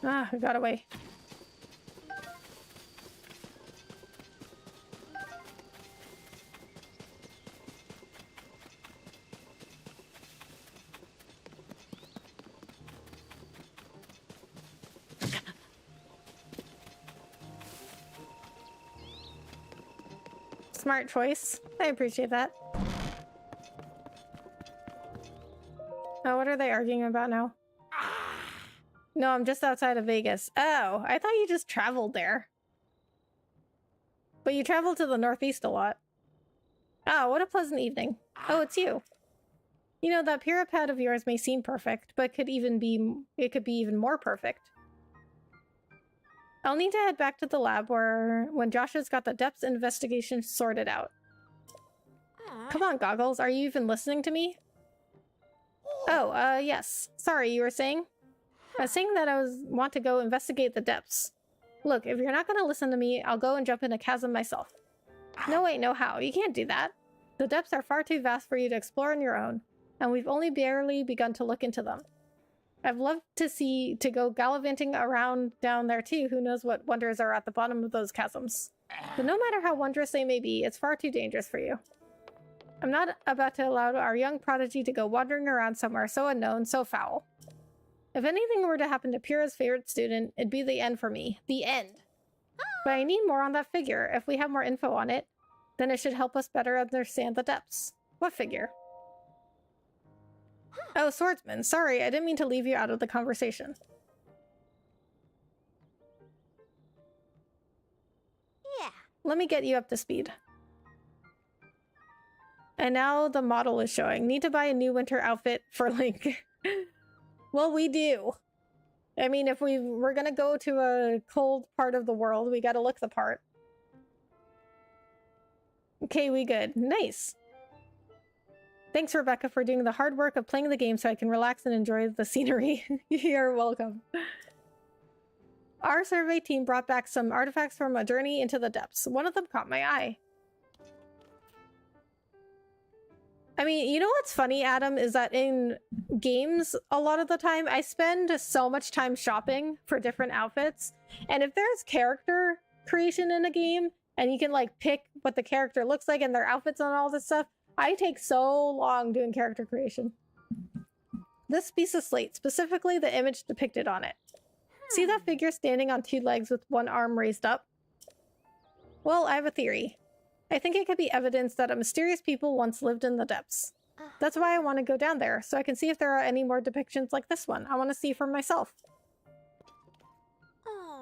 Ah, we got away. smart choice. I appreciate that. Oh, what are they arguing about now? No, I'm just outside of Vegas. Oh, I thought you just traveled there. But you traveled to the northeast a lot. Oh, what a pleasant evening. Oh, it's you. You know, that pad of yours may seem perfect, but it could be even more perfect. I'll need to head back to the lab when Joshua's got the depths investigation sorted out. Come on, Goggles, are you even listening to me? Oh, yes. Sorry, you were saying? I was saying that want to go investigate the depths. Look, if you're not gonna listen to me, I'll go and jump in a chasm myself. No way, no how. You can't do that. The depths are far too vast for you to explore on your own, and we've only barely begun to look into them. I'd love to go gallivanting around down there too. Who knows what wonders are at the bottom of those chasms. But no matter how wondrous they may be, it's far too dangerous for you. I'm not about to allow our young prodigy to go wandering around somewhere so unknown, so foul. If anything were to happen to Pyrrha's favorite student, it'd be the end for me. The end. But I need more on that figure. If we have more info on it, then it should help us better understand the depths. What figure? Oh, swordsman. Sorry, I didn't mean to leave you out of the conversation. Yeah. Let me get you up to speed. And now the model is showing. Need to buy a new winter outfit for Link. Well, we do. I mean, if we're gonna go to a cold part of the world, we gotta look the part. Okay, we good. Nice. Thanks, Rebecca, for doing the hard work of playing the game so I can relax and enjoy the scenery. You're welcome. Our survey team brought back some artifacts from a journey into the depths. One of them caught my eye. I mean, you know what's funny, Adam, is that in games, a lot of the time, I spend so much time shopping for different outfits. And if there's character creation in a game, and you can, like, pick what the character looks like and their outfits and all this stuff, I take so long doing character creation. This piece of slate, specifically the image depicted on it. See that figure standing on two legs with one arm raised up? Well, I have a theory. I think it could be evidence that a mysterious people once lived in the depths. That's why I want to go down there, so I can see if there are any more depictions like this one. I want to see for myself.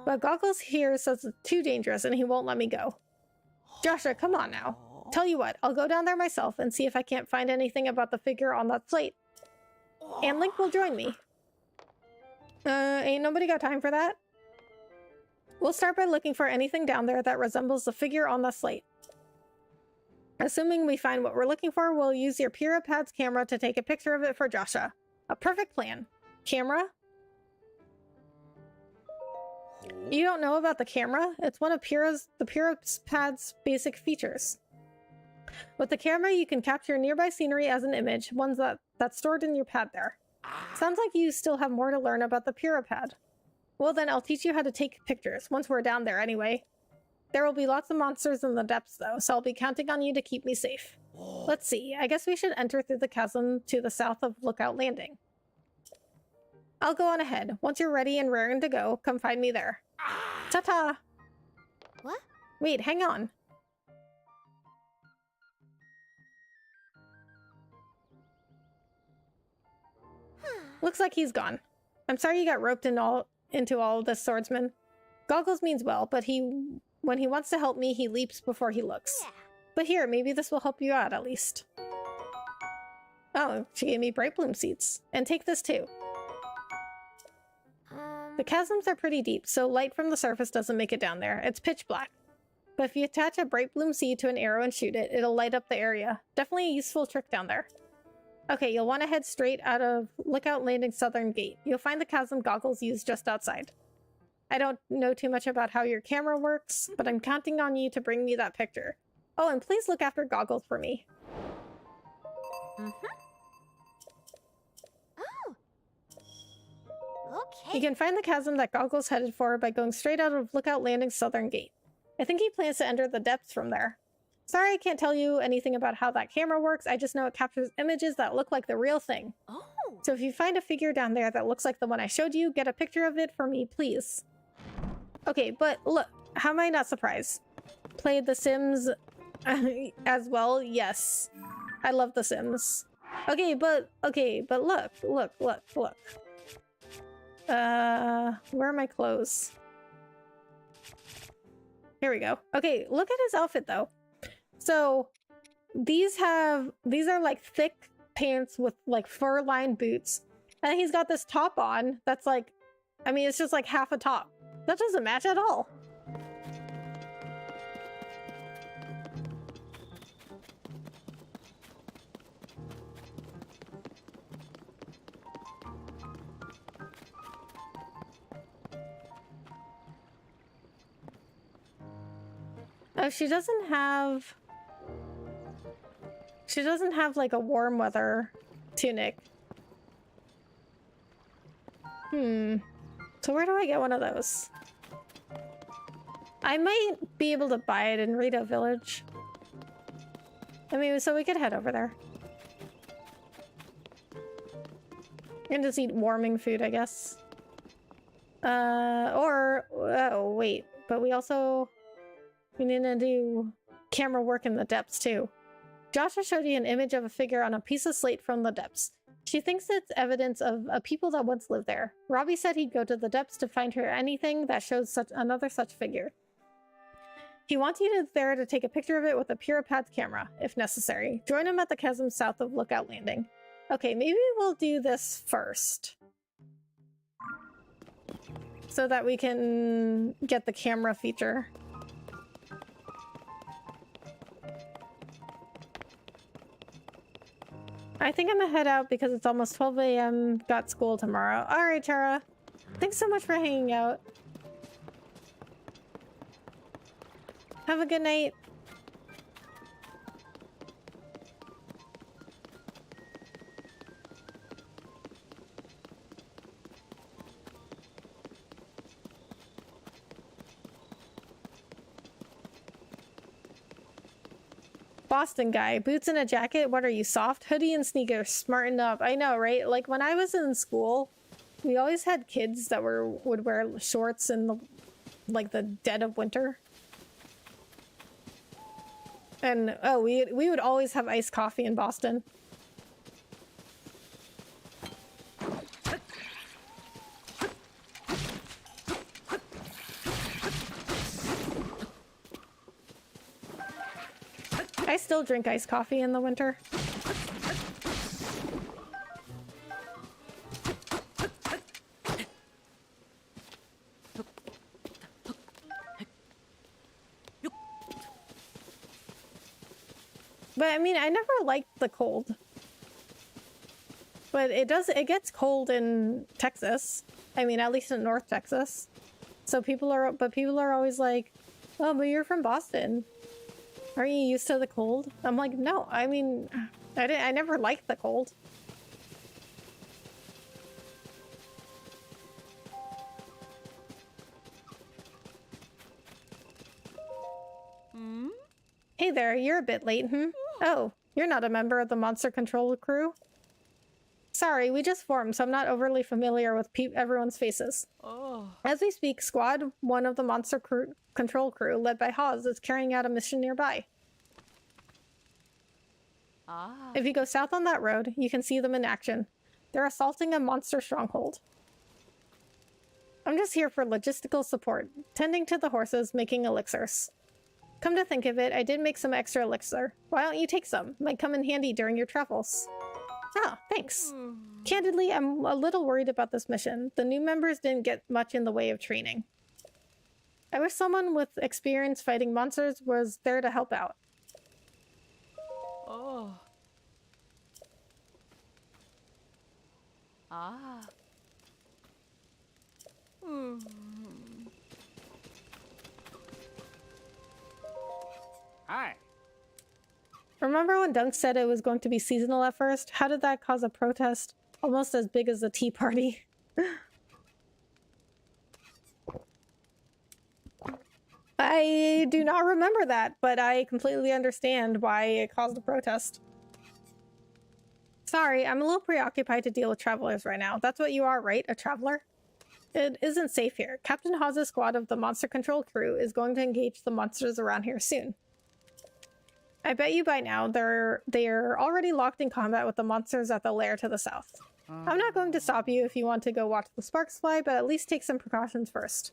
But Goggles here says it's too dangerous and he won't let me go. Joshua, come on now. Tell you what, I'll go down there myself and see if I can't find anything about the figure on that slate. And Link will join me. Ain't nobody got time for that? We'll start by looking for anything down there that resembles the figure on the slate. Assuming we find what we're looking for, we'll use your pad's camera to take a picture of it for Joshua. A perfect plan. Camera? You don't know about the camera? It's one of the pad's basic features. With the camera, you can capture nearby scenery as an image, ones that's stored in your pad there. Sounds like you still have more to learn about the pad. Well then, I'll teach you how to take pictures, once we're down there anyway. There will be lots of monsters in the depths though, so I'll be counting on you to keep me safe. Let's see, I guess we should enter through the chasm to the south of Lookout Landing. I'll go on ahead. Once you're ready and raring to go, come find me there. Ta-ta! What? Wait, hang on. Looks like he's gone. I'm sorry you got roped into all of this, swordsman. Goggles means well, but when he wants to help me, he leaps before he looks. Yeah. But here, maybe this will help you out at least. Oh, she gave me bright bloom seeds. And take this too. The chasms are pretty deep, so light from the surface doesn't make it down there. It's pitch black. But if you attach a bright bloom seed to an arrow and shoot it, it'll light up the area. Definitely a useful trick down there. Okay, you'll want to head straight out of Lookout Landing Southern Gate. You'll find the chasm Goggles used just outside. I don't know too much about how your camera works, but I'm counting on you to bring me that picture. Oh, and please look after Goggles for me. Oh. Okay. You can find the chasm that Goggles headed for by going straight out of Lookout Landing Southern Gate. I think he plans to enter the depths from there. Sorry I can't tell you anything about how that camera works, I just know it captures images that look like the real thing. Oh. So if you find a figure down there that looks like the one I showed you, get a picture of it for me, please. Okay, but look, how am I not surprised? Played The Sims as well. Yes, I love The Sims. Okay, but look. Where are my clothes? Here we go. Okay, look at his outfit though. So these are like thick pants with like fur-lined boots, and he's got this top on that's like, I mean, it's just like half a top. That doesn't match at all. Oh, she doesn't have like a warm weather tunic. So where do I get one of those? I might be able to buy it in Rito Village. I mean, so we could head over there. And just eat warming food, I guess. Oh wait, but we need to do camera work in the depths too. Joshua showed you an image of a figure on a piece of slate from the depths. She thinks it's evidence of a people that once lived there. Robbie said he'd go to the depths to find her anything that shows another such figure. He wants you there to take a picture of it with a Puripad's camera, if necessary. Join him at the chasm south of Lookout Landing. Okay, maybe we'll do this first, so that we can get the camera feature. I think I'm gonna head out because it's almost 12 a.m. Got school tomorrow. All right, Tara. Thanks so much for hanging out. Have a good night. Boston guy, boots and a jacket. What are you, soft? Hoodie and sneakers. Smarten up. I know, right? Like when I was in school, we always had kids that would wear shorts in the dead of winter. And oh, we would always have iced coffee in Boston. I still drink iced coffee in the winter. But I mean, I never liked the cold. But it gets cold in Texas. I mean, at least in North Texas. So people are always like, "Oh, but you're from Boston. Aren't you used to the cold?" I'm like, no, I mean, I never liked the cold. Hey there, you're a bit late, Oh, you're not a member of the monster control crew? Sorry, we just formed, so I'm not overly familiar with everyone's faces. As we speak, Squad 1 of the monster control crew, led by Hawes, is carrying out a mission nearby. If you go south on that road, you can see them in action. They're assaulting a monster stronghold. I'm just here for logistical support, tending to the horses, making elixirs. Come to think of it, I did make some extra elixir. Why don't you take some? Might come in handy during your travels. Ah, thanks. Candidly, I'm a little worried about this mission. The new members didn't get much in the way of training. I wish someone with experience fighting monsters was there to help out. Hi. Remember when Dunk said it was going to be seasonal at first? How did that cause a protest almost as big as the Tea Party? I do not remember that, but I completely understand why it caused a protest. Sorry, I'm a little preoccupied to deal with travelers right now. That's what you are, right? A traveler? It isn't safe here. Captain Hawes' squad of the monster control crew is going to engage the monsters around here soon. I bet you by now they're already locked in combat with the monsters at the lair to the south. I'm not going to stop you if you want to go watch the sparks fly, but at least take some precautions first.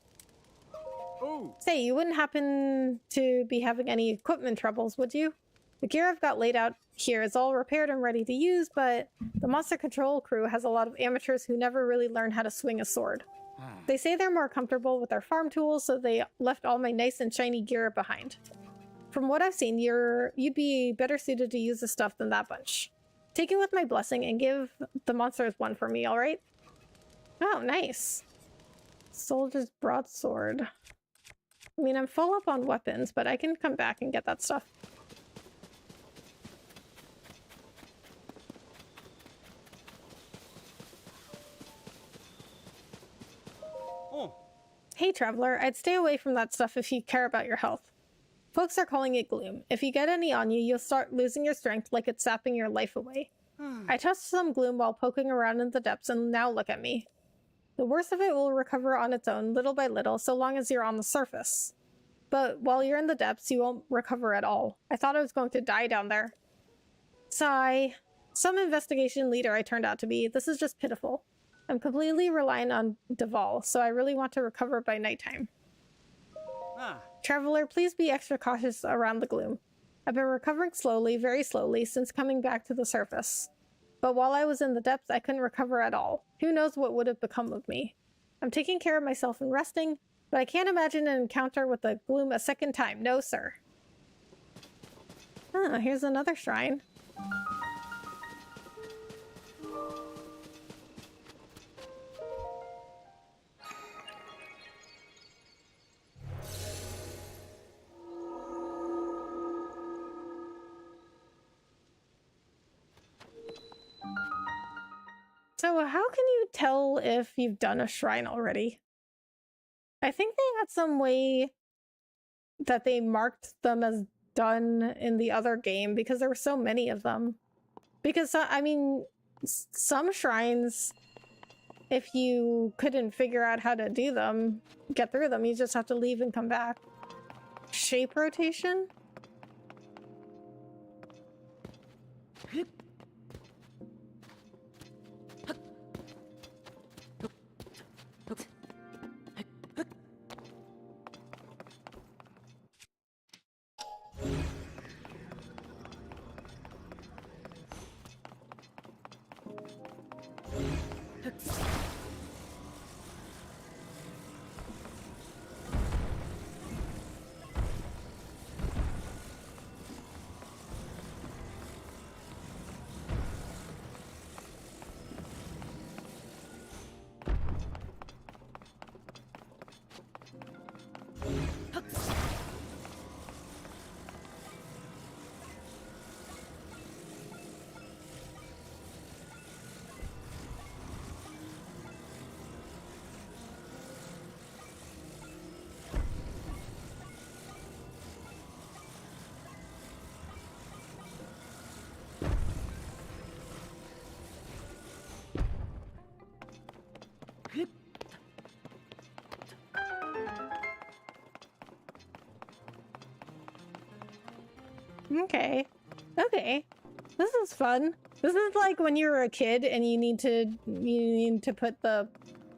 Oh. Say, you wouldn't happen to be having any equipment troubles, would you? The gear I've got laid out here is all repaired and ready to use, but the monster control crew has a lot of amateurs who never really learn how to swing a sword. They say they're more comfortable with their farm tools, so they left all my nice and shiny gear behind. From what I've seen, you'd be better suited to use this stuff than that bunch. Take it with my blessing and give the monsters one for me, alright? Oh, nice. Soldier's broadsword. I mean, I'm full up on weapons, but I can come back and get that stuff. Oh. Hey, traveler, I'd stay away from that stuff if you care about your health. Folks are calling it gloom. If you get any on you, you'll start losing your strength like it's sapping your life away. I touched some gloom while poking around in the depths, and now look at me. The worst of it will recover on its own, little by little, so long as you're on the surface. But while you're in the depths, you won't recover at all. I thought I was going to die down there. Sigh. Some investigation leader I turned out to be. This is just pitiful. I'm completely reliant on Duval, so I really want to recover by nighttime. Traveler, please be extra cautious around the gloom. I've been recovering slowly, very slowly, since coming back to the surface. But while I was in the depths, I couldn't recover at all. Who knows what would have become of me? I'm taking care of myself and resting, but I can't imagine an encounter with the gloom a second time. No, sir. Ah, here's another shrine. So how can you tell if you've done a shrine already? I think they had some way that they marked them as done in the other game because there were so many of them. Because, I mean, some shrines, if you couldn't figure out how to do them, get through them, you just have to leave and come back. Shape rotation? Okay. Okay. This is fun. This is like when you were a kid and you need to put the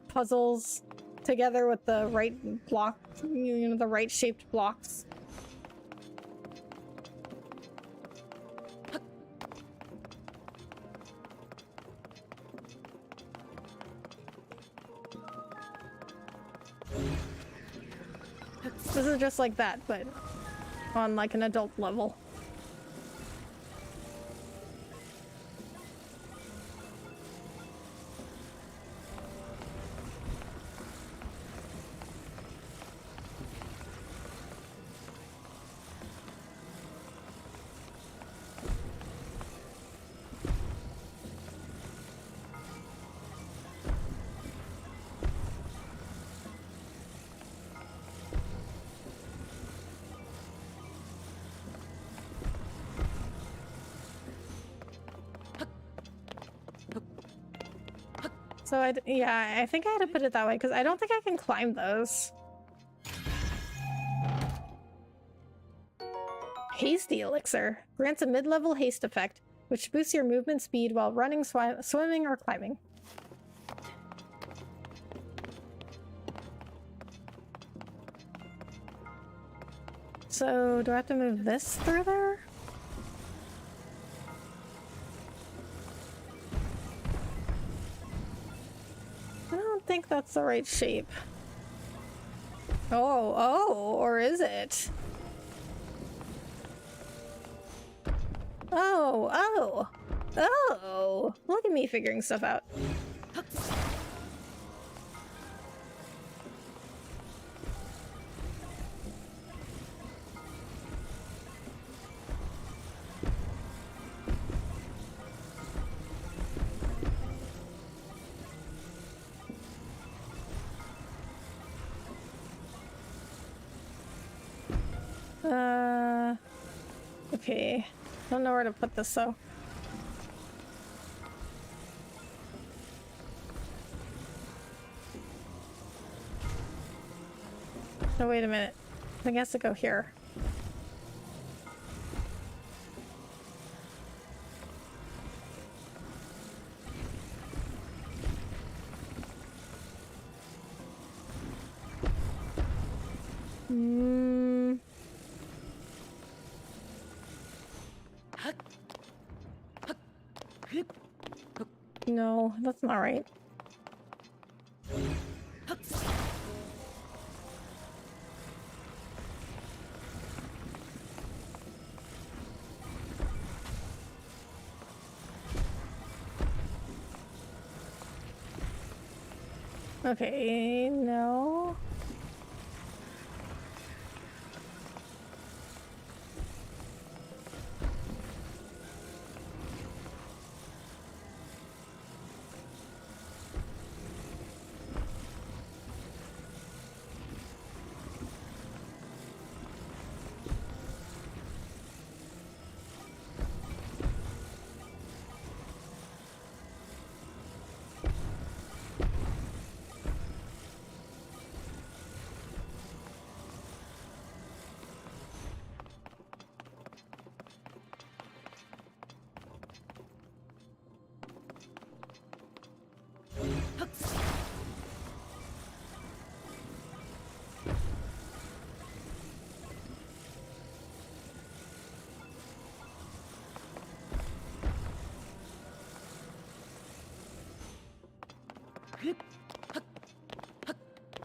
puzzles together with the right block, you know, the right shaped blocks. This is just like that, but on like an adult level. So yeah, I think I had to put it that way because I don't think I can climb those. Hey Hasty Elixir. Grants a mid-level haste effect, which boosts your movement speed while running, swimming, or climbing. So, do I have to move this through there? I don't think that's the right shape. Oh, or is it? Oh, look at me figuring stuff out. Okay. Don't know where to put this though. Oh, wait a minute. I think it has to go here. No, that's not right. Okay, no.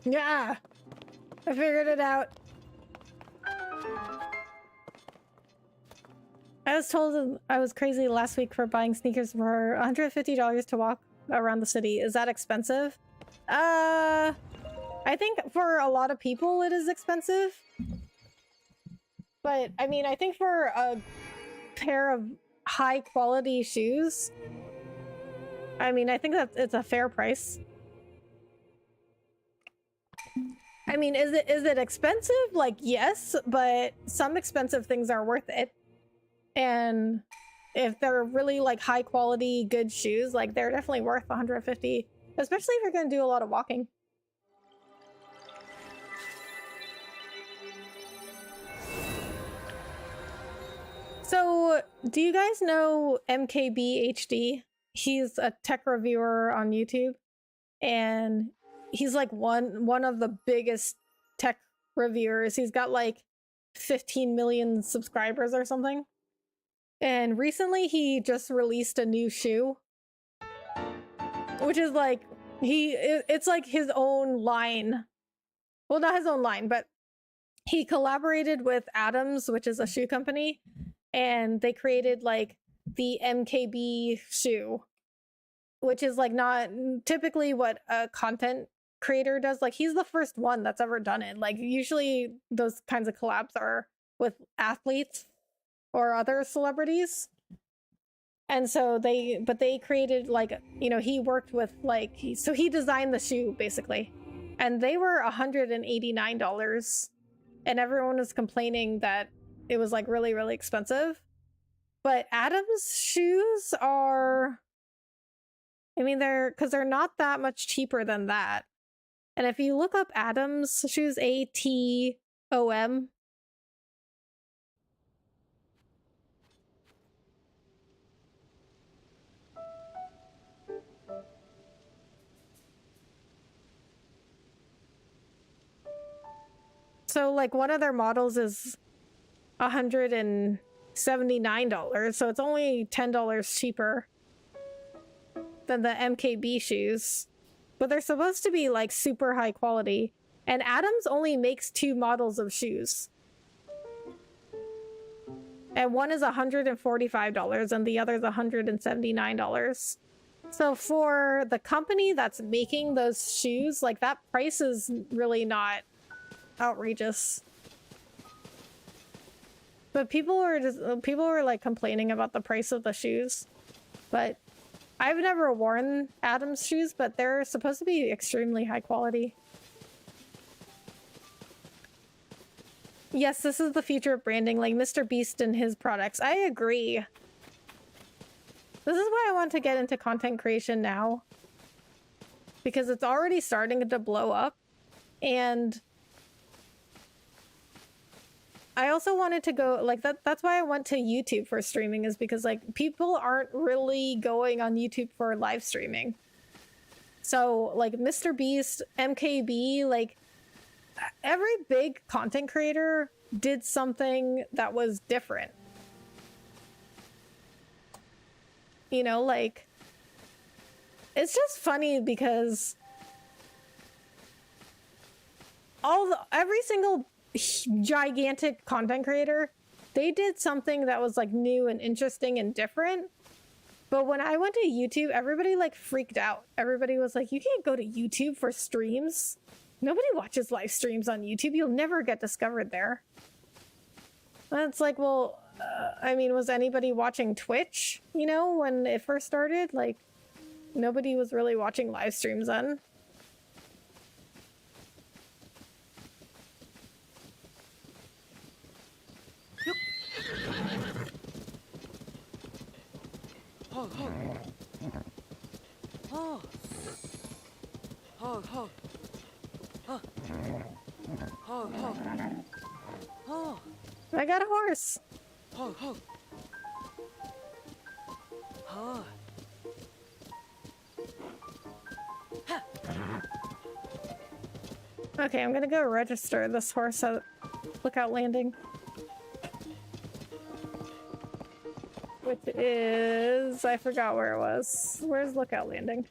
Yeah, I figured it out. I was told I was crazy last week for buying sneakers for $150 to walk around the city. Is that expensive? I think for a lot of people it is expensive. But I mean, I think for a pair of high quality shoes, I mean, I think that it's a fair price. I mean, is it expensive? Like, yes, but some expensive things are worth it. And if they're really like high quality, good shoes, like they're definitely worth 150, especially if you're going to do a lot of walking. So, do you guys know MKBHD? He's a tech reviewer on YouTube, and he's like one of the biggest tech reviewers. He's got like 15 million subscribers or something. And recently he just released a new shoe, which is like it's like his own line. Well, not his own line, but he collaborated with Adams, which is a shoe company, and they created like the MKB shoe, which is like not typically what a content creator does. Like, he's the first one that's ever done it. Like, usually those kinds of collabs are with athletes or other celebrities. And so they created like, you know, he worked with like, so he designed the shoe basically, and they were $189, and everyone was complaining that it was like really, really expensive. But Adam's shoes are, I mean, they're not that much cheaper than that. And if you look up Adam's shoes, ATOM, So like one of their models is $179, so it's only $10 cheaper than the MKB shoes. But they're supposed to be like super high quality. And Adams only makes 2 models of shoes. And one is $145 and the other is $179. So for the company that's making those shoes, like that price is really not outrageous. But people were like complaining about the price of the shoes. But I've never worn Adam's shoes, but they're supposed to be extremely high quality. Yes, this is the future of branding, like Mr. Beast and his products. I agree. This is why I want to get into content creation now. Because it's already starting to blow up. And I also wanted to go, like, that's why I went to YouTube for streaming, is because, like, people aren't really going on YouTube for live streaming. So, like, Mr. Beast, MKB, like, every big content creator did something that was different. You know, like, it's just funny because every single gigantic content creator, they did something that was like new and interesting and different. But when I went to YouTube, everybody like freaked out. Everybody was like, you can't go to YouTube for streams. Nobody watches live streams on YouTube. You'll never get discovered there. And it's like, well, I mean, was anybody watching Twitch, you know, when it first started? Like, nobody was really watching live streams then. Ho ho. Oh. Ho ho. Huh. Ho ho. Oh. I got a horse. Ho ho. Huh. Okay, I'm gonna go register this horse at Lookout Landing. Which is... I forgot where it was. Where's Lookout Landing?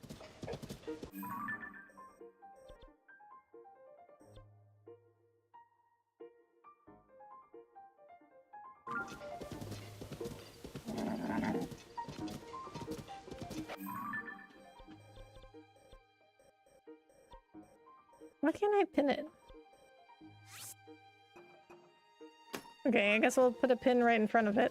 Why can't I pin it? Okay, I guess we'll put a pin right in front of it.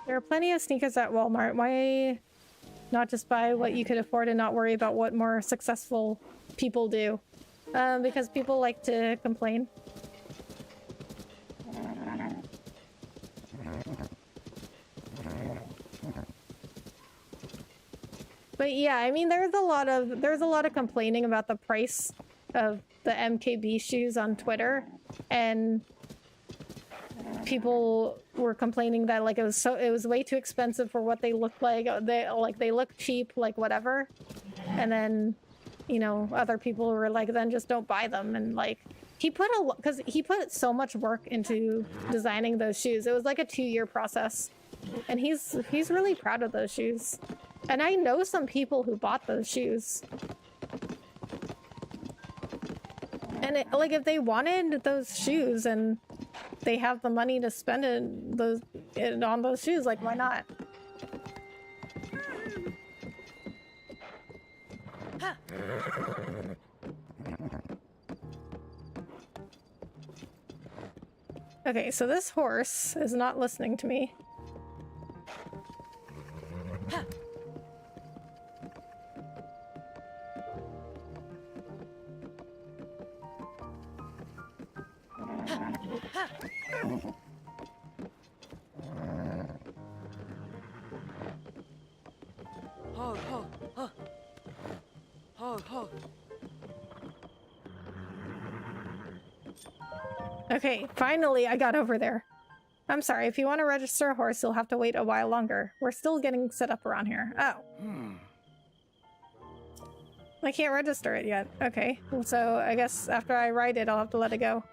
There are plenty of sneakers at Walmart. Why not just buy what you could afford and not worry about what more successful people do? Because people like to complain. But yeah, I mean, there's a lot of complaining about the price of the MKB shoes on Twitter, and people were complaining that like it was way too expensive for what they looked like. They look cheap, like whatever. And then, you know, other people were like, then just don't buy them. And like he put so much work into designing those shoes. It was like a 2-year process, and he's really proud of those shoes. And I know some people who bought those shoes. And like if they wanted those shoes and they have the money to spend on those shoes, like why not? Okay, so this horse is not listening to me. Ho ho. Huh. Ho ho. Okay, finally I got over there. I'm sorry, if you want to register a horse, you'll have to wait a while longer. We're still getting set up around here. Oh. I can't register it yet. Okay, so I guess after I ride it, I'll have to let it go.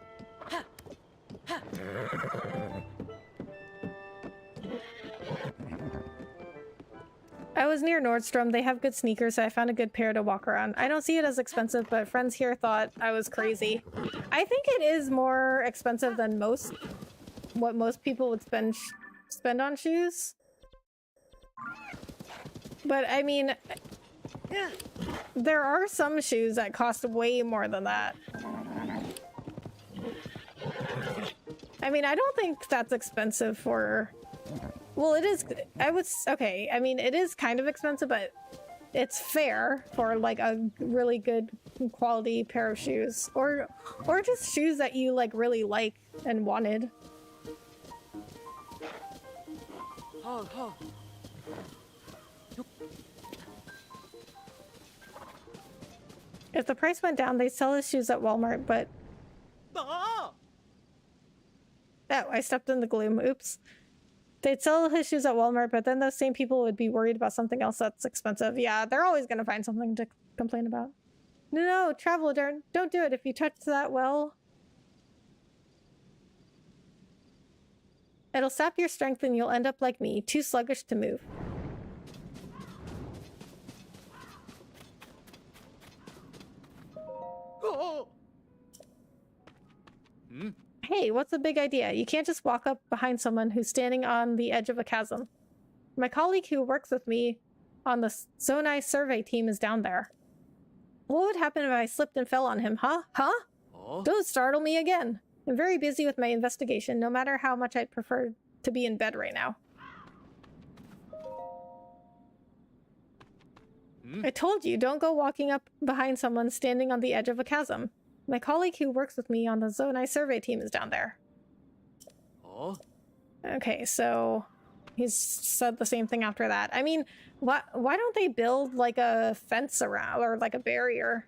I was near Nordstrom. They have good sneakers, so I found a good pair to walk around. I don't see it as expensive, but friends here thought I was crazy. I think it is more expensive than what most people would spend on shoes. But I mean, there are some shoes that cost way more than that. I mean, I don't think that's expensive for... Well, it is... Okay, I mean, it is kind of expensive, but it's fair for, like, a really good quality pair of shoes. Or just shoes that you, like, really like and wanted. If the price went down, they'd sell his shoes at Walmart, but... Oh, I stepped in the gloom. Oops. They'd sell his shoes at Walmart, but then those same people would be worried about something else that's expensive. Yeah, they're always going to find something to complain about. No, traveler, don't do it. If you touch that well, it'll sap your strength and you'll end up like me, too sluggish to move. Hey, what's the big idea? You can't just walk up behind someone who's standing on the edge of a chasm. My colleague who works with me on the Zonai survey team is down there. What would happen if I slipped and fell on him, huh? Huh? Don't startle me again. I'm very busy with my investigation, no matter how much I'd prefer to be in bed right now. I told you, don't go walking up behind someone standing on the edge of a chasm. My colleague who works with me on the Zonai survey team is down there. Okay, so he's said the same thing after that. I mean, why don't they build like a fence around or like a barrier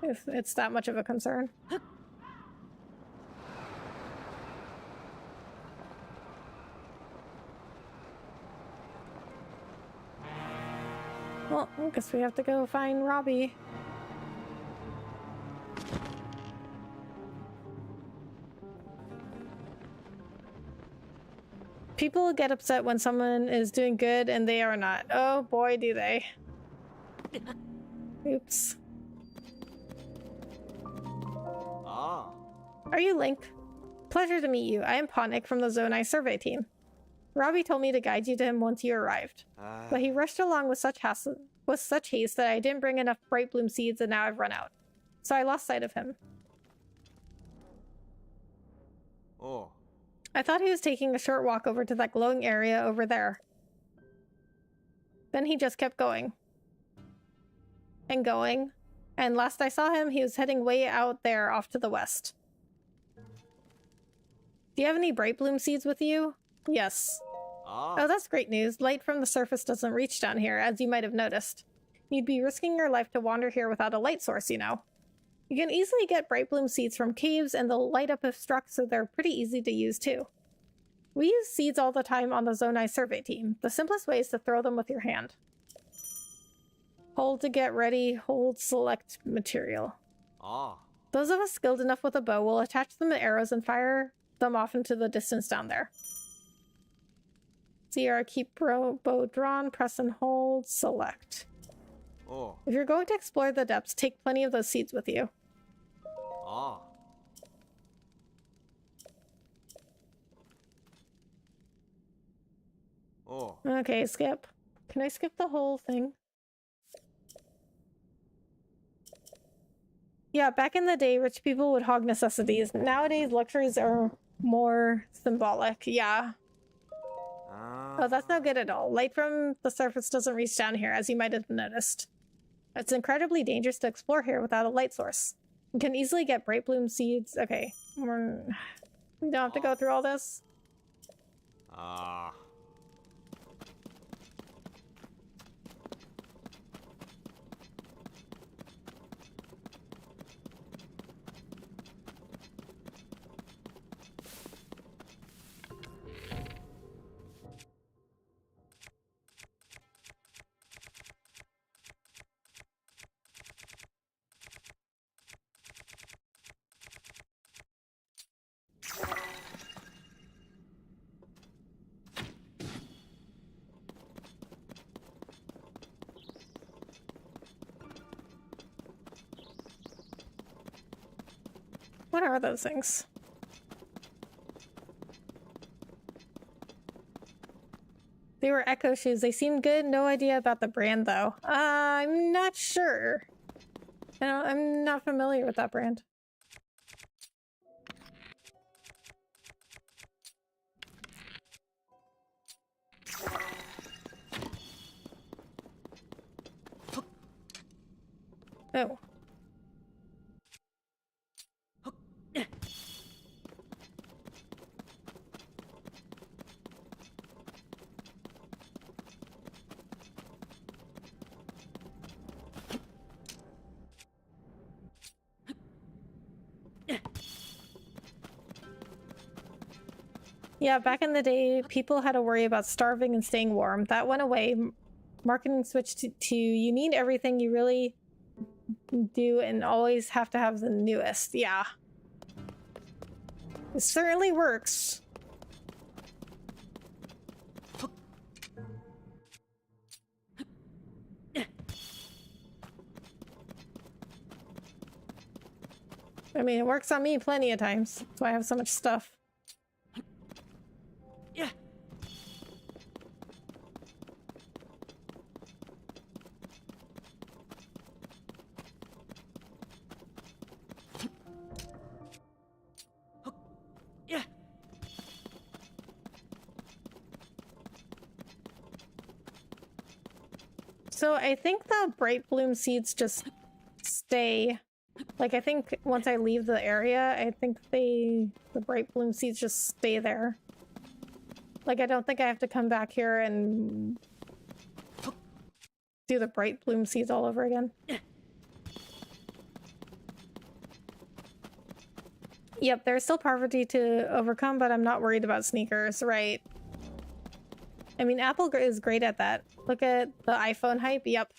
if it's that much of a concern? Well, I guess we have to go find Robbie. People get upset when someone is doing good and they are not. Oh boy, do they. Oops. Are you Link? Pleasure to meet you. I am Ponic from the Zonai survey team. Robbie told me to guide you to him once you arrived. But he rushed along with such haste that I didn't bring enough bright bloom seeds and now I've run out. So I lost sight of him. I thought he was taking a short walk over to that glowing area over there. Then he just kept going. And going. And last I saw him, he was heading way out there off to the west. Do you have any bright bloom seeds with you? Yes. Oh, that's great news. Light from the surface doesn't reach down here, as you might have noticed. You'd be risking your life to wander here without a light source, you know. You can easily get bright bloom seeds from caves, and they'll light up if struck, so they're pretty easy to use too. We use seeds all the time on the Zonai survey team. The simplest way is to throw them with your hand. Hold to get ready, hold select material. Those of us skilled enough with a bow will attach them to arrows and fire them off into the distance down there. CR, keep bow drawn, press and hold, select. If you're going to explore the depths, take plenty of those seeds with you. Okay, skip. Can I skip the whole thing? Yeah, back in the day, rich people would hog necessities. Nowadays, luxuries are more symbolic. Yeah. Oh, that's not good at all. Light from the surface doesn't reach down here, as you might have noticed. It's incredibly dangerous to explore here without a light source. You can easily get bright bloom seeds. Okay. We don't have to go through all this. What are those things? They were Echo shoes. They seemed good. No idea about the brand, though. I'm not sure. I'm not familiar with that brand. Oh. Yeah, back in the day, people had to worry about starving and staying warm. That went away. Marketing switched to you need everything you really do and always have to have the newest. Yeah. It certainly works. I mean, it works on me plenty of times. That's why I have so much stuff. Yeah. Yeah. So I think the bright bloom seeds just stay. Like, I think once I leave the area, I think the bright bloom seeds just stay there. Like, I don't think I have to come back here and do the bright bloom seeds all over again. Yep, there's still poverty to overcome, but I'm not worried about sneakers, right? I mean, Apple is great at that. Look at the iPhone hype, yep.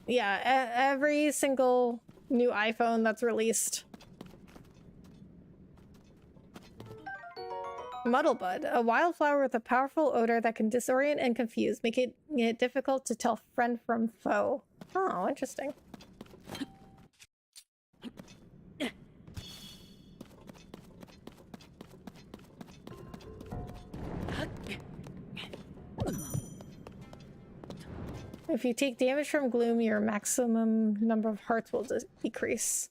Yeah, every single new iPhone that's released. Muddlebud, a wildflower with a powerful odor that can disorient and confuse, making it difficult to tell friend from foe. Oh, interesting. If you take damage from gloom, your maximum number of hearts will decrease.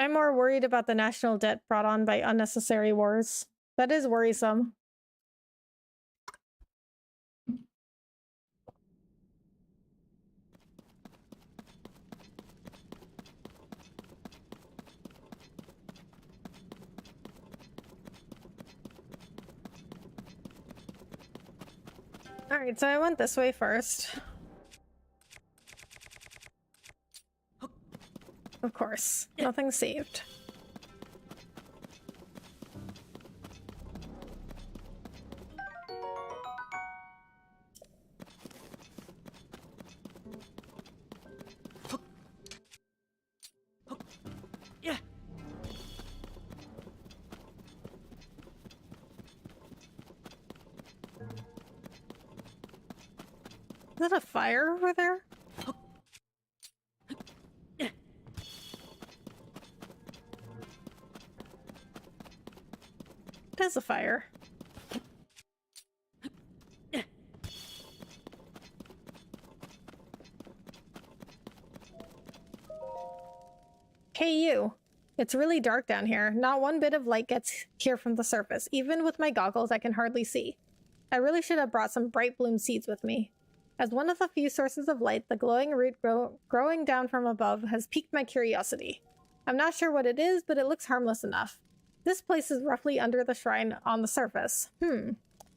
I'm more worried about the national debt brought on by unnecessary wars. That is worrisome. Alright, so I went this way first. Of course, nothing saved. Yeah. Is that a fire over there? It is a fire. Hey, you. It's really dark down here. Not one bit of light gets here from the surface. Even with my goggles, I can hardly see. I really should have brought some bright bloom seeds with me. As one of the few sources of light, the glowing root growing down from above has piqued my curiosity. I'm not sure what it is, but it looks harmless enough. This place is roughly under the shrine on the surface.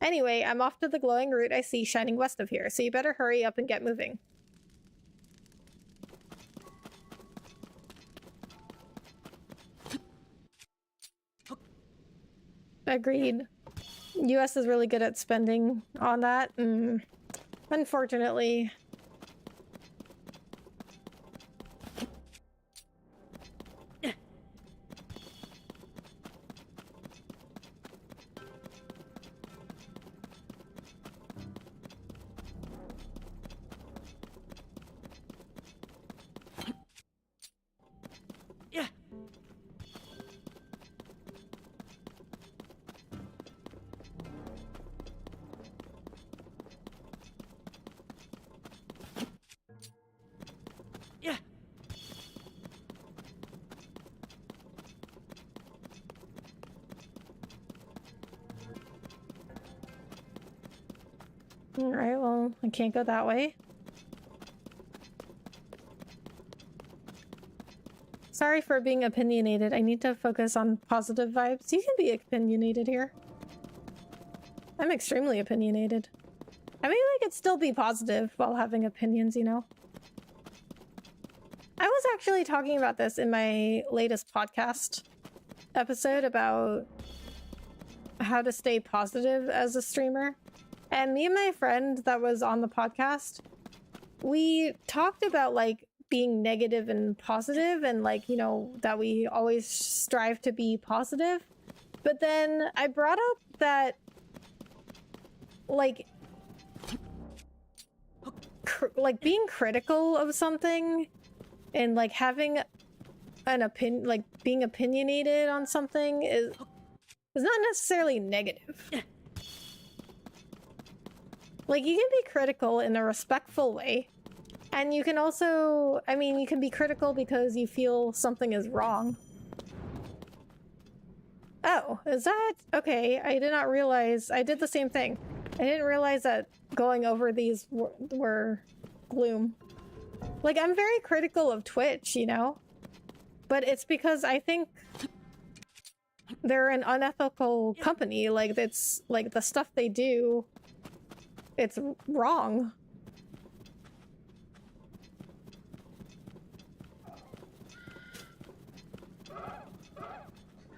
Anyway, I'm off to the glowing root I see shining west of here, so you better hurry up and get moving. Agreed. US is really good at spending on that. Unfortunately. Yeah. Yeah. Alright, well, I can't go that way. Sorry for being opinionated. I need to focus on positive vibes. You can be opinionated here. I'm extremely opinionated. I mean, I could still be positive while having opinions, you know? I was actually talking about this in my latest podcast episode about how to stay positive as a streamer. And me and my friend that was on the podcast, we talked about like being negative and positive and like, you know, that we always strive to be positive. But then I brought up that like being critical of something and like having an opinion, like being opinionated on something is not necessarily negative. Like, you can be critical in a respectful way. And you can also, I mean, you can be critical because you feel something is wrong. Oh, is that? Okay, I did not realize. I did the same thing. I didn't realize that going over these were gloom. Like, I'm very critical of Twitch, you know? But it's because I think they're an unethical company. Like, it's like the stuff they do, it's wrong.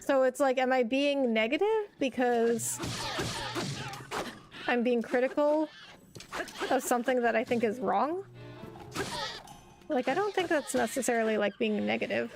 So it's like, am I being negative because I'm being critical of something that I think is wrong? Like, I don't think that's necessarily like being negative.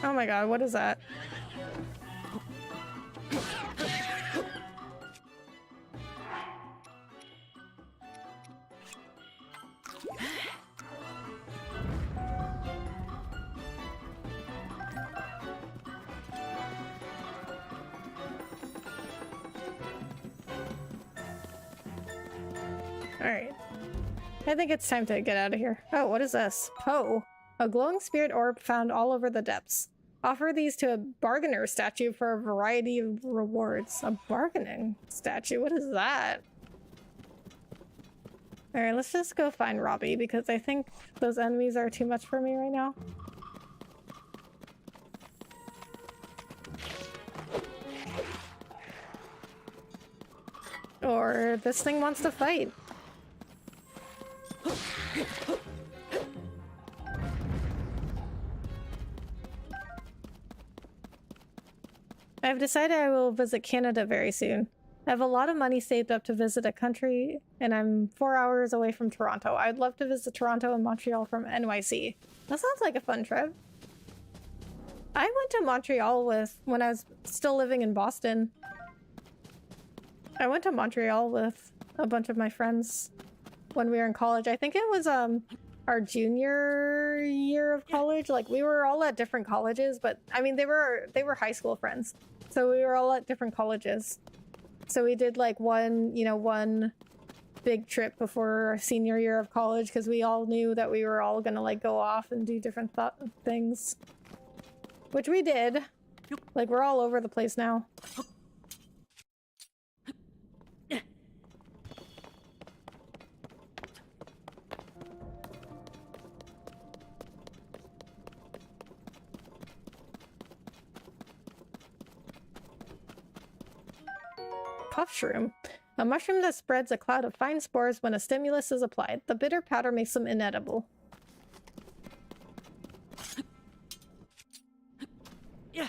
Oh my god, what is that? Alright. I think it's time to get out of here. Oh, what is this? Poe. A glowing spirit orb found all over the depths. Offer these to a bargainer statue for a variety of rewards. A bargaining statue? What is that? Alright, let's just go find Robbie because I think those enemies are too much for me right now. Or this thing wants to fight. I've decided I will visit Canada very soon. I have a lot of money saved up to visit a country, and I'm 4 hours away from Toronto. I'd love to visit Toronto and Montreal from NYC. That sounds like a fun trip. I went to Montreal when I was still living in Boston. I went to Montreal with a bunch of my friends when we were in college. I think it was our junior year of college. Like, we were all at different colleges, but I mean, they were high school friends. So we were all at different colleges. So we did like one big trip before our senior year of college because we all knew that we were all gonna like go off and do different things, which we did. Like we're all over the place now. Puff shroom. A mushroom that spreads a cloud of fine spores when a stimulus is applied. The bitter powder makes them inedible. Yeah.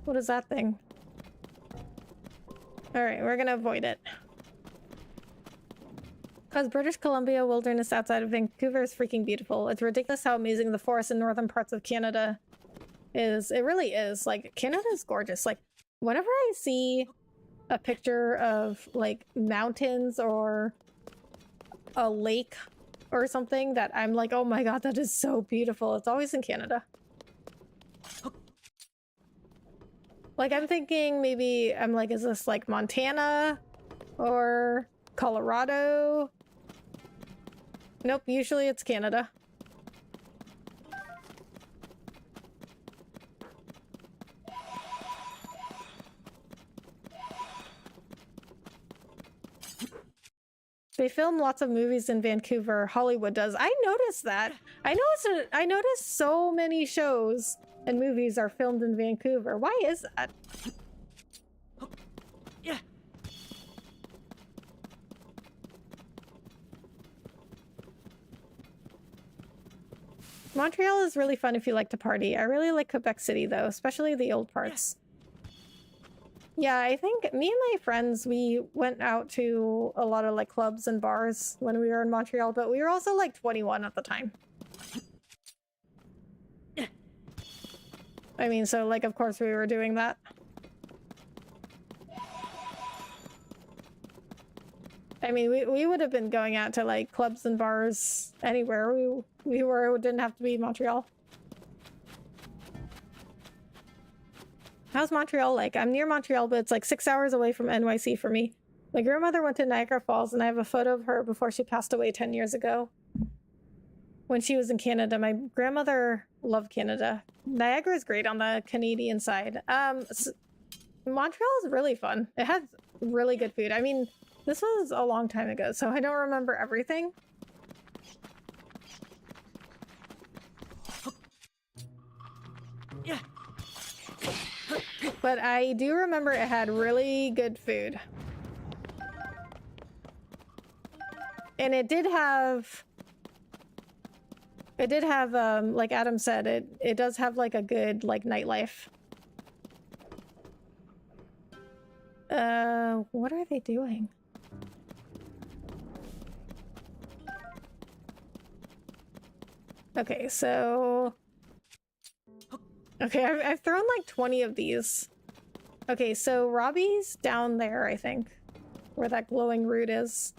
What is that thing? Alright, we're gonna avoid it. Because British Columbia wilderness outside of Vancouver is freaking beautiful. It's ridiculous how amazing the forest in northern parts of Canada is. It really is. Like, Canada is gorgeous. Like, whenever I see a picture of, like, mountains or a lake or something that I'm like, oh my god, that is so beautiful. It's always in Canada. Like, I'm thinking maybe, I'm like, is this like Montana or Colorado? Nope, usually it's Canada. They film lots of movies in Vancouver. Hollywood does. I noticed that. I noticed so many shows and movies are filmed in Vancouver. Why is that? Yeah. Montreal is really fun if you like to party. I really like Quebec City though, especially the old parts. Yeah, I think me and my friends, we went out to a lot of like clubs and bars when we were in Montreal, but we were also like 21 at the time. I mean, so like, of course we were doing that. I mean, we would have been going out to like clubs and bars anywhere we were. It didn't have to be Montreal. How's Montreal like? I'm near Montreal, but it's like 6 hours away from NYC for me. My grandmother went to Niagara Falls, and I have a photo of her before she passed away 10 years ago. When she was in Canada. My grandmother loved Canada. Niagara is great on the Canadian side. Montreal is really fun. It has really good food. I mean, this was a long time ago, so I don't remember everything. Yeah. But I do remember it had really good food. And it did have, like Adam said, it does have like a good like nightlife. What are they doing? Okay, so... Okay, I've thrown like 20 of these. Okay, so Robbie's down there, I think. Where that glowing root is.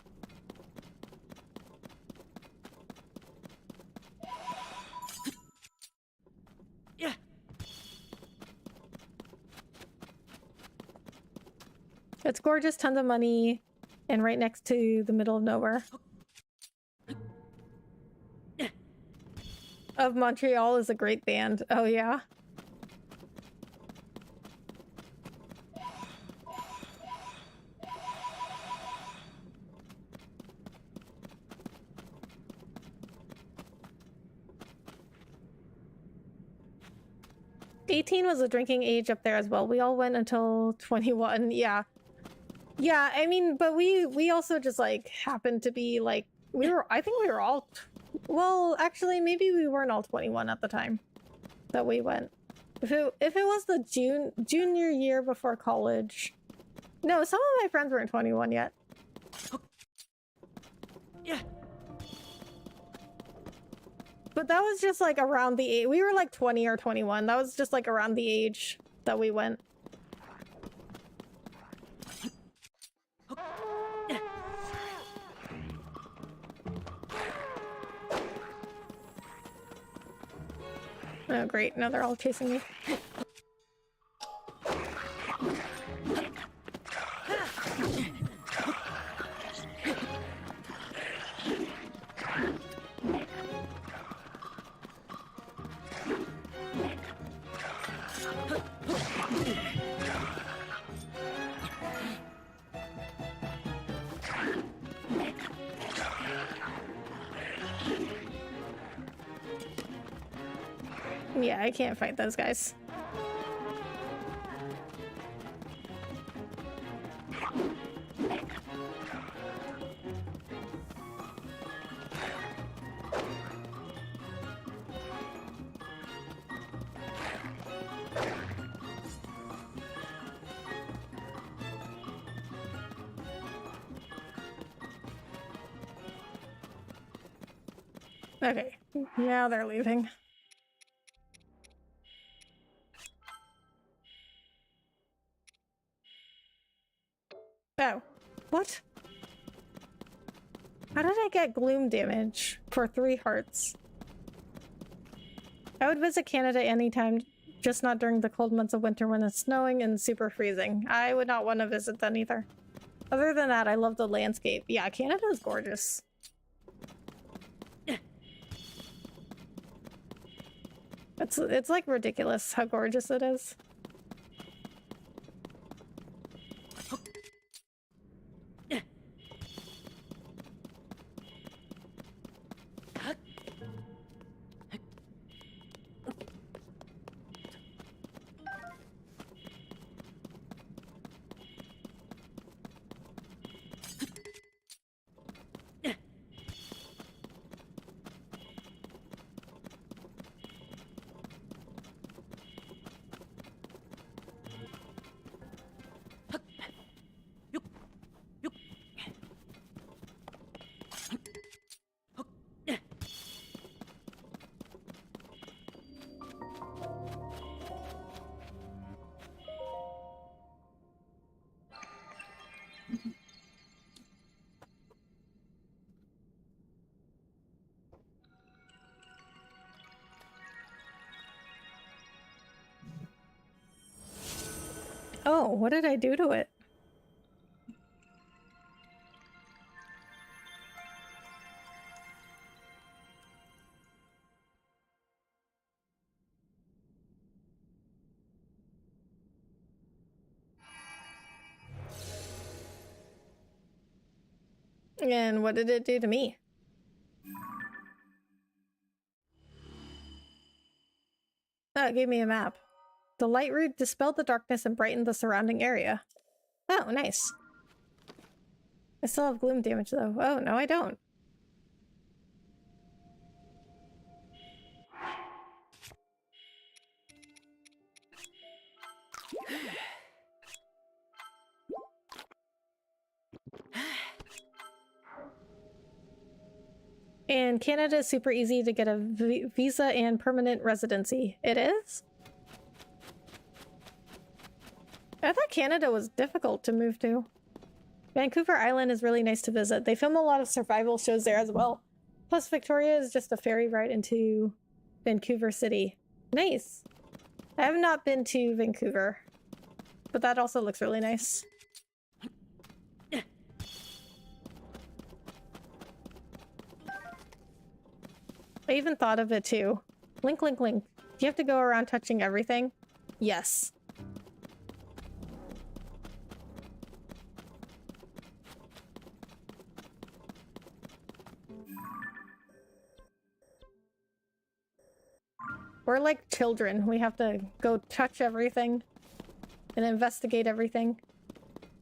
Yeah. It's gorgeous, tons of money, and right next to the middle of nowhere. Of Montreal is a great band. Oh yeah? '18 was a drinking age up there as well. We all went until 21. Yeah. Yeah, I mean, but we also just like happened to be like, I think we were all, well, actually maybe we weren't all 21 at the time that we went. If it was the junior year before college. No, some of my friends weren't 21 yet. Yeah. But that was just like around the age, we were like 20 or 21. That was just like around the age that we went. Oh, great. Now they're all chasing me. Yeah, I can't fight those guys. Okay, now they're leaving. Oh, what? How did I get gloom damage for 3 hearts? I would visit Canada anytime, just not during the cold months of winter when it's snowing and super freezing. I would not want to visit then either. Other than that, I love the landscape. Yeah, Canada is gorgeous. It's like ridiculous how gorgeous it is. Oh, what did I do to it? And what did it do to me? Oh, it gave me a map. The light root dispelled the darkness and brightened the surrounding area. Oh, nice. I still have gloom damage though. Oh, no I don't. And Canada is super easy to get a visa and permanent residency. It is? I thought Canada was difficult to move to. Vancouver Island is really nice to visit. They film a lot of survival shows there as well. Plus Victoria is just a ferry ride into Vancouver City. Nice. I have not been to Vancouver, but that also looks really nice. I even thought of it too. Link, link, link. Do you have to go around touching everything? Yes. We're like children. We have to go touch everything and investigate everything.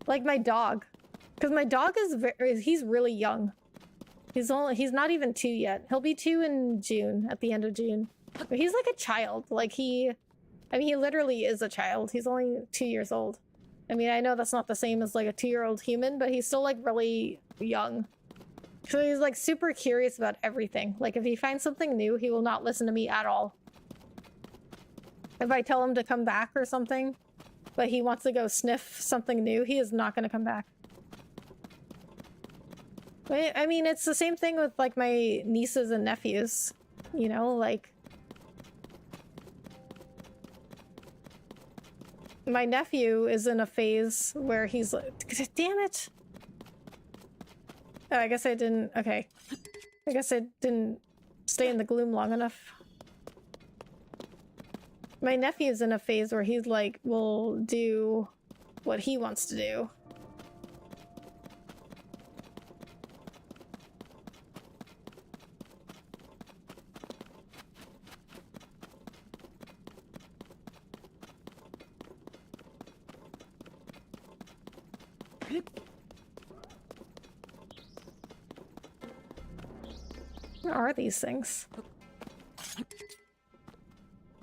Like my dog. Because my dog is he's really young. He's not even 2 yet. He'll be 2 in June, at the end of June. But he's like a child. Like he literally is a child. He's only 2 years old. I mean, I know that's not the same as like a 2-year-old human, but he's still like really young. So he's like super curious about everything. Like if he finds something new, he will not listen to me at all. If I tell him to come back or something, but he wants to go sniff something new, he is not going to come back. But, I mean, it's the same thing with like my nieces and nephews, you know, like my nephew is in a phase where he's like, damn it. Oh, I guess I didn't, okay. I guess I didn't stay in the gloom long enough. My nephew's in a phase where he's like, will do what he wants to do. What are these things?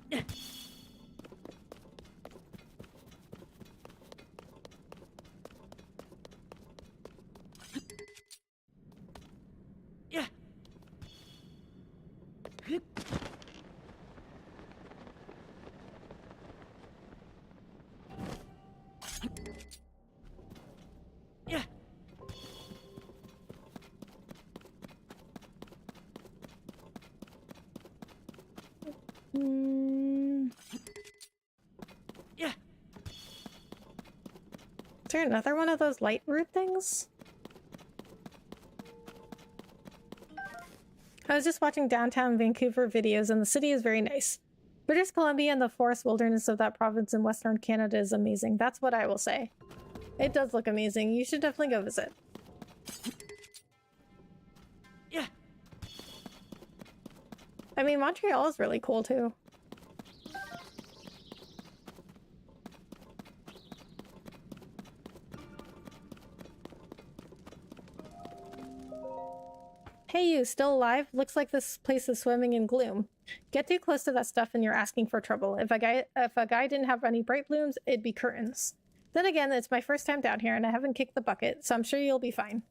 Yeah. Yeah. Yeah. Is there another one of those light root things? I was just watching downtown Vancouver videos and the city is very nice. British Columbia and the forest wilderness of that province in Western Canada is amazing. That's what I will say. It does look amazing. You should definitely go visit. Yeah. I mean, Montreal is really cool too. Hey you, still alive? Looks like this place is swimming in gloom. Get too close to that stuff and you're asking for trouble. If a guy didn't have any bright blooms, it'd be curtains. Then again, it's my first time down here and I haven't kicked the bucket, so I'm sure you'll be fine.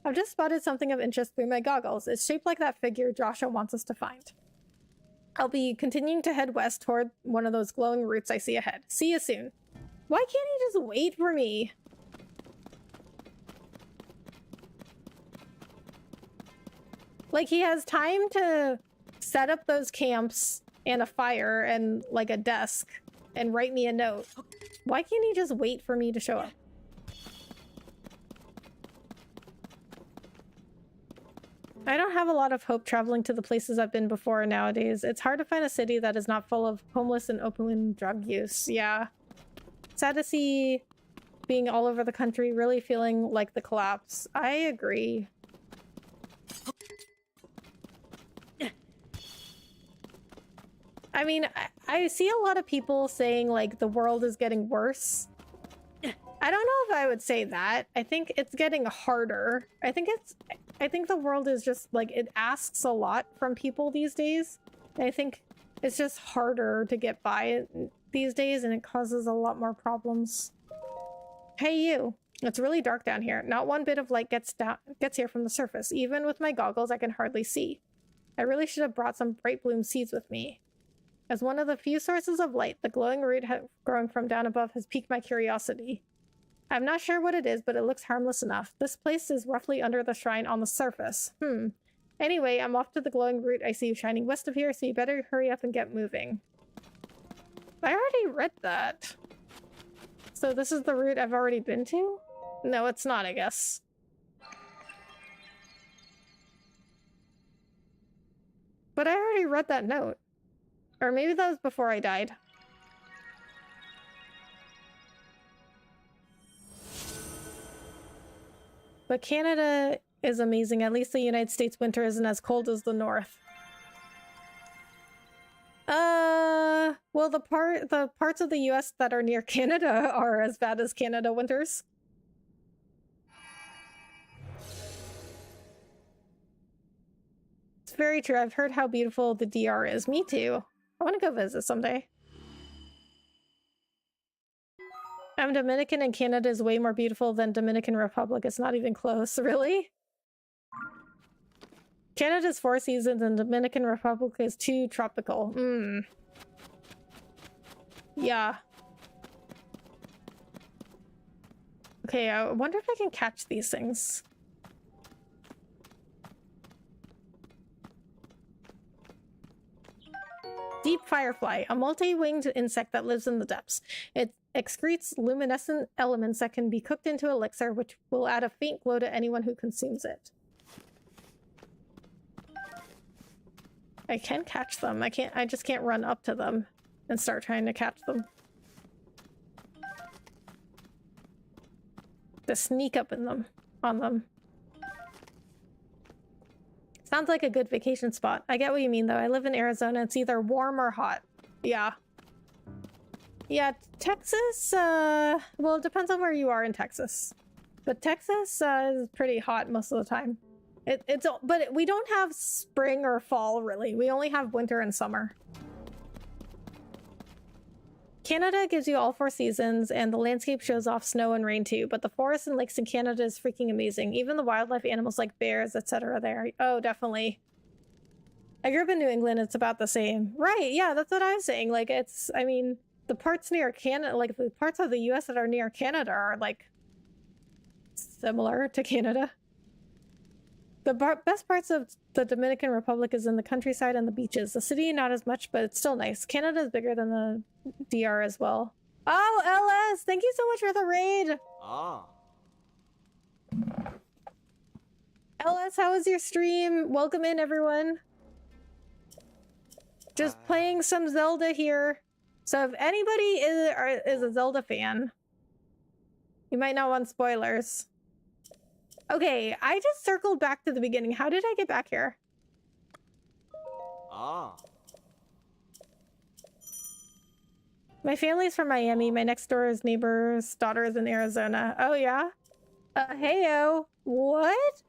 I've just spotted something of interest through my goggles. It's shaped like that figure Joshua wants us to find. I'll be continuing to head west toward one of those glowing roots I see ahead. See you soon. Why can't he just wait for me? Like, he has time to set up those camps and a fire and, like, a desk and write me a note. Why can't he just wait for me to show up? I don't have a lot of hope traveling to the places I've been before nowadays. It's hard to find a city that is not full of homeless and open drug use. Yeah. Sad to see being all over the country, really feeling like the collapse. I agree. I mean, I see a lot of people saying, like, the world is getting worse. I don't know if I would say that. I think it's getting harder. I think the world is just, like, it asks a lot from people these days. And I think it's just harder to get by these days, and it causes a lot more problems. Hey, you. It's really dark down here. Not one bit of light gets here from the surface. Even with my goggles, I can hardly see. I really should have brought some bright bloom seeds with me. As one of the few sources of light, the glowing root growing from down above has piqued my curiosity. I'm not sure what it is, but it looks harmless enough. This place is roughly under the shrine on the surface. Anyway, I'm off to the glowing root I see shining west of here, so you better hurry up and get moving. I already read that. So this is the route I've already been to? No, it's not, I guess. But I already read that note. Or maybe that was before I died. But Canada is amazing. At least the United States winter isn't as cold as the North. Well, the parts of the US that are near Canada are as bad as Canada winters. It's very true. I've heard how beautiful the DR is. Me too. I want to go visit someday. I'm Dominican and Canada is way more beautiful than Dominican Republic. It's not even close. Really? Canada's 4 seasons and Dominican Republic is 2 tropical. Yeah. Okay, I wonder if I can catch these things. deep firefly, a multi-winged insect that lives in the depths. It excretes luminescent elements that can be cooked into elixir, which will add a faint glow to anyone who consumes it. I can catch them. I just can't run up to them and start trying to catch them. To sneak up on them. Sounds like a good vacation spot. I get what you mean though. I live in Arizona. It's either warm or hot. Yeah. Yeah, Texas, well, it depends on where you are in Texas. But Texas is pretty hot most of the time. But we don't have spring or fall, really. We only have winter and summer. Canada gives you all 4 seasons, and the landscape shows off snow and rain too, but the forests and lakes in Canada is freaking amazing. Even the wildlife animals like bears, etc. there. Oh, definitely. I grew up in New England, it's about the same. Right, yeah, that's what I was saying. Like, it's, I mean, the parts near Canada, like the parts of the US that are near Canada are like similar to Canada. The best parts of the Dominican Republic is in the countryside and the beaches. The city, not as much, but it's still nice. Canada is bigger than the DR as well. Oh, LS! Thank you so much for the raid! Ah. LS, how was your stream? Welcome in, everyone. Just playing some Zelda here. So if anybody is a Zelda fan, you might not want spoilers. Okay, I just circled back to the beginning. How did I get back here? Ah. My family's from Miami. My next door is neighbor's daughter is in Arizona. Oh, yeah? Heyo. What?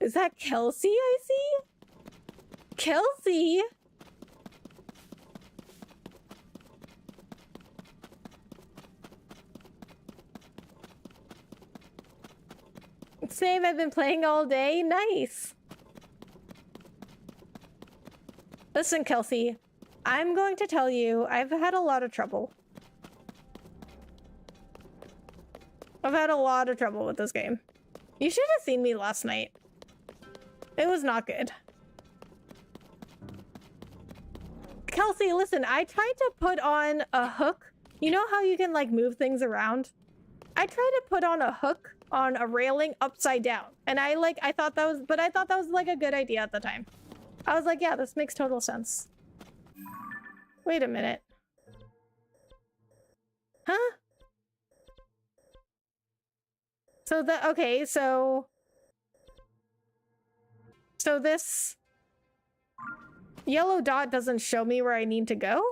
Is that Kelsey I see? Kelsey? Same, I've been playing all day. Nice. Listen, Kelsey, I'm going to tell you, I've had a lot of trouble. I've had a lot of trouble with this game. You should have seen me last night. It was not good. Kelsey, listen, I tried to put on a hook. You know how you can like move things around? I tried to put on a hook on a railing upside down. And I thought that was like a good idea at the time. I was like, yeah, this makes total sense. Wait a minute. Huh? So okay, so this yellow dot doesn't show me where I need to go?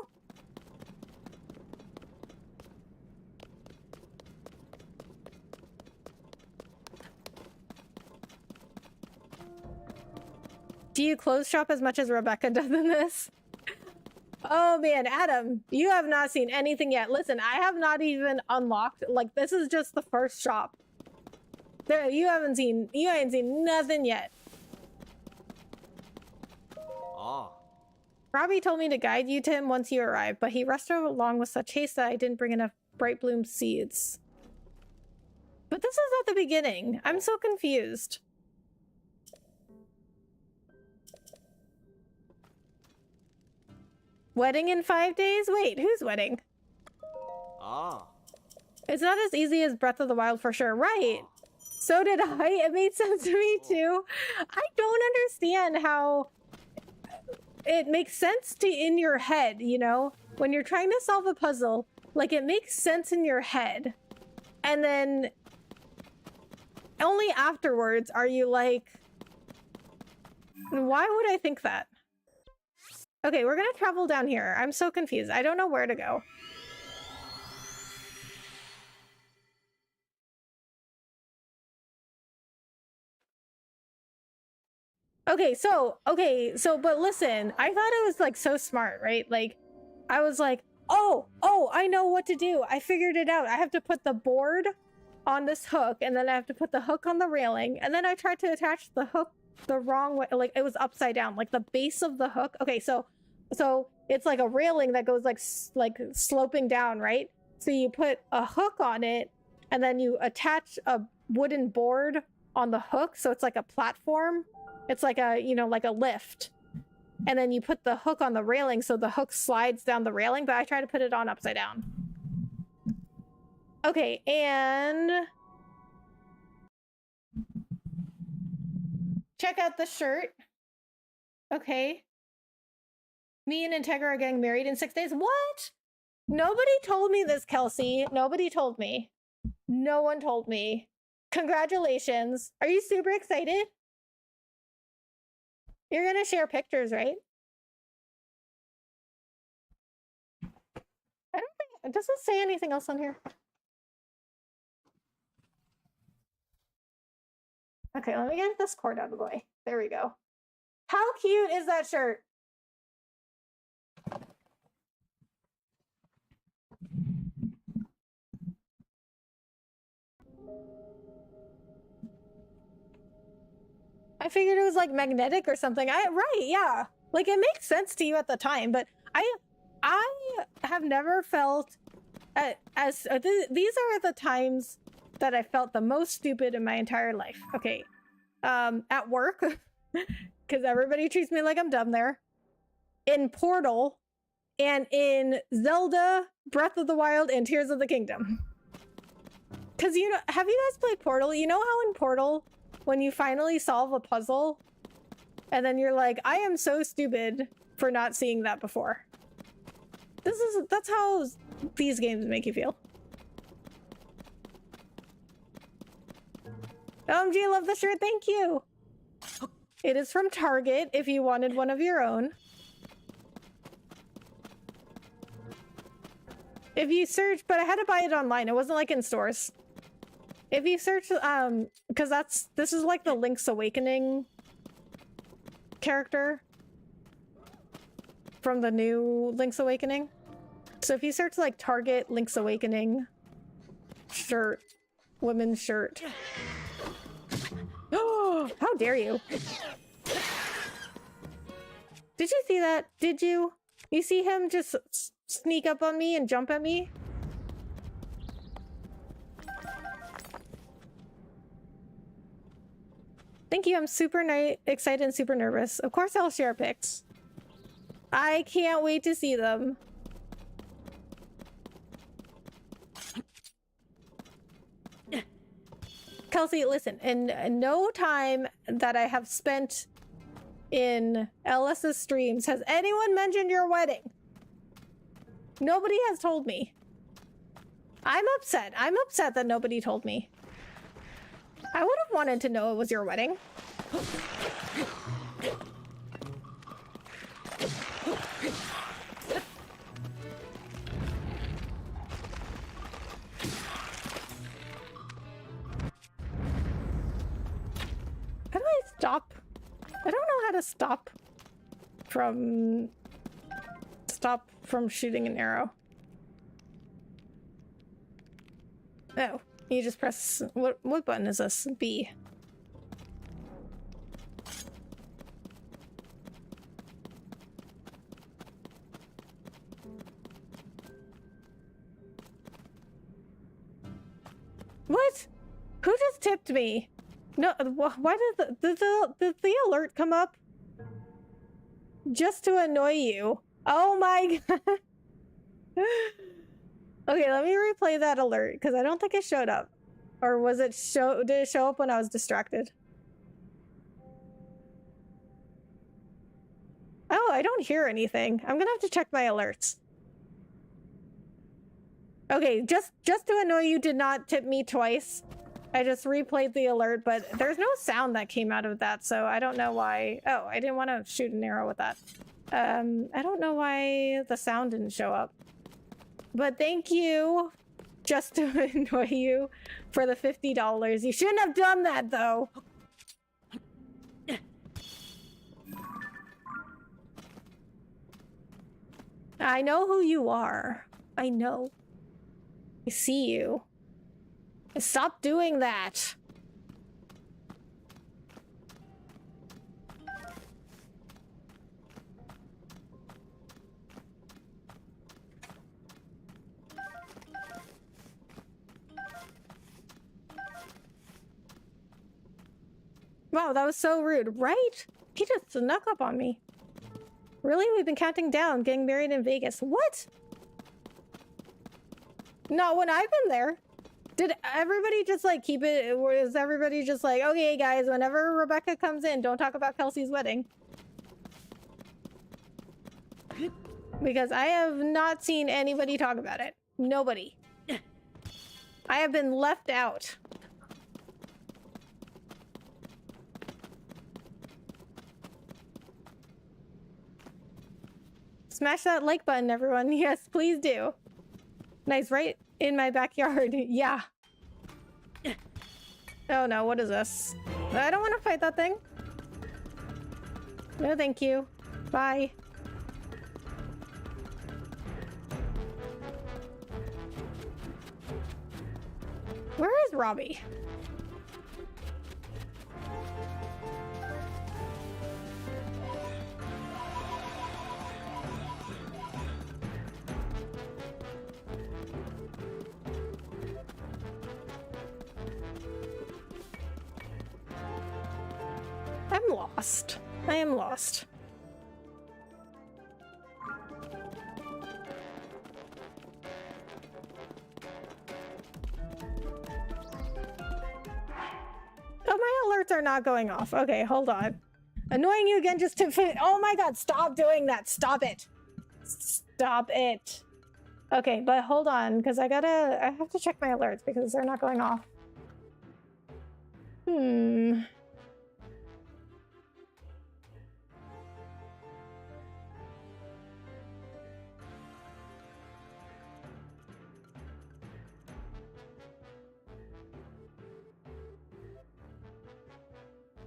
Do you clothes shop as much as Rebecca does in this? Oh man, Adam, you have not seen anything yet. Listen, I have not even unlocked, like, this is just the first shop. There, you ain't seen nothing yet. Ah. Robbie told me to guide you to him once you arrive, but he rushed along with such haste that I didn't bring enough bright bloom seeds. But this is at the beginning. I'm so confused. Wedding in 5 days? Wait, whose wedding? Ah. It's not as easy as Breath of the Wild for sure. Right. So did I. It made sense to me too. I don't understand how it makes sense in your head, you know? When you're trying to solve a puzzle, like it makes sense in your head. And then only afterwards are you like, why would I think that? Okay, we're gonna travel down here. I'm so confused. I don't know where to go. But listen, I thought it was like so smart, right? Like, I was like, oh, I know what to do. I figured it out. I have to put the board on this hook, and then I have to put the hook on the railing, and then I tried to attach the hook the wrong way. Like, it was upside down, like the base of the hook. Okay, so it's like a railing that goes like sloping down, right? So you put a hook on it, and then you attach a wooden board on the hook, so it's like a platform. It's like a, you know, like a lift. and then you put the hook on the railing so the hook slides down the railing, but I try to put it on upside down. Okay, and check out the shirt. Okay. Me and Integra are getting married in 6 days. What? Nobody told me this, Kelsey. Nobody told me. No one told me. Congratulations. Are you super excited? You're gonna share pictures, right? I don't think it doesn't say anything else on here. Okay, let me get this cord out of the way. There we go. How cute is that shirt? I figured it was like magnetic or something. Right, yeah. Like it makes sense to you at the time, but I have never felt these are the times that I felt the most stupid in my entire life. Okay. At work, because everybody treats me like I'm dumb there. In Portal, and in Zelda, Breath of the Wild, and Tears of the Kingdom. Because, you know, have you guys played Portal? You know how in Portal, when you finally solve a puzzle, and then you're like, I am so stupid for not seeing that before. That's how these games make you feel. OMG, love the shirt, thank you! It is from Target, if you wanted one of your own. If you search, but I had to buy it online, it wasn't like in stores. If you search, because this is like the Link's Awakening character from the new Link's Awakening. So if you search like Target Link's Awakening shirt, women's shirt. Oh, how dare you? Did you see that? Did you? You see him just sneak up on me and jump at me? Thank you, I'm super excited and super nervous. Of course I'll share pics. I can't wait to see them. Kelsey, listen, in no time that I have spent in LS's streams has anyone mentioned your wedding. Nobody has told me. I'm upset. I'm upset that nobody told me. I would have wanted to know it was your wedding. How do I stop? I don't know how to stop from shooting an arrow. Oh, you just press what button is this? B. What? Who just tipped me? No, why did the alert come up? Just to annoy you. Oh my god. Okay, let me replay that alert because I don't think it showed up. Or was it did it show up when I was distracted? Oh, I don't hear anything. I'm gonna have to check my alerts. Okay, just to annoy you, did not tip me twice. I just replayed the alert, but there's no sound that came out of that, so I don't know why. Oh, I didn't want to shoot an arrow with that. I don't know why the sound didn't show up. But thank you, just to annoy you, for the $50. You shouldn't have done that, though. I know who you are. I know. I see you. Stop doing that. Wow, that was so rude, right? He just snuck up on me. Really? We've been counting down, getting married in Vegas. What? Not when I've been there. Did everybody just like keep it? Was everybody just like, okay, guys, whenever Rebecca comes in, don't talk about Kelsey's wedding? Because I have not seen anybody talk about it. Nobody. I have been left out. Smash that like button, everyone. Yes, please do. Nice, right in my backyard. Yeah. Oh no, what is this? I don't want to fight that thing. No, thank you. Bye. Where is Robbie? I'm lost. I am lost. Oh, my alerts are not going off. Okay, hold on. Annoying you again just to fit. Oh my god, stop doing that. Stop it. Stop it. Okay, but hold on, because I have to check my alerts because they're not going off.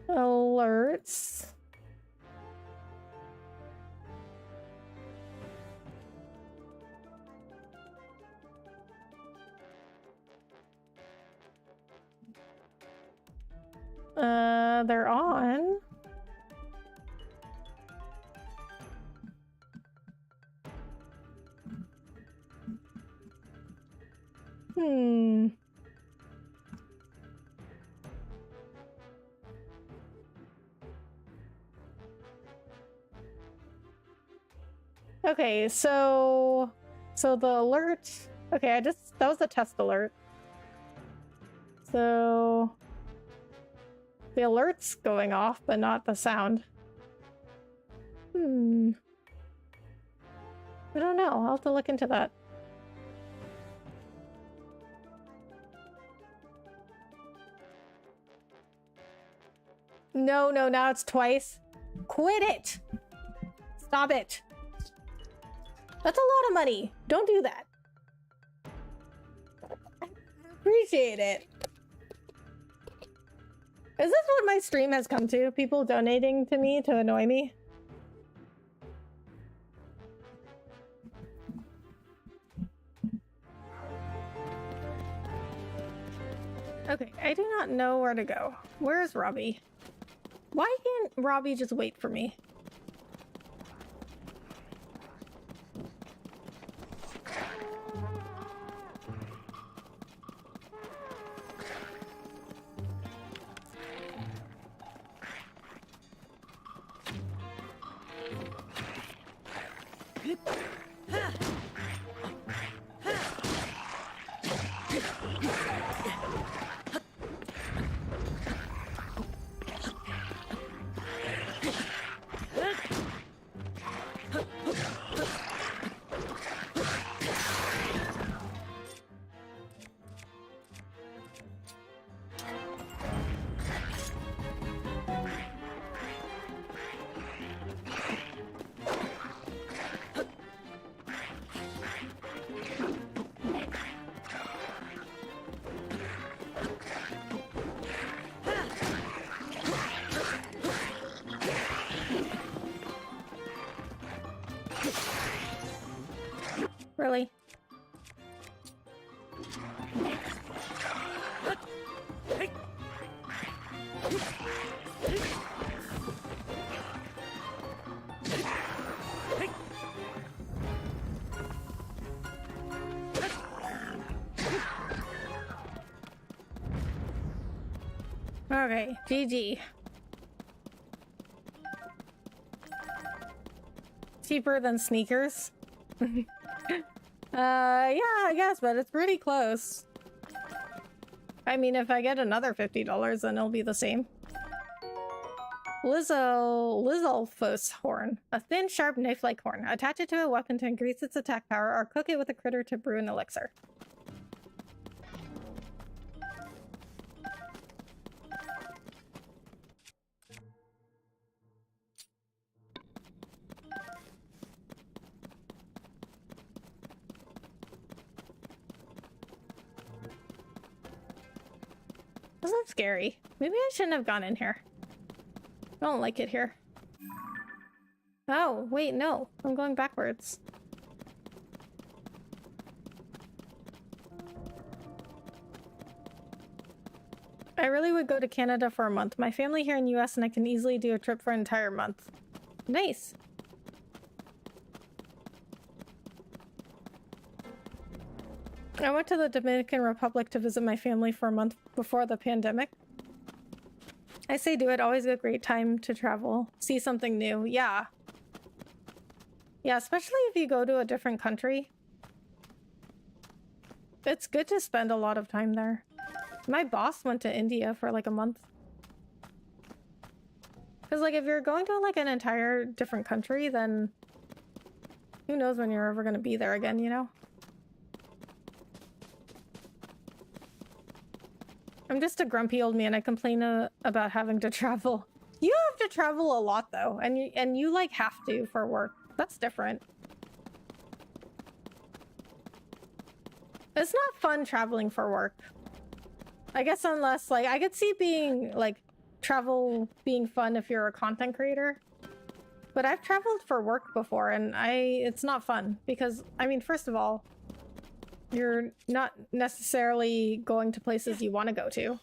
Alerts. They're on. Okay, so the alert. Okay, that was a test alert. So the alert's going off, but not the sound. I don't know. I'll have to look into that. No, now it's twice. Quit it! Stop it! That's a lot of money. Don't do that. I appreciate it. Is this what my stream has come to? People donating to me to annoy me? Okay, I do not know where to go. Where is Robbie? Why can't Robbie just wait for me? Really? Okay, GG. cheaper than sneakers. Yeah, I guess, but it's pretty close. I mean, if I get another $50, then it'll be the same. Lizalfos horn. A thin, sharp, knife-like horn. Attach it to a weapon to increase its attack power, or cook it with a critter to brew an elixir. This looks scary. Maybe I shouldn't have gone in here. I don't like it here. Oh, wait, no. I'm going backwards. I really would go to Canada for a month. My family here in the US and I can easily do a trip for an entire month. Nice. I went to the Dominican Republic to visit my family for a month before the pandemic. I say do it, always a great time to travel. See something new. Yeah. Yeah, especially if you go to a different country. It's good to spend a lot of time there. My boss went to India for like a month. Because like if you're going to like an entire different country, then who knows when you're ever going to be there again, you know? I'm just a grumpy old man. I complain about having to travel. You have to travel a lot though, and you like have to for work. That's different. It's not fun traveling for work. I guess unless like I could see being like travel being fun if you're a content creator. But I've traveled for work before and it's not fun because I mean, first of all, you're not necessarily going to places you want to go to.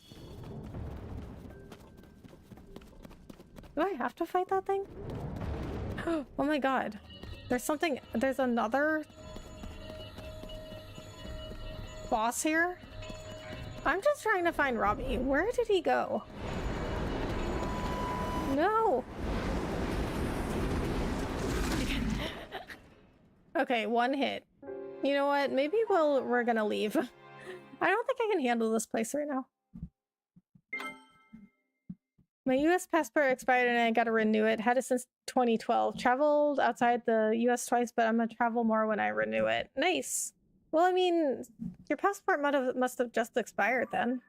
Do I have to fight that thing? Oh my god. There's another boss here? I'm just trying to find Robbie. Where did he go? No! Okay, one hit. You know what? Maybe we're gonna leave. I don't think I can handle this place right now. My US passport expired and I gotta renew it. Had it since 2012. Traveled outside the US twice, but I'm gonna travel more when I renew it. Nice. Well, I mean, your passport must have just expired then.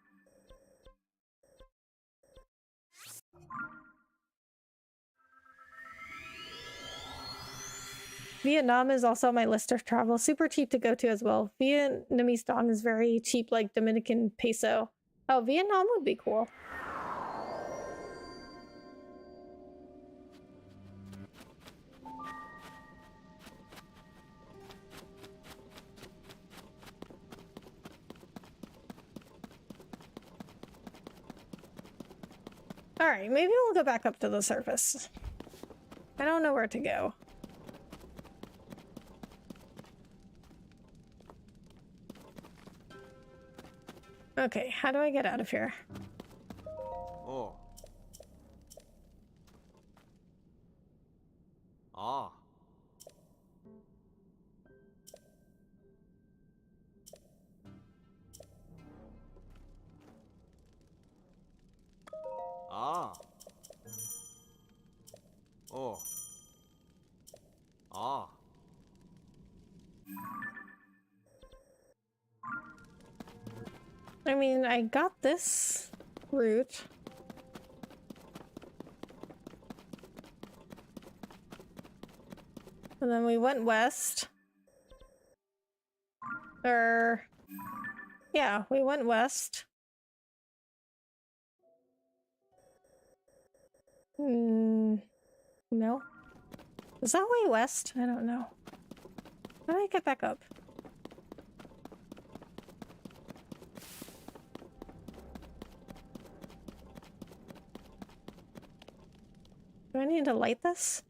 Vietnam is also on my list of travel. Super cheap to go to as well. Vietnamese dong is very cheap, like Dominican peso. Oh, Vietnam would be cool. Alright, maybe we'll go back up to the surface. I don't know where to go. Okay, how do I get out of here? Oh. Ah. Ah. Oh. Ah. I mean, I got this route. And then we went west. Yeah, we went west. No. Is that way west? I don't know. How do I get back up? Do I need to light this?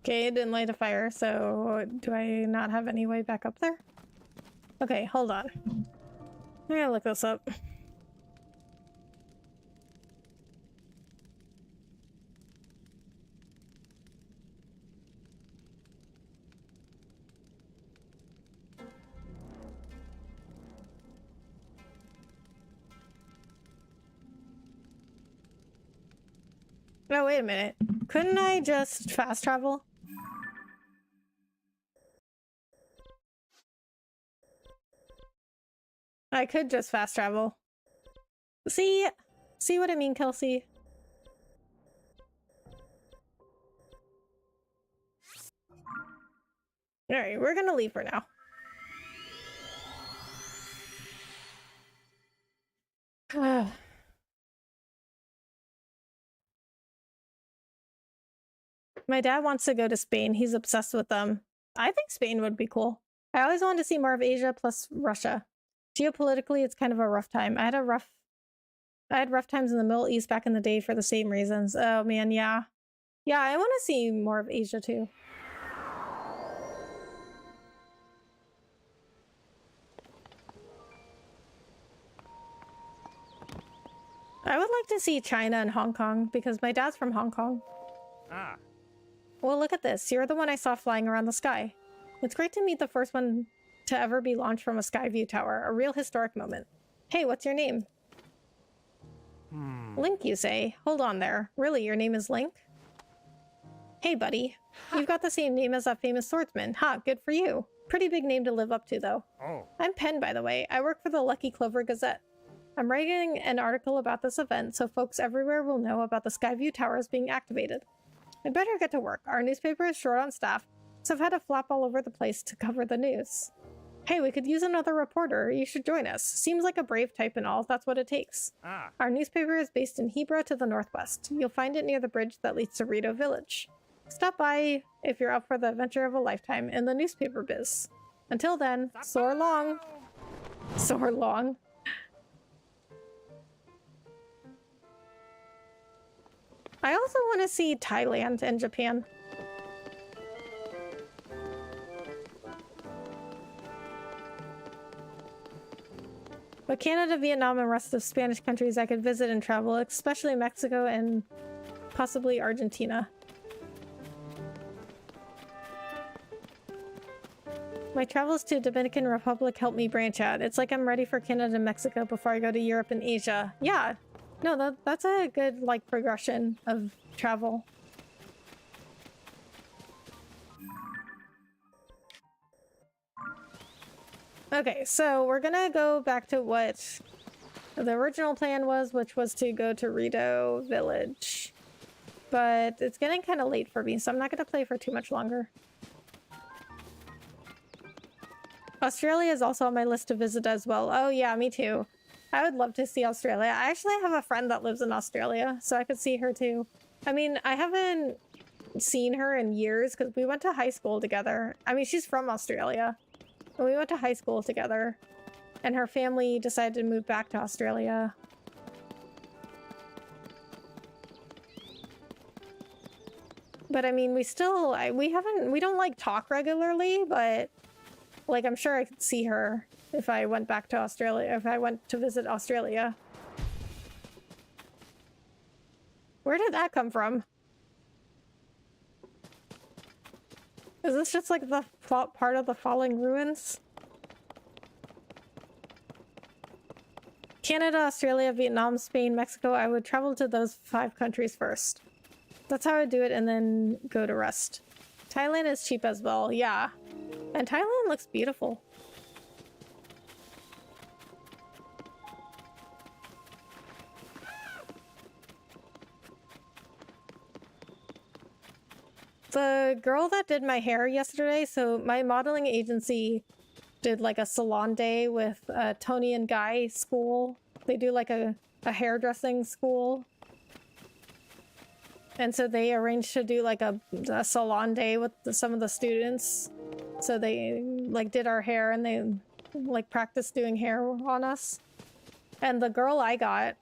Okay, it didn't light a fire, so do I not have any way back up there? Okay, hold on. I gotta look this up. No, wait a minute. Couldn't I just fast travel? I could just fast travel. See? See what I mean, Kelsey? Alright, we're gonna leave for now. My dad wants to go to Spain. He's obsessed with them. I think Spain would be cool. I always wanted to see more of Asia plus Russia. Geopolitically, it's kind of a rough time. I had rough times in the Middle East back in the day for the same reasons. Oh man, yeah. Yeah, I want to see more of Asia too. I would like to see China and Hong Kong because my dad's from Hong Kong. Ah. Well, look at this. You're the one I saw flying around the sky. It's great to meet the first one to ever be launched from a Skyview tower. A real historic moment. Hey, what's your name? Link, you say? Hold on there. Really, your name is Link? Hey, buddy. You've got the same name as that famous swordsman. Ha, good for you. Pretty big name to live up to, though. Oh. I'm Pen, by the way. I work for the Lucky Clover Gazette. I'm writing an article about this event so folks everywhere will know about the Skyview Towers being activated. I'd better get to work. Our newspaper is short on staff, so I've had to flap all over the place to cover the news. Hey, we could use another reporter. You should join us. Seems like a brave type and all. That's what it takes. Ah. Our newspaper is based in Hebra to the northwest. You'll find it near the bridge that leads to Rito Village. Stop by if you're up for the adventure of a lifetime in the newspaper biz. Until then, soar long. Soar long. I also want to see Thailand and Japan. But Canada, Vietnam, and rest of Spanish countries I could visit and travel, especially Mexico and possibly Argentina. My travels to Dominican Republic help me branch out. It's like I'm ready for Canada and Mexico before I go to Europe and Asia. Yeah, no, that's a good, like, progression of travel. Okay, so we're gonna go back to what the original plan was, which was to go to Rito Village. But it's getting kind of late for me, so I'm not gonna play for too much longer. Australia is also on my list to visit as well. Oh yeah, me too. I would love to see Australia. I actually have a friend that lives in Australia, so I could see her too. I mean, I haven't seen her in years because we went to high school together. I mean, she's from Australia. But we went to high school together, and her family decided to move back to Australia. But I mean, we don't like talk regularly, but like I'm sure I could see her if I went back to Australia, if I went to visit Australia. Where did that come from? Is this just like the part of the falling ruins? Canada, Australia, Vietnam, Spain, Mexico. I would travel to those 5 countries first. That's how I would do it and then go to rest. Thailand is cheap as well, yeah. And Thailand looks beautiful. The girl that did my hair yesterday, so my modeling agency did like a salon day with Tony and Guy school. They do like a hairdressing school. And so they arranged to do like a salon day with some of the students. So they like did our hair and they like practiced doing hair on us. And the girl I got,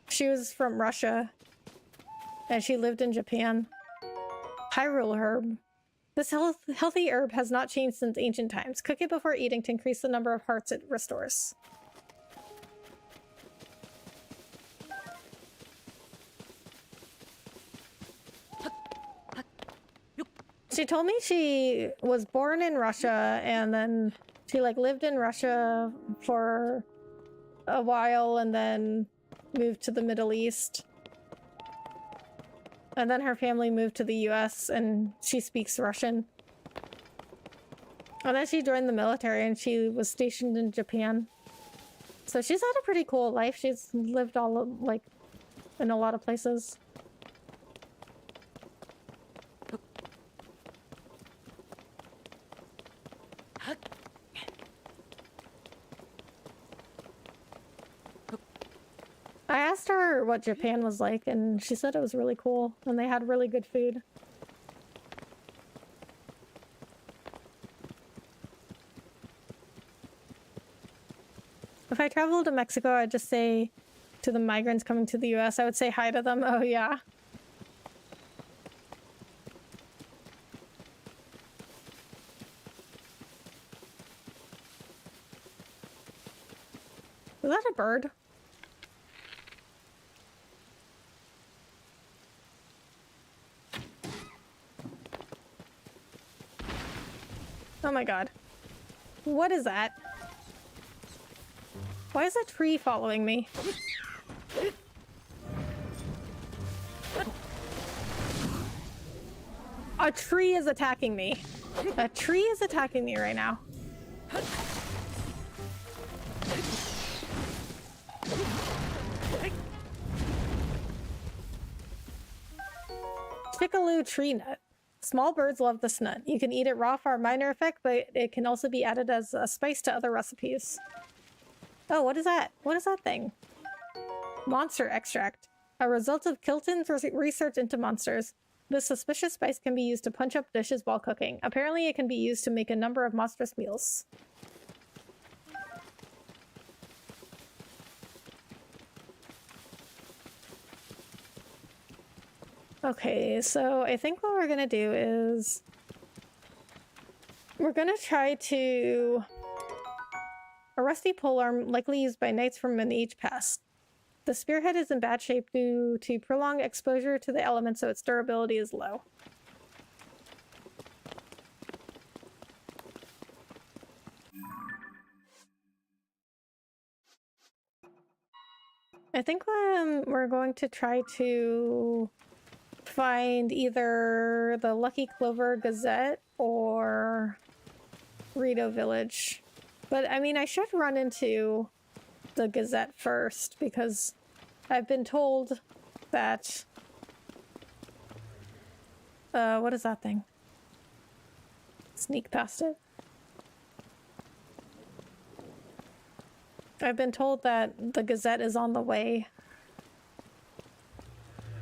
she was from Russia and she lived in Japan. Hyrule herb. This healthy herb has not changed since ancient times. Cook it before eating to increase the number of hearts it restores. She told me she was born in Russia and then she like lived in Russia for a while and then moved to the Middle East. And then her family moved to the US and she speaks Russian. And then she joined the military and she was stationed in Japan. So she's had a pretty cool life. She's lived all like in a lot of places. I asked her what Japan was like, and she said it was really cool, and they had really good food. If I traveled to Mexico, I'd just say to the migrants coming to the US, I would say hi to them. Oh, yeah. Was that a bird? Oh my god. What is that? Why is a tree following me? A tree is attacking me. A tree is attacking me right now. Chickaloo tree nut. Small birds love this nut. You can eat it raw for a minor effect, but it can also be added as a spice to other recipes. Oh, what is that? What is that thing? Monster extract. A result of Kilton's research into monsters. This suspicious spice can be used to punch up dishes while cooking. Apparently, it can be used to make a number of monstrous meals. Okay, so I think what we're gonna do is we're gonna try to a rusty polearm likely used by knights from an age past. The spearhead is in bad shape due to prolonged exposure to the elements, so its durability is low. I think we're going to try to find either the Lucky Clover Gazette or Rito Village. But I mean, I should run into the Gazette first because I've been told that... what is that thing? Sneak past it. I've been told that the Gazette is on the way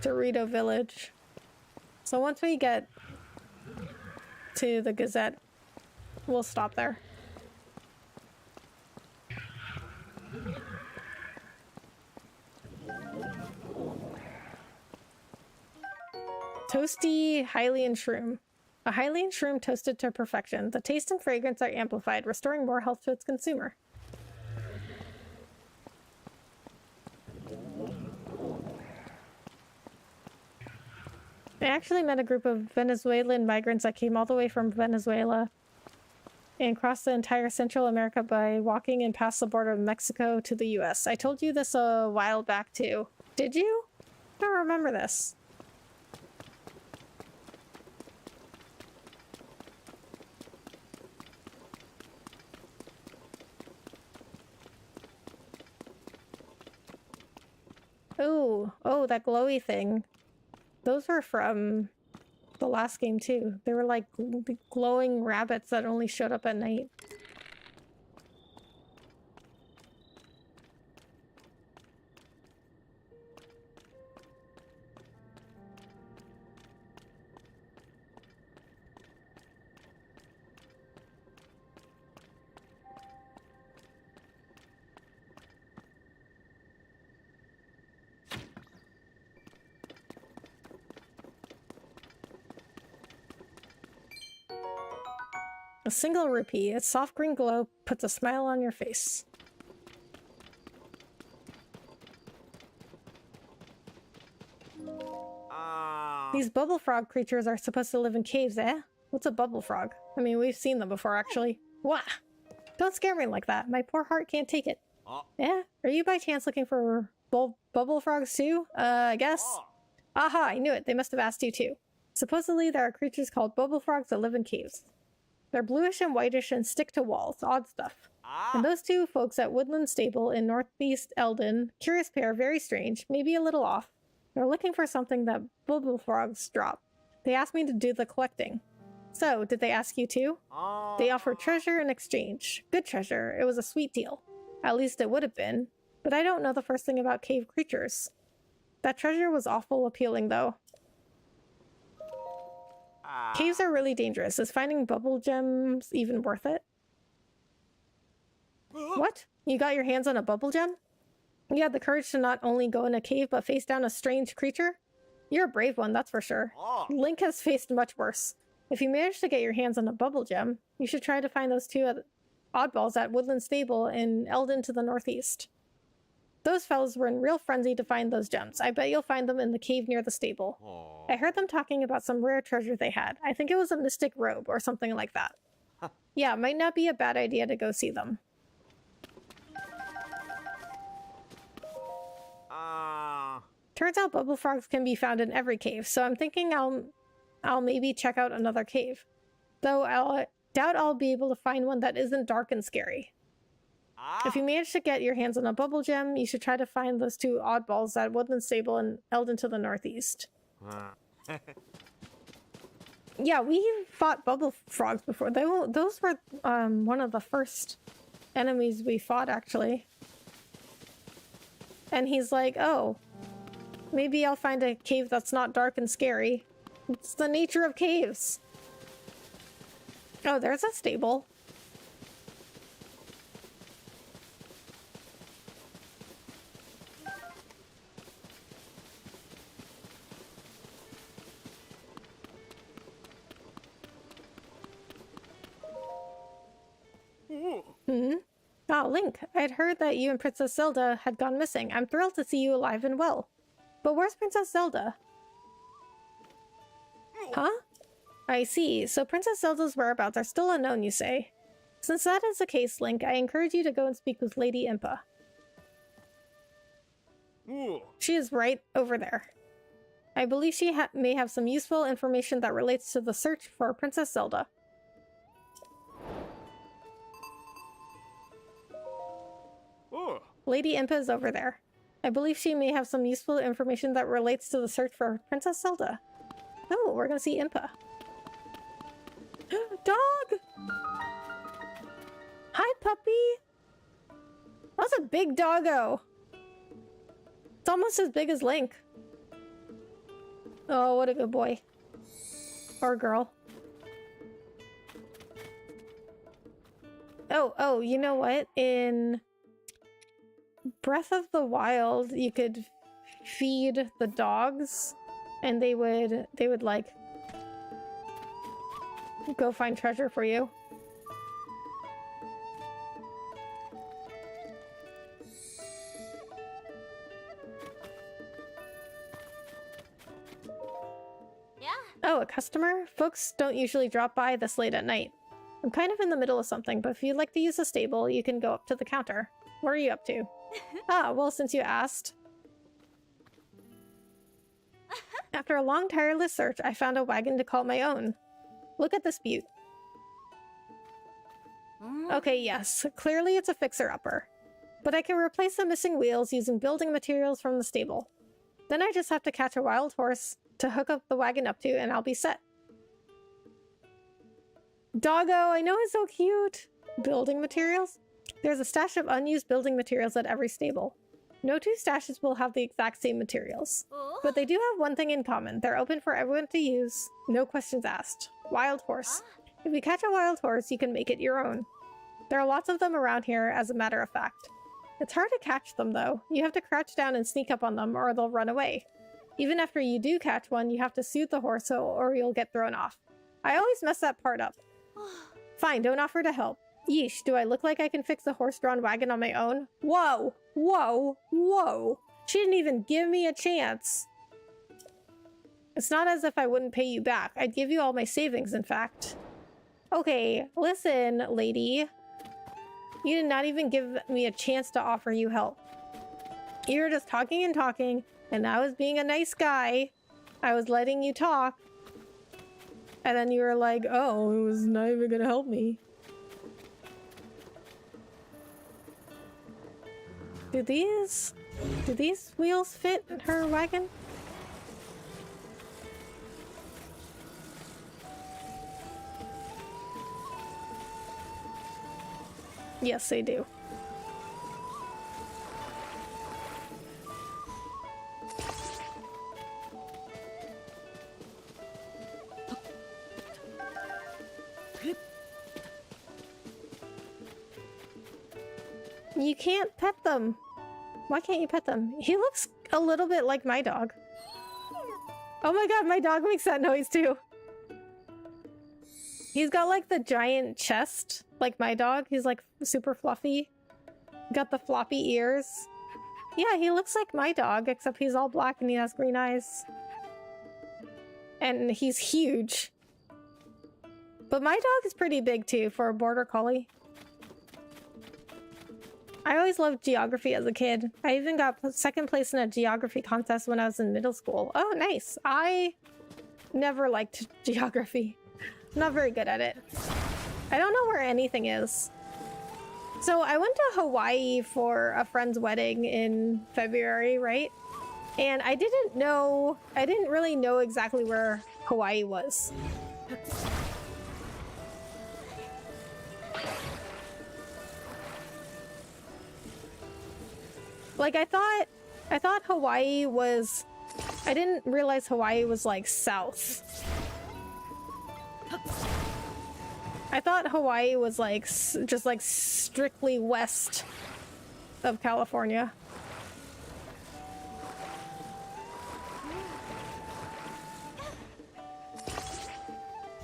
to Rito Village. So once we get to the Gazette, we'll stop there. Toasty Hylian Shroom. A Hylian Shroom toasted to perfection. The taste and fragrance are amplified, restoring more health to its consumer. I actually met a group of Venezuelan migrants that came all the way from Venezuela and crossed the entire Central America by walking and past the border of Mexico to the US. I told you this a while back too. Did you? I don't remember this. Oh, that glowy thing. Those were from the last game too. They were like glowing rabbits that only showed up at night. A single rupee. Its soft green glow puts a smile on your face. These bubble frog creatures are supposed to live in caves, eh? What's a bubble frog? I mean, we've seen them before, actually. Wah! Don't scare me like that. My poor heart can't take it. Yeah? Are you by chance looking for bubble frogs too? I guess. Aha, I knew it. They must have asked you too. Supposedly, there are creatures called bubble frogs that live in caves. They're bluish and whitish and stick to walls. Odd stuff. And those two folks at Woodland Stable in Northeast Eldon, curious pair, very strange, maybe a little off. They're looking for something that bubble frogs drop. They asked me to do the collecting. So, did they ask you too? They offered treasure in exchange. Good treasure. It was a sweet deal. At least it would have been. But I don't know the first thing about cave creatures. That treasure was awful appealing, though. Caves are really dangerous. Is finding bubble gems even worth it? What? You got your hands on a bubble gem? You had the courage to not only go in a cave, but face down a strange creature? You're a brave one, that's for sure. Link has faced much worse. If you manage to get your hands on a bubble gem, you should try to find those two oddballs at Woodland Stable in Eldon to the northeast. Those fellows were in real frenzy to find those gems. I bet you'll find them in the cave near the stable. I heard them talking about some rare treasure they had. I think it was a mystic robe or something like that. Yeah, might not be a bad idea to go see them. Turns out bubble frogs can be found in every cave, so I'm thinking I'll maybe check out another cave. Though I doubt I'll be able to find one that isn't dark and scary. If you manage to get your hands on a bubble gem, you should try to find those two oddballs at Woodland Stable and Eldon to the northeast. Yeah, we fought bubble frogs before. Those were one of the first enemies we fought, actually. And he's like, oh, maybe I'll find a cave that's not dark and scary. It's the nature of caves. Oh, there's a stable. Oh, Link, I'd heard that you and Princess Zelda had gone missing. I'm thrilled to see you alive and well. But where's Princess Zelda? Huh? I see. So Princess Zelda's whereabouts are still unknown, you say? Since that is the case, Link, I encourage you to go and speak with Lady Impa. She is right over there. I believe she may have some useful information that relates to the search for Princess Zelda. Lady Impa is over there. I believe she may have some useful information that relates to the search for Princess Zelda. Oh, we're gonna see Impa. Dog! Hi, puppy! That's a big doggo! It's almost as big as Link. Oh, what a good boy. Or girl. Oh, you know what? In Breath of the Wild, you could feed the dogs and they would like go find treasure for you. Yeah? Oh, a customer? Folks don't usually drop by this late at night. I'm kind of in the middle of something, but if you'd like to use the stable, you can go up to the counter. What are you up to? Well, since you asked. After a long, tireless search, I found a wagon to call my own. Look at this beaut. Okay, yes, clearly it's a fixer-upper. But I can replace the missing wheels using building materials from the stable. Then I just have to catch a wild horse to hook up the wagon up to, and I'll be set. Doggo, I know it's so cute! Building materials? There's a stash of unused building materials at every stable. No two stashes will have the exact same materials. But they do have one thing in common. They're open for everyone to use. No questions asked. Wild horse. If you catch a wild horse, you can make it your own. There are lots of them around here, as a matter of fact. It's hard to catch them, though. You have to crouch down and sneak up on them, or they'll run away. Even after you do catch one, you have to soothe the horse or you'll get thrown off. I always mess that part up. Fine, don't offer to help. Yeesh, do I look like I can fix a horse-drawn wagon on my own? Whoa! Whoa! Whoa! She didn't even give me a chance. It's not as if I wouldn't pay you back. I'd give you all my savings, in fact. Okay, listen, lady. You did not even give me a chance to offer you help. You were just talking and talking, and I was being a nice guy. I was letting you talk. And then you were like, oh, it was not even gonna help me. Do these wheels fit in her wagon? Yes, they do. You can't pet them. Why can't you pet them? He looks a little bit like my dog. Oh my god, my dog makes that noise too. He's got like the giant chest, like my dog. He's like super fluffy. Got the floppy ears. Yeah, he looks like my dog, except he's all black and he has green eyes. And he's huge. But my dog is pretty big too for a border collie. I always loved geography as a kid. I even got second place in a geography contest when I was in middle school. Oh, nice. I never liked geography. I'm not very good at it. I don't know where anything is. So I went to Hawaii for a friend's wedding in February, right? And I didn't really know exactly where Hawaii was. Like I thought Hawaii was, I didn't realize Hawaii was like south. I thought Hawaii was like just like strictly west of California.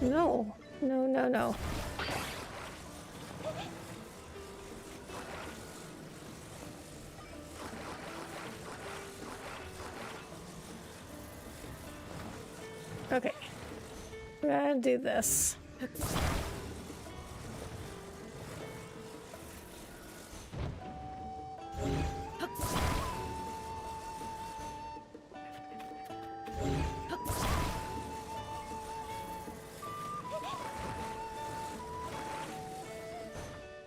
No, no, no, no. Okay, we're gonna do this.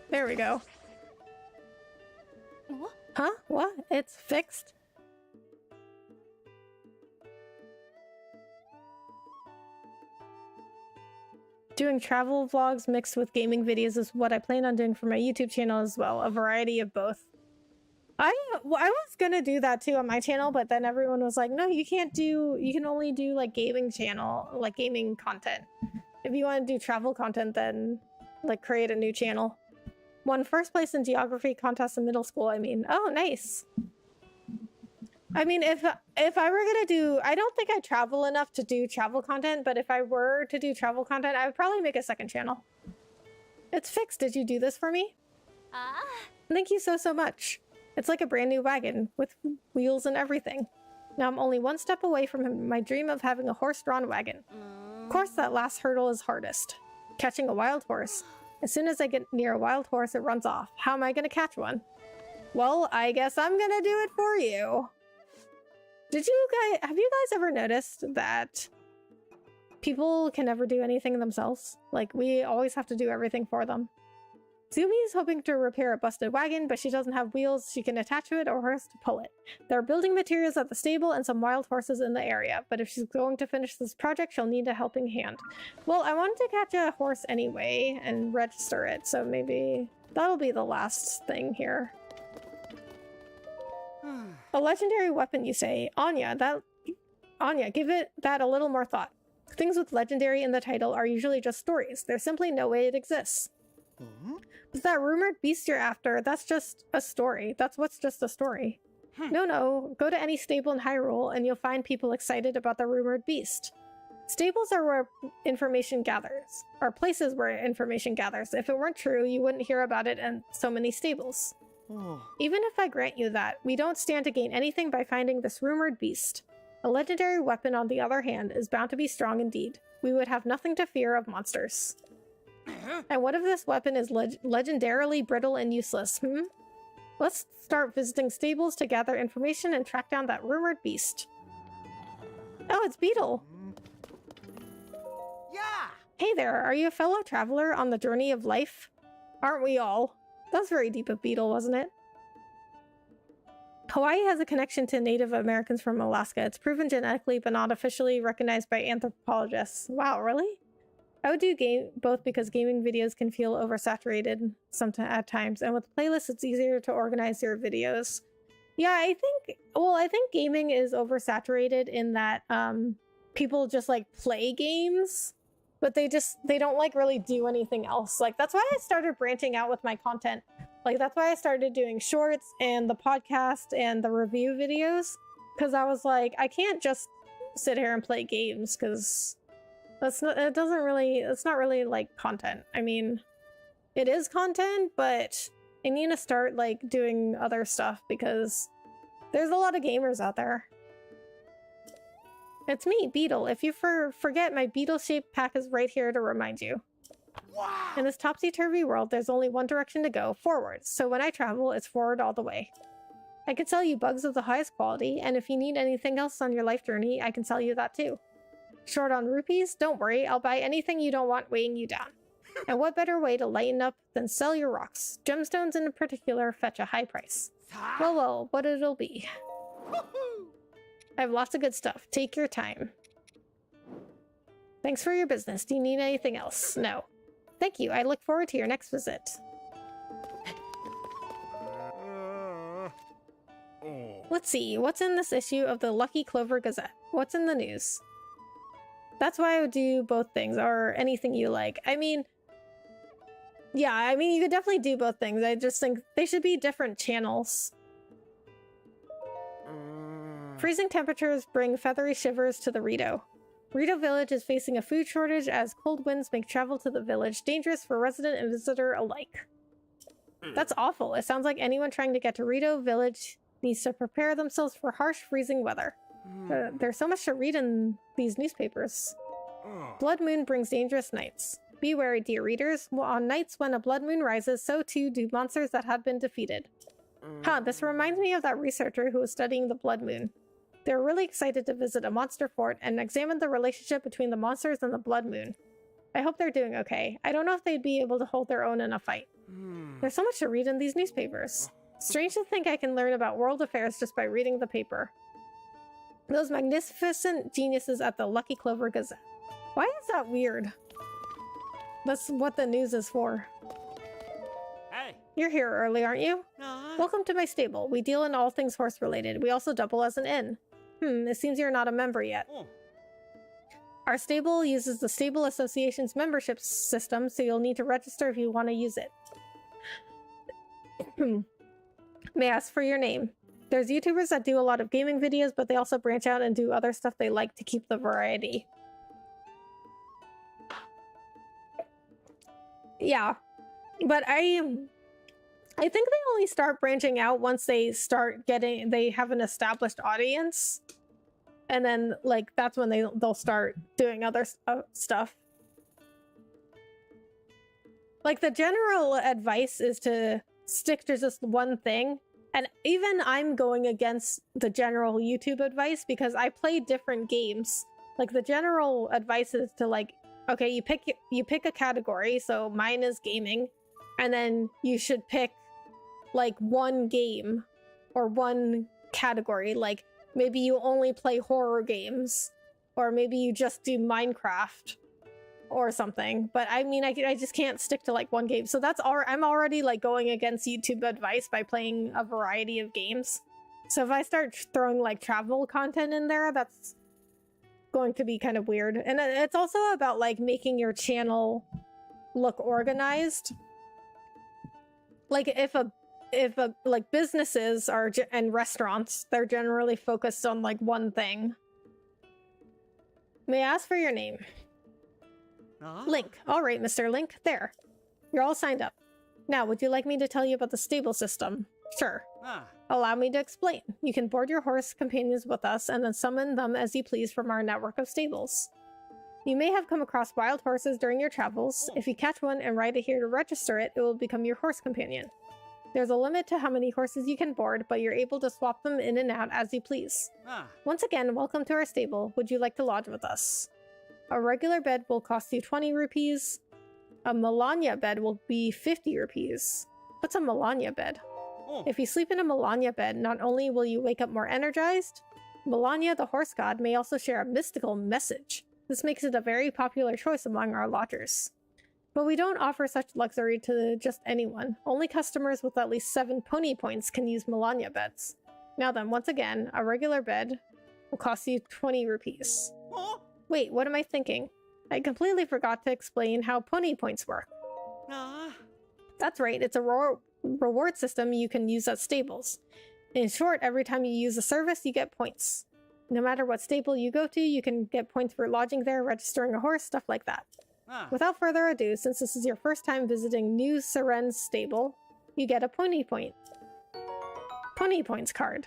There we go. What? Huh? What? It's fixed? Doing travel vlogs mixed with gaming videos is what I plan on doing for my YouTube channel as well. A variety of both. I was gonna do that too on my channel, but then everyone was like, no, you can't do, you can only do like gaming channel, like gaming content. If you want to do travel content, then like create a new channel. Won first place in geography contest in middle school, I mean. Oh, nice. I mean, if I were gonna do, I don't think I travel enough to do travel content, but if I were to do travel content, I would probably make a second channel. It's fixed. Did you do this for me? Ah. Thank you so much. It's like a brand new wagon with wheels and everything. Now I'm only one step away from my dream of having a horse-drawn wagon. Of course, that last hurdle is hardest. Catching a wild horse. As soon as I get near a wild horse, it runs off. How am I gonna catch one? Well, I guess I'm gonna do it for you. Have you guys ever noticed that people can never do anything themselves? Like, we always have to do everything for them. Zumi is hoping to repair a busted wagon, but she doesn't have wheels she can attach to it or horse to pull it. There are building materials at the stable and some wild horses in the area, but if she's going to finish this project, she'll need a helping hand. Well, I wanted to catch a horse anyway and register it, so maybe that'll be the last thing here. A legendary weapon, you say? Anya, give it that a little more thought. Things with legendary in the title are usually just stories. There's simply no way it exists. But that rumored beast you're after, that's just a story. That's what's just a story. No, go to any stable in Hyrule and you'll find people excited about the rumored beast. Stables are where information gathers, or places where information gathers. If it weren't true, you wouldn't hear about it in so many stables. Oh. Even if I grant you that, we don't stand to gain anything by finding this rumored beast. A legendary weapon, on the other hand, is bound to be strong indeed. We would have nothing to fear of monsters. And what if this weapon is legendarily brittle and useless, Let's start visiting stables to gather information and track down that rumored beast. Oh, it's Beetle! Yeah! Hey there, are you a fellow traveler on the journey of life? Aren't we all? That was very deep of Beetle, wasn't it? Hawaii has a connection to Native Americans from Alaska. It's proven genetically but not officially recognized by anthropologists. Wow, really? I would do both because gaming videos can feel oversaturated at times, and with playlists it's easier to organize your videos. Yeah, I think gaming is oversaturated in that people just like play games, but they don't like really do anything else. Like that's why I started branching out with my content. Like that's why I started doing shorts and the podcast and the review videos, because I was like, I can't just sit here and play games because it's not really like content. I mean, it is content, but I need to start like doing other stuff because there's a lot of gamers out there. It's me, Beetle. If you forget, my beetle-shaped pack is right here to remind you. Wow! In this topsy-turvy world, there's only one direction to go, forward. So when I travel, it's forward all the way. I can sell you bugs of the highest quality, and if you need anything else on your life journey, I can sell you that too. Short on rupees? Don't worry, I'll buy anything you don't want weighing you down. And what better way to lighten up than sell your rocks? Gemstones in particular fetch a high price. Well, what it'll be. I have lots of good stuff. Take your time. Thanks for your business. Do you need anything else? No. Thank you. I look forward to your next visit. Let's see. What's in this issue of the Lucky Clover Gazette? What's in the news? That's why I would do both things, or anything you like. I mean, yeah, I mean, you could definitely do both things. I just think they should be different channels. Freezing temperatures bring feathery shivers to the Rito. Rito Village is facing a food shortage as cold winds make travel to the village dangerous for resident and visitor alike. That's awful. It sounds like anyone trying to get to Rito Village needs to prepare themselves for harsh freezing weather. There's so much to read in these newspapers. Blood moon brings dangerous nights. Be wary, dear readers. On nights when a blood moon rises, so too do monsters that had been defeated. This reminds me of that researcher who was studying the blood moon. They were really excited to visit a monster fort and examine the relationship between the monsters and the blood moon. I hope they're doing okay. I don't know if they'd be able to hold their own in a fight. There's so much to read in these newspapers. Strange to think I can learn about world affairs just by reading the paper. Those magnificent geniuses at the Lucky Clover Gazette. Why is that weird? That's what the news is for. Hey! You're here early, aren't you? Welcome to my stable. We deal in all things horse-related. We also double as an inn. It seems you're not a member yet. Our stable uses the Stable Association's membership system, so you'll need to register if you want to use it. May I ask for your name? There's YouTubers that do a lot of gaming videos, but they also branch out and do other stuff they like to keep the variety. Yeah, but I think they only start branching out once they have an established audience. And then, like, that's when they'll start doing other stuff. Like, the general advice is to stick to just one thing. And even I'm going against the general YouTube advice because I play different games. Like, the general advice is to, like, okay, you pick a category, so mine is gaming, and then you should pick, like, one game or one category. Like, maybe you only play horror games, or maybe you just do Minecraft or something. But I mean, I just can't stick to, like, one game. So I'm already, like, going against YouTube advice by playing a variety of games. So if I start throwing, like, travel content in there, that's going to be kind of weird. And it's also about, like, making your channel look organized. Like, if like, businesses and restaurants, they're generally focused on, like, one thing. May I ask for your name? Link. All right, Mr. Link. There. You're all signed up. Now, would you like me to tell you about the stable system? Sure. Allow me to explain. You can board your horse companions with us and then summon them as you please from our network of stables. You may have come across wild horses during your travels. If you catch one and ride it here to register it, it will become your horse companion. There's a limit to how many horses you can board, but you're able to swap them in and out as you please. Once again, welcome to our stable. Would you like to lodge with us? A regular bed will cost you 20 rupees. A Melania bed will be 50 rupees. What's a Melania bed? If you sleep in a Melania bed, not only will you wake up more energized, Melania, the horse god, may also share a mystical message. This makes it a very popular choice among our lodgers. But we don't offer such luxury to just anyone. Only customers with at least 7 pony points can use Melania beds. Now then, once again, a regular bed will cost you 20 rupees. Wait, what am I thinking? I completely forgot to explain how pony points work. That's right, it's a reward system you can use at stables. In short, every time you use a service, you get points. No matter what stable you go to, you can get points for lodging there, registering a horse, stuff like that. Without further ado, since this is your first time visiting New Seren's stable, you get a pony point. Pony points card.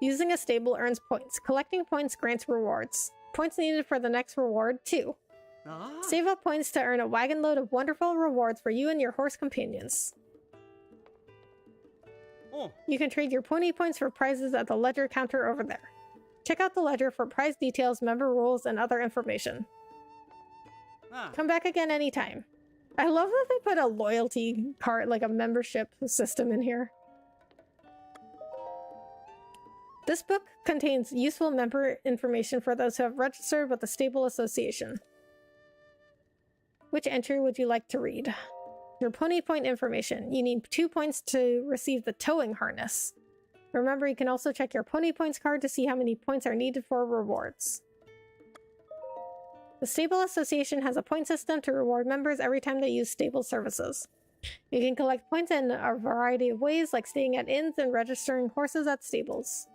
Using a stable earns points. Collecting points grants rewards. Points needed for the next reward, 2. Save up points to earn a wagon load of wonderful rewards for you and your horse companions. You can trade your pony points for prizes at the ledger counter over there. Check out the ledger for prize details, member rules, and other information. Come back again anytime. I love that they put a loyalty card, like a membership system in here. This book contains useful member information for those who have registered with the Stable Association. Which entry would you like to read? Your pony point information. You need 2 points to receive the towing harness. Remember, you can also check your pony points card to see how many points are needed for rewards. The Stable Association has a point system to reward members every time they use stable services. You can collect points in a variety of ways, like staying at inns and registering horses at stables.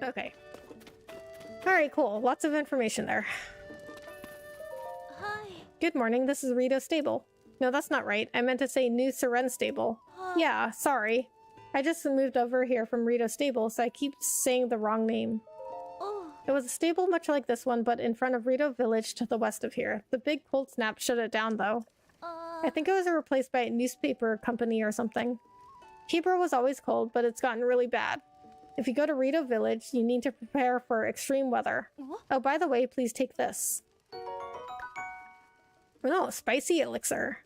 Okay. Alright, cool. Lots of information there. Hi. Good morning, this is Rito's stable. No, that's not right. I meant to say New Seren stable. Yeah, sorry. I just moved over here from Rito's stable, so I keep saying the wrong name. It was a stable much like this one, but in front of Rito Village to the west of here. The big cold snap shut it down, though. I think it was replaced by a newspaper company or something. Hebrew was always cold, but it's gotten really bad. If you go to Rito Village, you need to prepare for extreme weather. Oh, by the way, please take this. Oh, spicy elixir.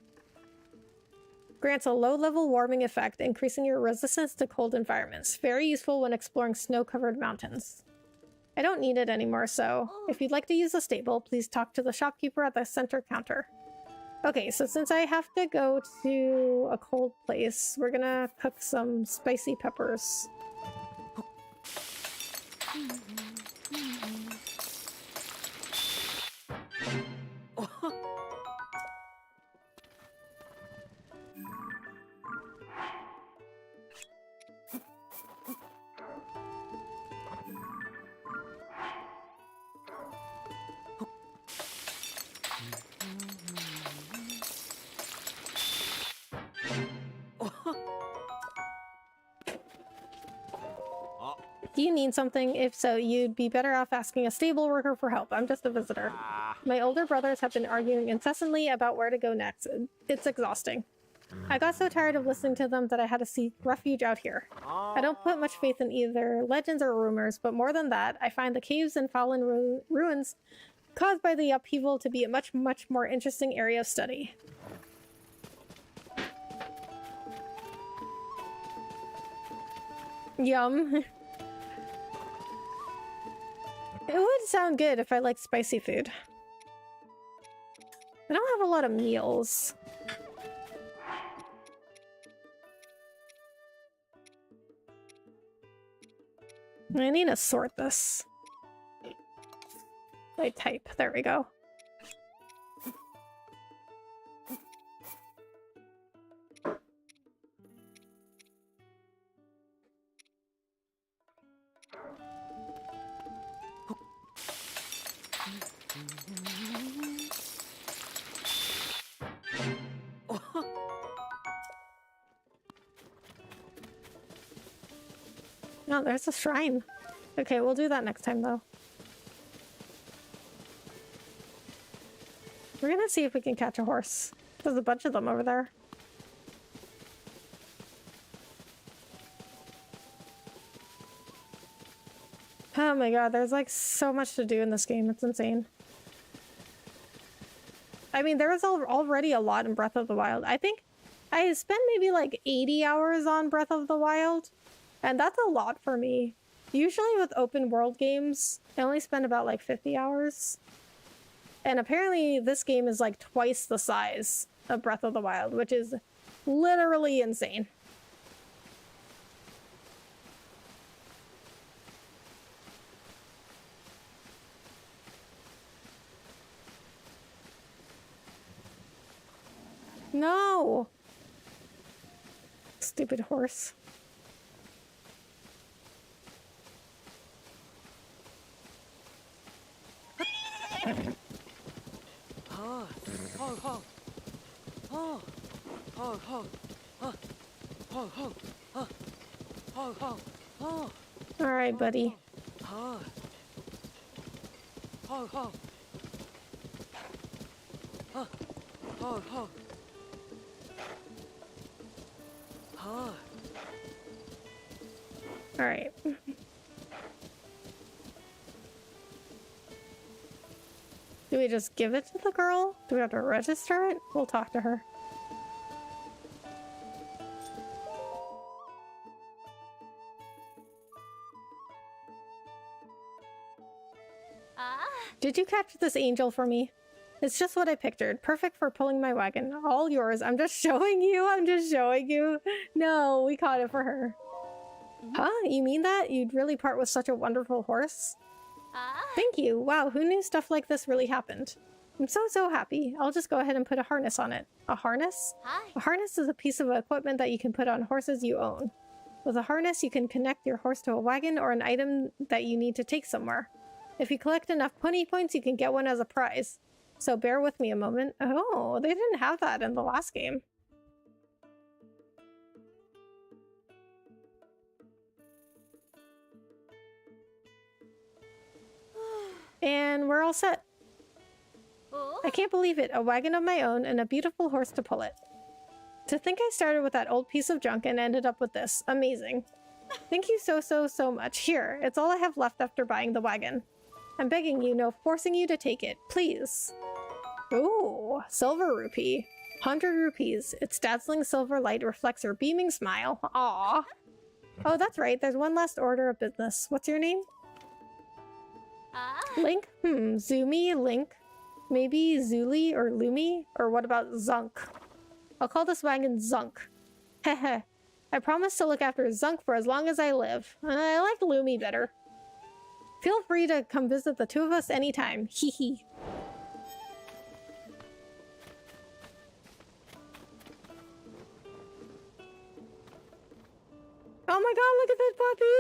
Grants a low-level warming effect, increasing your resistance to cold environments. Very useful when exploring snow-covered mountains. I don't need it anymore, so if you'd like to use the stable, please talk to the shopkeeper at the center counter. Okay, so since I have to go to a cold place, we're gonna cook some spicy peppers. Do you need something? If so, you'd be better off asking a stable worker for help. I'm just a visitor. My older brothers have been arguing incessantly about where to go next. It's exhausting. I got so tired of listening to them that I had to seek refuge out here. I don't put much faith in either legends or rumors, but more than that, I find the caves and fallen ruins caused by the upheaval to be a much more interesting area of study. Yum. It would sound good if I liked spicy food. I don't have a lot of meals. I need to sort this. I type. There we go. No, there's a shrine. Okay, we'll do that next time, though. We're gonna see if we can catch a horse. There's a bunch of them over there. Oh my god, there's like so much to do in this game. It's insane. I mean, there was already a lot in Breath of the Wild. I think I spent maybe like 80 hours on Breath of the Wild, and that's a lot for me. Usually with open world games, I only spend about like 50 hours. And apparently this game is like twice the size of Breath of the Wild, which is literally insane. No! Stupid horse. All right, buddy. All right. Do we just give it to the girl? Do we have to register it? We'll talk to her. Did you capture this angel for me? It's just what I pictured. Perfect for pulling my wagon. All yours. I'm just showing you. I'm just showing you. No, we caught it for her. Huh? You mean that? You'd really part with such a wonderful horse? Thank you. Wow, who knew stuff like this really happened? I'm so happy. I'll just go ahead and put a harness on it. A harness? Hi. A harness is a piece of equipment that you can put on horses you own. With a harness, you can connect your horse to a wagon or an item that you need to take somewhere. If you collect enough pony points, you can get one as a prize. So bear with me a moment. Oh, they didn't have that in the last game. And we're all set. I can't believe it. A wagon of my own and a beautiful horse to pull it. To think I started with that old piece of junk and ended up with this. Amazing. Thank you so much. Here, it's all I have left after buying the wagon. I'm begging you, no forcing you to take it. Please. Ooh, silver rupee. 100 rupees. Its dazzling silver light reflects her beaming smile. Aww. Oh, that's right. There's one last order of business. What's your name? Link? Zumi, Link. Maybe Zuli or Lumi? Or what about Zunk? I'll call this wagon Zunk. Heh. I promise to look after Zunk for as long as I live. I like Lumi better. Feel free to come visit the two of us anytime. Hee hee. Oh my god, look at this puppy!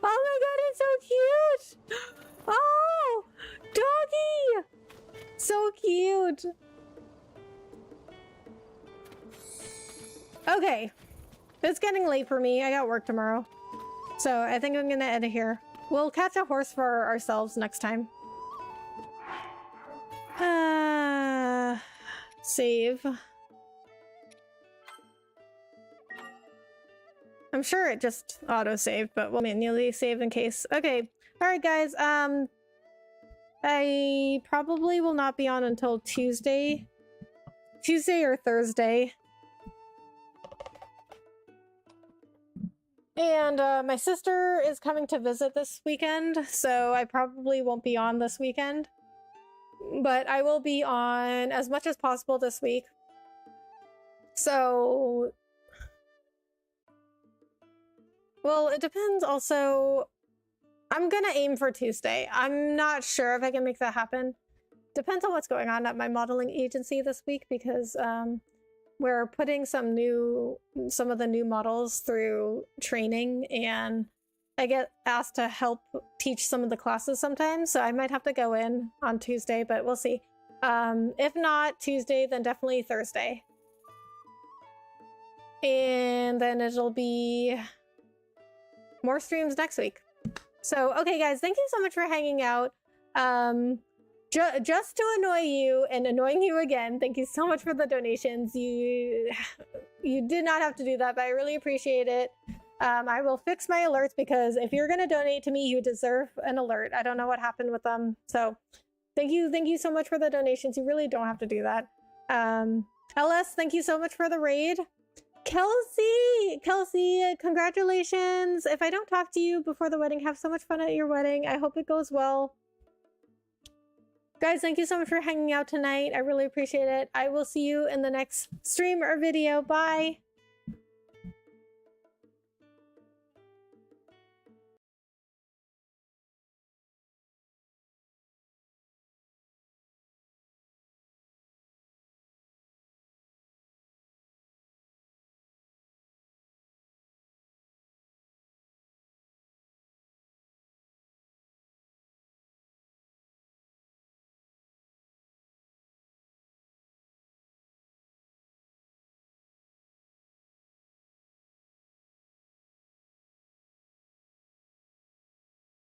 Oh my god, it's so cute! Oh! Doggy! So cute! Okay. It's getting late for me. I got work tomorrow. So I think I'm gonna end it here. We'll catch a horse for ourselves next time. Save. I'm sure it just auto-saved, but we'll manually save in case. Okay. Alright, guys. I probably will not be on until Tuesday. Tuesday or Thursday. And my sister is coming to visit this weekend, so I probably won't be on this weekend. But I will be on as much as possible this week. So... well, it depends also. I'm gonna aim for Tuesday. I'm not sure if I can make that happen. Depends on what's going on at my modeling agency this week because we're putting some of the new models through training, and I get asked to help teach some of the classes sometimes, so I might have to go in on Tuesday, but we'll see. If not Tuesday, then definitely Thursday. And then it'll be more streams next week. So, okay, guys, thank you so much for hanging out. Just to annoy you and annoying you again, thank you so much for the donations. You did not have to do that, but I really appreciate it. I will fix my alerts because if you're gonna donate to me, you deserve an alert. I don't know what happened with them, so thank you so much for the donations. You really don't have to do that. LS, thank you so much for the raid. Kelsey, congratulations. If I don't talk to you before the wedding, have so much fun at your wedding. I hope it goes well. Guys, thank you so much for hanging out tonight. I really appreciate it. I will see you in the next stream or video. Bye.